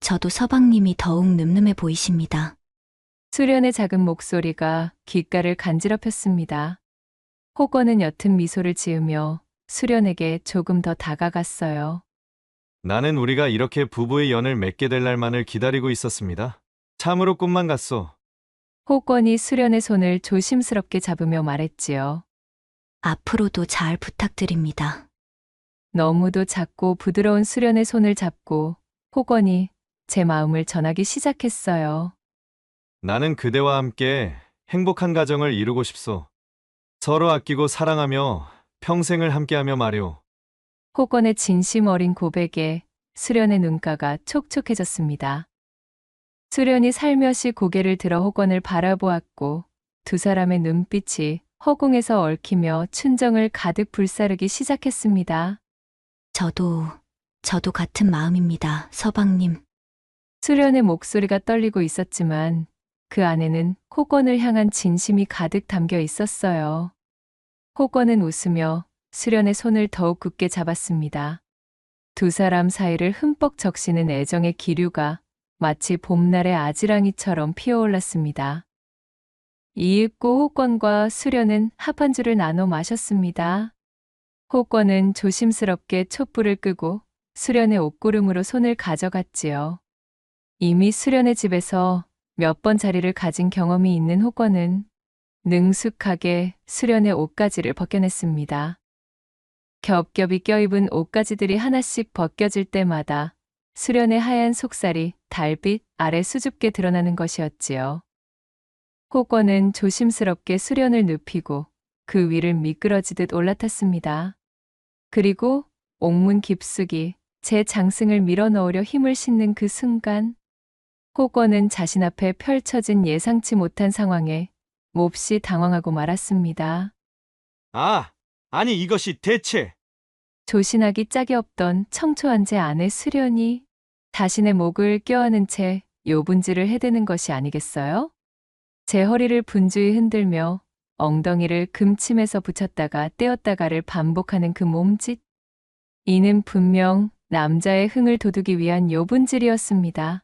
저도 서방님이 더욱 늠름해 보이십니다. 수련의 작은 목소리가 귓가를 간지럽혔습니다. 호건은 옅은 미소를 지으며 수련에게 조금 더 다가갔어요. 나는 우리가 이렇게 부부의 연을 맺게 될 날만을 기다리고 있었습니다. 참으로 꿈만 같소. 호권이 수련의 손을 조심스럽게 잡으며 말했지요. 앞으로도 잘 부탁드립니다. 너무도 작고 부드러운 수련의 손을 잡고 호건이 제 마음을 전하기 시작했어요. 나는 그대와 함께 행복한 가정을 이루고 싶소. 서로 아끼고 사랑하며 평생을 함께하며 말이오. 호건의 진심 어린 고백에 수련의 눈가가 촉촉해졌습니다. 수련이 살며시 고개를 들어 호건을 바라보았고 두 사람의 눈빛이 허공에서 얽히며 춘정을 가득 불사르기 시작했습니다. 저도 같은 마음입니다, 서방님. 수련의 목소리가 떨리고 있었지만 그 안에는 호건을 향한 진심이 가득 담겨 있었어요. 호건은 웃으며 수련의 손을 더욱 굳게 잡았습니다. 두 사람 사이를 흠뻑 적시는 애정의 기류가 마치 봄날의 아지랑이처럼 피어올랐습니다. 이윽고 호건과 수련은 합 한 줄을 나눠 마셨습니다. 호건은 조심스럽게 촛불을 끄고 수련의 옷구름으로 손을 가져갔지요. 이미 수련의 집에서 몇 번 자리를 가진 경험이 있는 호건은 능숙하게 수련의 옷가지를 벗겨냈습니다. 겹겹이 껴입은 옷가지들이 하나씩 벗겨질 때마다 수련의 하얀 속살이 달빛 아래 수줍게 드러나는 것이었지요. 호건은 조심스럽게 수련을 눕히고 그 위를 미끄러지듯 올라탔습니다. 그리고 옥문 깊숙이 제 장승을 밀어넣으려 힘을 싣는 그 순간 호건은 자신 앞에 펼쳐진 예상치 못한 상황에 몹시 당황하고 말았습니다. 아니 이것이 대체... 조신하기 짝이 없던 청초한 제 아내 수련이 자신의 목을 껴안은 채 요분지를 해대는 것이 아니겠어요? 제 허리를 분주히 흔들며 엉덩이를 금침에서 붙였다가 떼었다가를 반복하는 그 몸짓. 이는 분명 남자의 흥을 돋우기 위한 요분질이었습니다.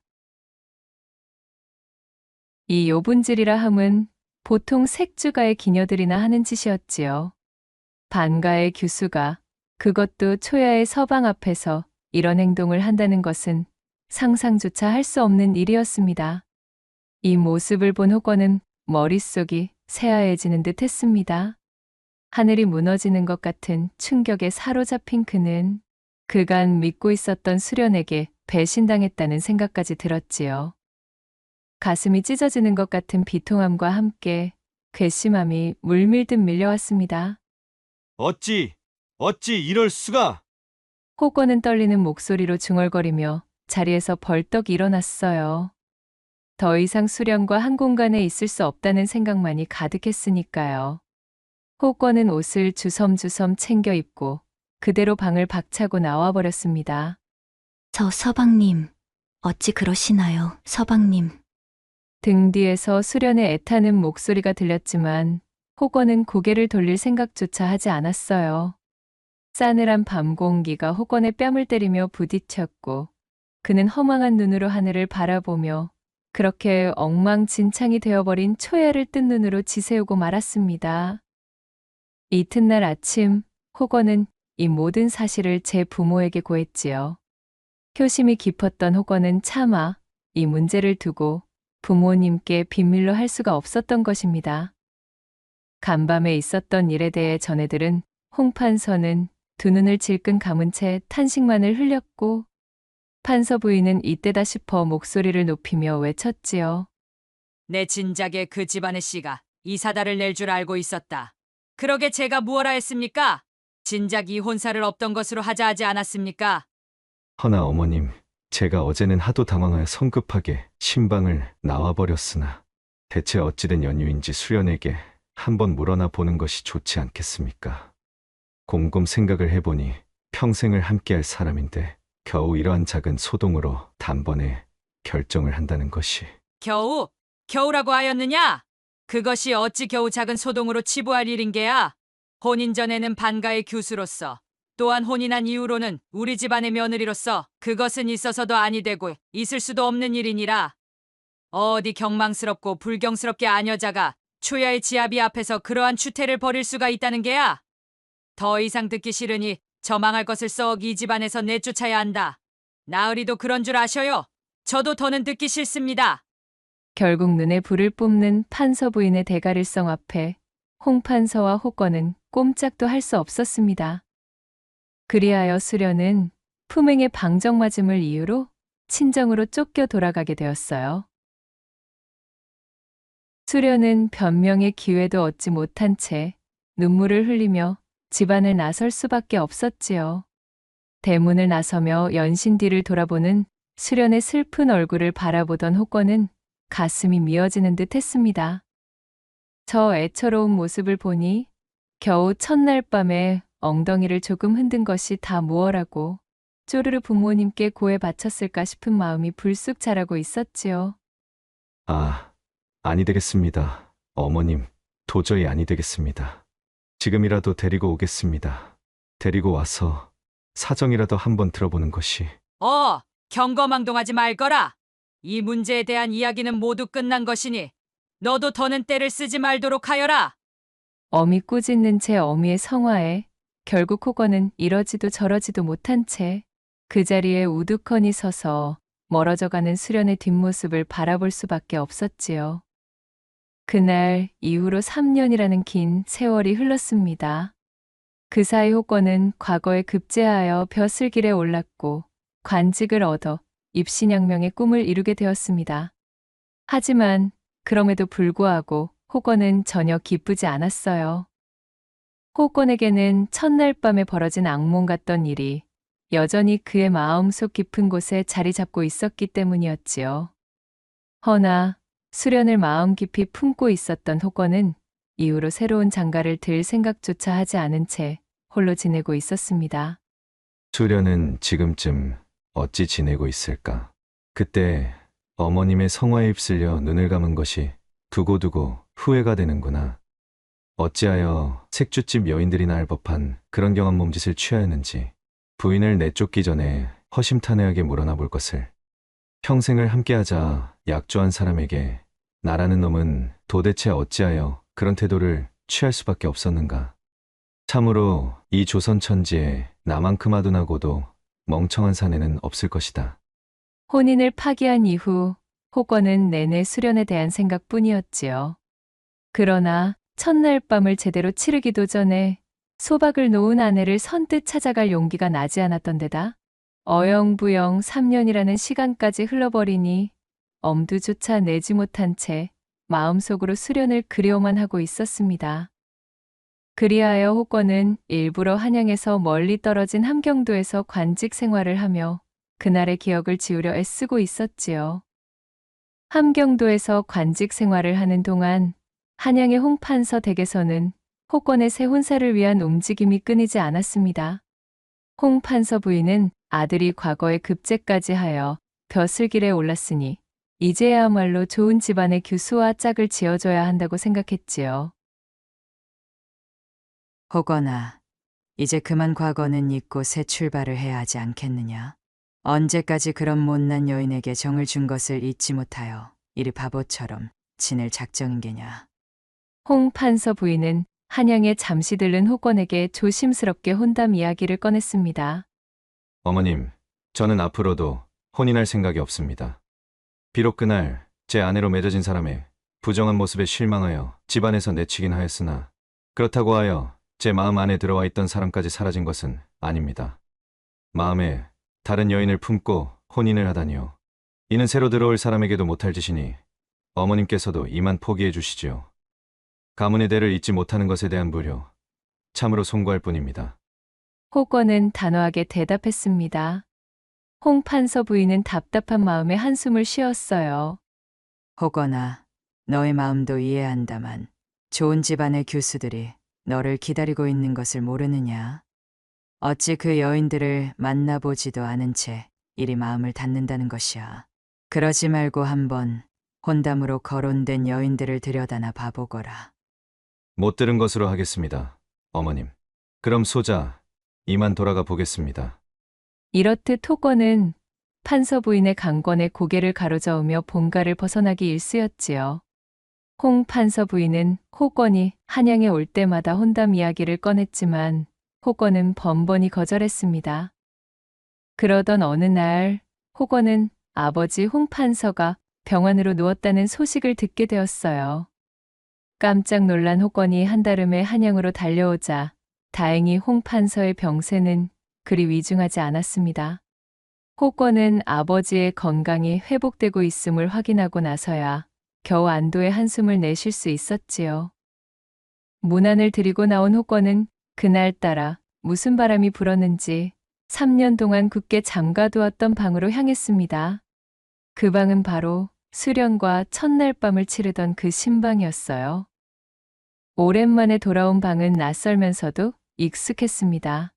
이 요분질이라 함은 보통 색주가의 기녀들이나 하는 짓이었지요. 반가의 규수가 그것도 초야의 서방 앞에서 이런 행동을 한다는 것은 상상조차 할 수 없는 일이었습니다. 이 모습을 본 호건은 머릿속이 새하얘지는 듯 했습니다. 하늘이 무너지는 것 같은 충격에 사로잡힌 그는 그간 믿고 있었던 수련에게 배신당했다는 생각까지 들었지요. 가슴이 찢어지는 것 같은 비통함과 함께 괘씸함이 물밀듯 밀려왔습니다. 어찌 이럴 수가... 호건은 떨리는 목소리로 중얼거리며 자리에서 벌떡 일어났어요. 더 이상 수련과 한 공간에 있을 수 없다는 생각만이 가득했으니까요. 호건은 옷을 주섬주섬 챙겨 입고 그대로 방을 박차고 나와버렸습니다. 서방님, 어찌 그러시나요, 서방님? 등 뒤에서 수련의 애타는 목소리가 들렸지만 호건은 고개를 돌릴 생각조차 하지 않았어요. 싸늘한 밤 공기가 호건의 뺨을 때리며 부딪혔고 그는 허망한 눈으로 하늘을 바라보며 그렇게 엉망진창이 되어버린 초야를 뜬 눈으로 지새우고 말았습니다. 이튿날 아침 호건은 이 모든 사실을 제 부모에게 고했지요. 효심이 깊었던 호건은 차마 이 문제를 두고 부모님께 비밀로 할 수가 없었던 것입니다. 간밤에 있었던 일에 대해 전애들은 홍판서는 두 눈을 질끈 감은 채 탄식만을 흘렸고 판서 부인은 이때다 싶어 목소리를 높이며 외쳤지요. 내 진작에 그 집안의 씨가 이 사달을 낼 줄 알고 있었다. 그러게 제가 무엇라 했습니까? 진작 이 혼사를 없던 것으로 하자 하지 않았습니까? 허나 어머님, 제가 어제는 하도 당황하여 성급하게 신방을 나와버렸으나 대체 어찌된 연유인지 수련에게 한번 물어나 보는 것이 좋지 않겠습니까? 곰곰 생각을 해보니 평생을 함께할 사람인데 겨우 이러한 작은 소동으로 단번에 결정을 한다는 것이... 겨우라고 하였느냐? 그것이 어찌 겨우 작은 소동으로 치부할 일인 게야? 혼인 전에는 반가의 규수로서 또한 혼인한 이후로는 우리 집안의 며느리로서 그것은 있어서도 아니 되고 있을 수도 없는 일이니라. 어디 경망스럽고 불경스럽게 아녀자가 초야의 지아비 앞에서 그러한 추태를 벌일 수가 있다는 게야? 더 이상 듣기 싫으니 저 망할 것을 썩 이 집안에서 내쫓아야 한다. 나으리도 그런 줄 아셔요. 저도 더는 듣기 싫습니다. 결국 눈에 불을 뿜는 판서 부인의 대가릴성 앞에 홍 판서와 호권은 꼼짝도 할 수 없었습니다. 그리하여 수련은 품행의 방정맞음을 이유로 친정으로 쫓겨 돌아가게 되었어요. 수련은 변명의 기회도 얻지 못한 채 눈물을 흘리며 집안을 나설 수밖에 없었지요. 대문을 나서며 연신 뒤를 돌아보는 수련의 슬픈 얼굴을 바라보던 호권은 가슴이 미어지는 듯 했습니다. 저 애처로운 모습을 보니 겨우 첫날 밤에 엉덩이를 조금 흔든 것이 다 무엇라고 쪼르르 부모님께 고해 바쳤을까 싶은 마음이 불쑥 자라고 있었지요. 아니 되겠습니다. 어머님, 도저히 아니 되겠습니다. 지금이라도 데리고 오겠습니다. 데리고 와서 사정이라도 한번 들어보는 것이. 경거망동하지 말거라. 이 문제에 대한 이야기는 모두 끝난 것이니 너도 더는 때를 쓰지 말도록 하여라. 어미 꾸짖는 채 어미의 성화에 결국 호건은 이러지도 저러지도 못한 채 그 자리에 우두커니 서서 멀어져가는 수련의 뒷모습을 바라볼 수밖에 없었지요. 그날 이후로 3년이라는 긴 세월이 흘렀습니다. 그 사이 호건은 과거에 급제하여 벼슬길에 올랐고 관직을 얻어 입신양명의 꿈을 이루게 되었습니다. 하지만 그럼에도 불구하고 호건은 전혀 기쁘지 않았어요. 호건에게는 첫날 밤에 벌어진 악몽 같던 일이 여전히 그의 마음속 깊은 곳에 자리 잡고 있었기 때문이었지요. 허나 수련을 마음 깊이 품고 있었던 호건은 이후로 새로운 장가를 들 생각조차 하지 않은 채 홀로 지내고 있었습니다. 수련은 지금쯤 어찌 지내고 있을까? 그때 어머님의 성화에 휩쓸려 눈을 감은 것이 두고두고 후회가 되는구나. 어찌하여 색주집 여인들이나 할 법한 그런 경한 몸짓을 취하였는지 부인을 내쫓기 전에 허심탄회하게 물어나 볼 것을. 평생을 함께하자 약조한 사람에게 나라는 놈은 도대체 어찌하여 그런 태도를 취할 수밖에 없었는가. 참으로 이 조선 천지에 나만큼 아둔하고도 멍청한 사내는 없을 것이다. 혼인을 파기한 이후 호건은 내내 수련에 대한 생각뿐이었지요. 그러나 첫날 밤을 제대로 치르기도 전에 소박을 놓은 아내를 선뜻 찾아갈 용기가 나지 않았던 데다 어영부영 3년이라는 시간까지 흘러버리니 엄두조차 내지 못한 채 마음속으로 수련을 그리워만 하고 있었습니다. 그리하여 호건은 일부러 한양에서 멀리 떨어진 함경도에서 관직 생활을 하며 그날의 기억을 지우려 애쓰고 있었지요. 함경도에서 관직 생활을 하는 동안 한양의 홍판서 댁에서는 호건의 새 혼사를 위한 움직임이 끊이지 않았습니다. 홍판서 부인은 아들이 과거에 급제까지 하여 벼슬길에 올랐으니 이제야말로 좋은 집안의 규수와 짝을 지어줘야 한다고 생각했지요. 호건아, 이제 그만 과거는 잊고 새 출발을 해야 하지 않겠느냐? 언제까지 그런 못난 여인에게 정을 준 것을 잊지 못하여 이리 바보처럼 지낼 작정인 게냐? 홍판서 부인은 한양에 잠시 들른 호건에게 조심스럽게 혼담 이야기를 꺼냈습니다. 어머님, 저는 앞으로도 혼인할 생각이 없습니다. 비록 그날 제 아내로 맺어진 사람의 부정한 모습에 실망하여 집안에서 내치긴 하였으나 그렇다고 하여 제 마음 안에 들어와 있던 사람까지 사라진 것은 아닙니다. 마음에 다른 여인을 품고 혼인을 하다니요. 이는 새로 들어올 사람에게도 못할 짓이니 어머님께서도 이만 포기해 주시지요. 가문의 대를 잊지 못하는 것에 대한 불효, 참으로 송구할 뿐입니다. 호건은 단호하게 대답했습니다. 홍판서 부인은 답답한 마음에 한숨을 쉬었어요. 호건아, 너의 마음도 이해한다만 좋은 집안의 교수들이 너를 기다리고 있는 것을 모르느냐? 어찌 그 여인들을 만나보지도 않은 채 이리 마음을 닫는다는 것이야. 그러지 말고 한번 혼담으로 거론된 여인들을 들여다나 봐보거라. 못 들은 것으로 하겠습니다, 어머님. 그럼 소자, 이만 돌아가 보겠습니다. 이렇듯 호건은 판서 부인의 강권에 고개를 가로저으며 본가를 벗어나기 일쑤였지요. 홍 판서 부인은 호건이 한양에 올 때마다 혼담 이야기를 꺼냈지만 호건은 번번이 거절했습니다. 그러던 어느 날 호건은 아버지 홍 판서가 병원으로 누웠다는 소식을 듣게 되었어요. 깜짝 놀란 호건이 한달음에 한양으로 달려오자 다행히 홍 판서의 병세는 그리 위중하지 않았습니다. 호건은 아버지의 건강이 회복되고 있음을 확인하고 나서야 겨우 안도의 한숨을 내쉴 수 있었지요. 문안을 들이고 나온 호건은 그날따라 무슨 바람이 불었는지 3년 동안 굳게 잠가두었던 방으로 향했습니다. 그 방은 바로 수련과 첫날 밤을 치르던 그 신방이었어요. 오랜만에 돌아온 방은 낯설면서도 익숙했습니다.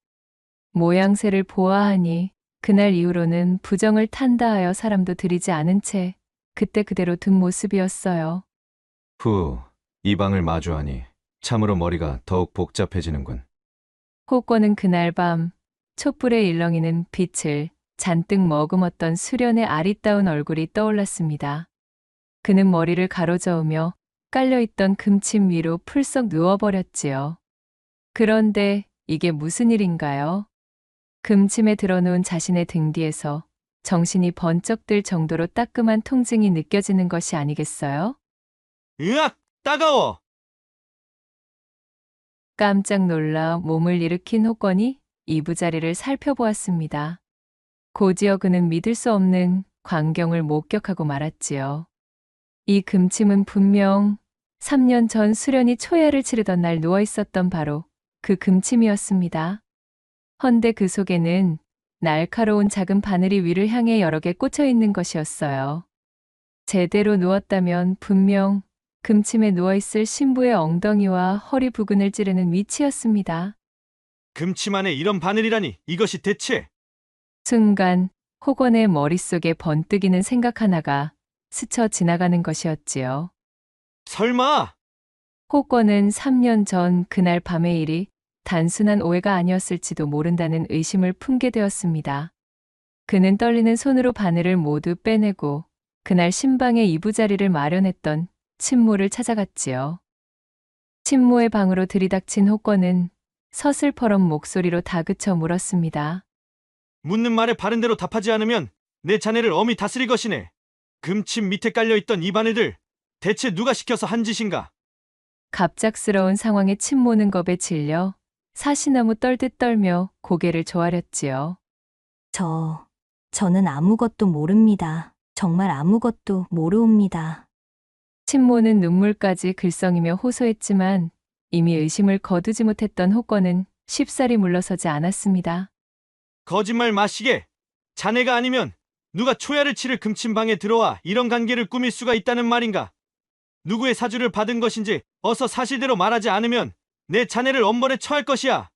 모양새를 보아하니 그날 이후로는 부정을 탄다 하여 사람도 들이지 않은 채 그때 그대로 둔 모습이었어요. 후, 이 방을 마주하니 참으로 머리가 더욱 복잡해지는군. 호권은 그날 밤 촛불에 일렁이는 빛을 잔뜩 머금었던 수련의 아리따운 얼굴이 떠올랐습니다. 그는 머리를 가로저으며 깔려있던 금침 위로 풀썩 누워버렸지요. 그런데 이게 무슨 일인가요? 금침에 들어놓은 자신의 등 뒤에서 정신이 번쩍 들 정도로 따끔한 통증이 느껴지는 것이 아니겠어요? 으악! 따가워! 깜짝 놀라 몸을 일으킨 호건이 이부자리를 살펴보았습니다. 곧이어 그는 믿을 수 없는 광경을 목격하고 말았지요. 이 금침은 분명 3년 전 수련이 초야를 치르던 날 누워 있었던 바로 그 금침이었습니다. 헌데 그 속에는 날카로운 작은 바늘이 위를 향해 여러 개 꽂혀 있는 것이었어요. 제대로 누웠다면 분명 금침에 누워있을 신부의 엉덩이와 허리 부근을 찌르는 위치였습니다. 금침 안에 이런 바늘이라니 이것이 대체... 순간 호건의 머릿속에 번뜩이는 생각 하나가 스쳐 지나가는 것이었지요. 설마! 호건은 3년 전 그날 밤의 일이 단순한 오해가 아니었을지도 모른다는 의심을 품게 되었습니다. 그는 떨리는 손으로 바늘을 모두 빼내고 그날 신방의 이부자리를 마련했던 친모를 찾아갔지요. 친모의 방으로 들이닥친 호건은 서슬퍼런 목소리로 다그쳐 물었습니다. 묻는 말에 바른 대로 답하지 않으면 내 자네를 엄히 다스릴 것이네. 금침 밑에 깔려있던 이 바늘들 대체 누가 시켜서 한 짓인가? 갑작스러운 상황에 친모는 겁에 질려 사시나무 떨듯 떨며 고개를 조아렸지요. 저는 아무것도 모릅니다. 정말 아무것도 모르옵니다. 친모는 눈물까지 글썽이며 호소했지만 이미 의심을 거두지 못했던 호건은 쉽사리 물러서지 않았습니다. 거짓말 마시게! 자네가 아니면 누가 초야를 치를 금침방에 들어와 이런 관계를 꾸밀 수가 있다는 말인가? 누구의 사주를 받은 것인지 어서 사실대로 말하지 않으면 내 자네를 엄벌에 처할 것이야.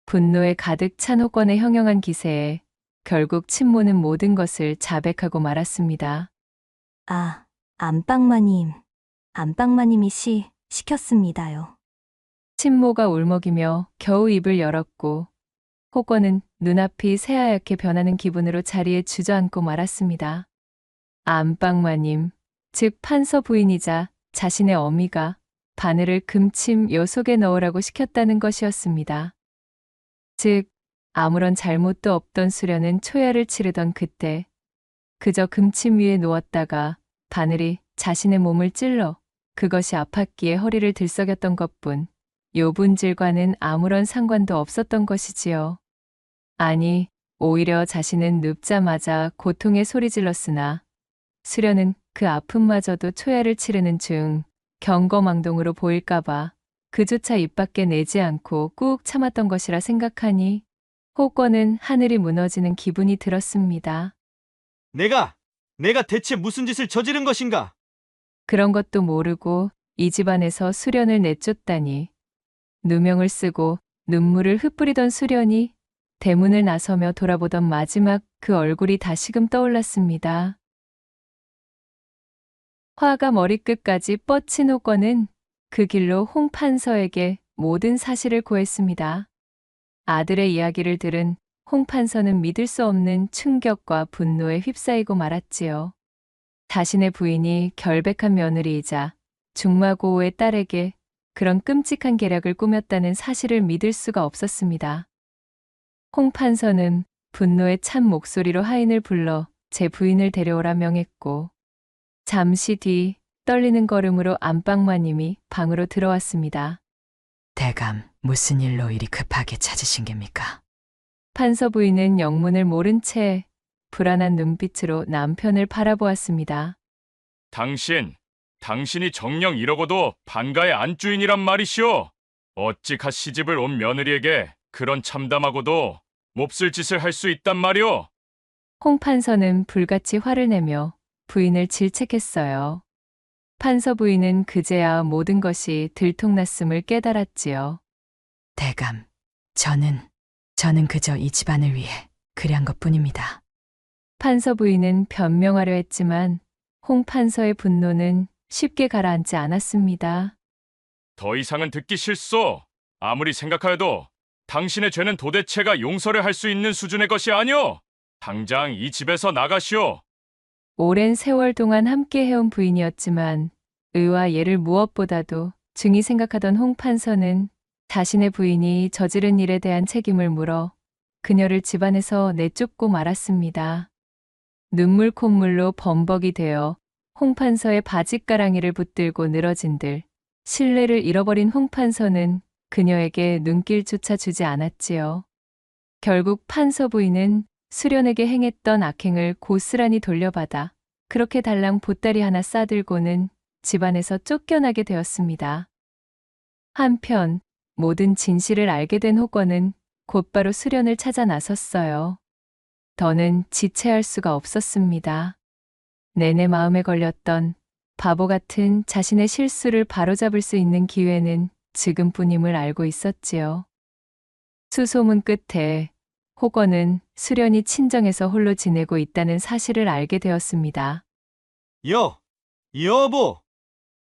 분노에 가득 찬 호건의 형용한 기세에 결국 친모는 모든 것을 자백하고 말았습니다. 안방마님이 시켰습니다요. 친모가 울먹이며 겨우 입을 열었고 호건은 눈앞이 새하얗게 변하는 기분으로 자리에 주저앉고 말았습니다. 안방마님, 즉 판서 부인이자 자신의 어미가 바늘을 금침 요 속에 넣으라고 시켰다는 것이었습니다. 즉 아무런 잘못도 없던 수련은 초야를 치르던 그때 그저 금침 위에 누웠다가 바늘이 자신의 몸을 찔러 그것이 아팠기에 허리를 들썩였던 것뿐 요 분질과는 아무런 상관도 없었던 것이지요. 아니, 오히려 자신은 눕자마자 고통에 소리 질렀으나 수련은 그 아픔마저도 초야를 치르는 중 경거망동으로 보일까봐 그조차 입 밖에 내지 않고 꾹 참았던 것이라 생각하니 호건은 하늘이 무너지는 기분이 들었습니다. 내가 대체 무슨 짓을 저지른 것인가? 그런 것도 모르고 이 집안에서 수련을 내쫓다니. 누명을 쓰고 눈물을 흩뿌리던 수련이 대문을 나서며 돌아보던 마지막 그 얼굴이 다시금 떠올랐습니다. 화가 머리끝까지 뻗친 호건은 그 길로 홍 판서에게 모든 사실을 고했습니다. 아들의 이야기를 들은 홍 판서는 믿을 수 없는 충격과 분노에 휩싸이고 말았지요. 자신의 부인이 결백한 며느리이자 중마고우의 딸에게 그런 끔찍한 계략을 꾸몄다는 사실을 믿을 수가 없었습니다. 홍 판서는 분노에 찬 목소리로 하인을 불러 제 부인을 데려오라 명했고 잠시 뒤 떨리는 걸음으로 안방마님이 방으로 들어왔습니다. 대감, 무슨 일로 이리 급하게 찾으신 겁니까? 판서 부인은 영문을 모른 채 불안한 눈빛으로 남편을 바라보았습니다. 당신이 정녕 이러고도 반가의 안주인이란 말이시오. 어찌 갓 시집을 온 며느리에게 그런 참담하고도 몹쓸 짓을 할 수 있단 말이오. 홍 판서는 불같이 화를 내며 부인을 질책했어요. 판서 부인은 그제야 모든 것이 들통났음을 깨달았지요. 대감, 저는 그저 이 집안을 위해 그리한 것뿐입니다. 판서 부인은 변명하려 했지만 홍 판서의 분노는 쉽게 가라앉지 않았습니다. 더 이상은 듣기 싫소. 아무리 생각하여도 당신의 죄는 도대체가 용서를 할 수 있는 수준의 것이 아니오. 당장 이 집에서 나가시오. 오랜 세월 동안 함께 해온 부인이었지만 의와 예를 무엇보다도 중히 생각하던 홍 판서는 자신의 부인이 저지른 일에 대한 책임을 물어 그녀를 집안에서 내쫓고 말았습니다. 눈물 콧물로 범벅이 되어 홍 판서의 바짓가랑이를 붙들고 늘어진들 신뢰를 잃어버린 홍 판서는 그녀에게 눈길조차 주지 않았지요. 결국 판서 부인은 수련에게 행했던 악행을 고스란히 돌려받아 그렇게 달랑 보따리 하나 싸들고는 집안에서 쫓겨나게 되었습니다. 한편 모든 진실을 알게 된 호권은 곧바로 수련을 찾아 나섰어요. 더는 지체할 수가 없었습니다. 내내 마음에 걸렸던 바보 같은 자신의 실수를 바로잡을 수 있는 기회는 지금뿐임을 알고 있었지요. 수소문 끝에 호건은 수련이 친정에서 홀로 지내고 있다는 사실을 알게 되었습니다. 여보!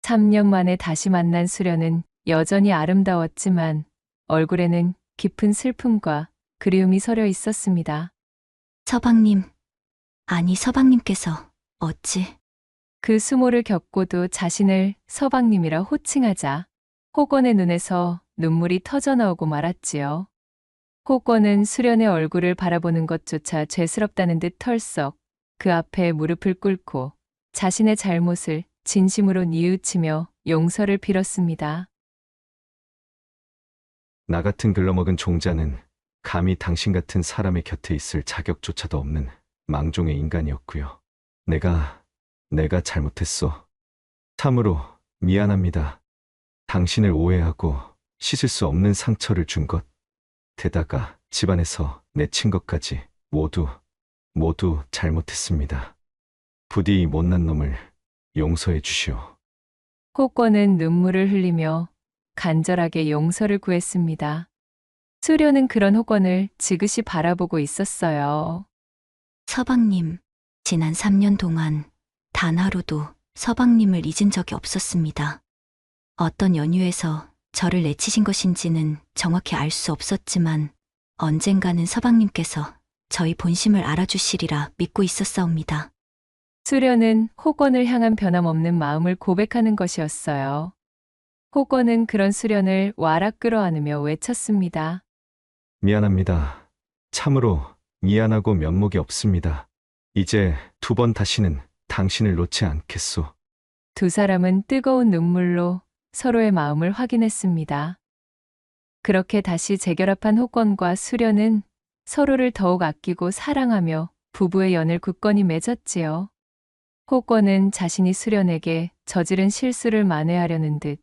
3년 만에 다시 만난 수련은 여전히 아름다웠지만 얼굴에는 깊은 슬픔과 그리움이 서려 있었습니다. 서방님께서 어찌? 그 수모를 겪고도 자신을 서방님이라 호칭하자 호건의 눈에서 눈물이 터져나오고 말았지요. 호건은 수련의 얼굴을 바라보는 것조차 죄스럽다는 듯 털썩 그 앞에 무릎을 꿇고 자신의 잘못을 진심으로 뉘우치며 용서를 빌었습니다. 나 같은 글러먹은 종자는 감히 당신 같은 사람의 곁에 있을 자격조차도 없는 망종의 인간이었고요. 내가 잘못했어. 참으로 미안합니다. 당신을 오해하고 씻을 수 없는 상처를 준 것, 게다가 집안에서 내친 것까지 모두 잘못했습니다. 부디 이 못난 놈을 용서해 주시오. 호권은 눈물을 흘리며 간절하게 용서를 구했습니다. 수련은 그런 호건을 지그시 바라보고 있었어요. 서방님, 지난 3년 동안 단 하루도 서방님을 잊은 적이 없었습니다. 어떤 연유에서 저를 내치신 것인지는 정확히 알 수 없었지만 언젠가는 서방님께서 저희 본심을 알아주시리라 믿고 있었사옵니다. 수련은 호건을 향한 변함없는 마음을 고백하는 것이었어요. 호건은 그런 수련을 와락 끌어안으며 외쳤습니다. 미안합니다. 참으로 미안하고 면목이 없습니다. 이제 2번 다시는 당신을 놓지 않겠소. 두 사람은 뜨거운 눈물로 서로의 마음을 확인했습니다. 그렇게 다시 재결합한 호건과 수련은 서로를 더욱 아끼고 사랑하며 부부의 연을 굳건히 맺었지요. 호건은 자신이 수련에게 저지른 실수를 만회하려는 듯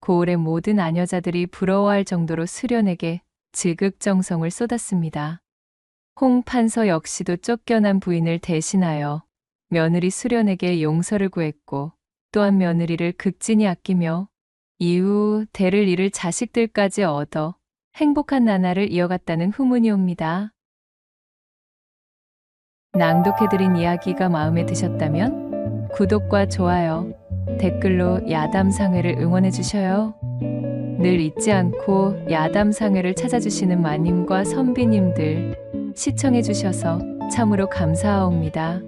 고을의 모든 아녀자들이 부러워할 정도로 수련에게 지극정성을 쏟았습니다. 홍 판서 역시도 쫓겨난 부인을 대신하여 며느리 수련에게 용서를 구했고 또한 며느리를 극진히 아끼며 이후 대를 이을 자식들까지 얻어 행복한 나날을 이어갔다는 후문이 옵니다. 낭독해드린 이야기가 마음에 드셨다면 구독과 좋아요, 댓글로 야담상회를 응원해 주셔요. 늘 잊지 않고 야담상회를 찾아주시는 마님과 선비님들 시청해 주셔서 참으로 감사하옵니다.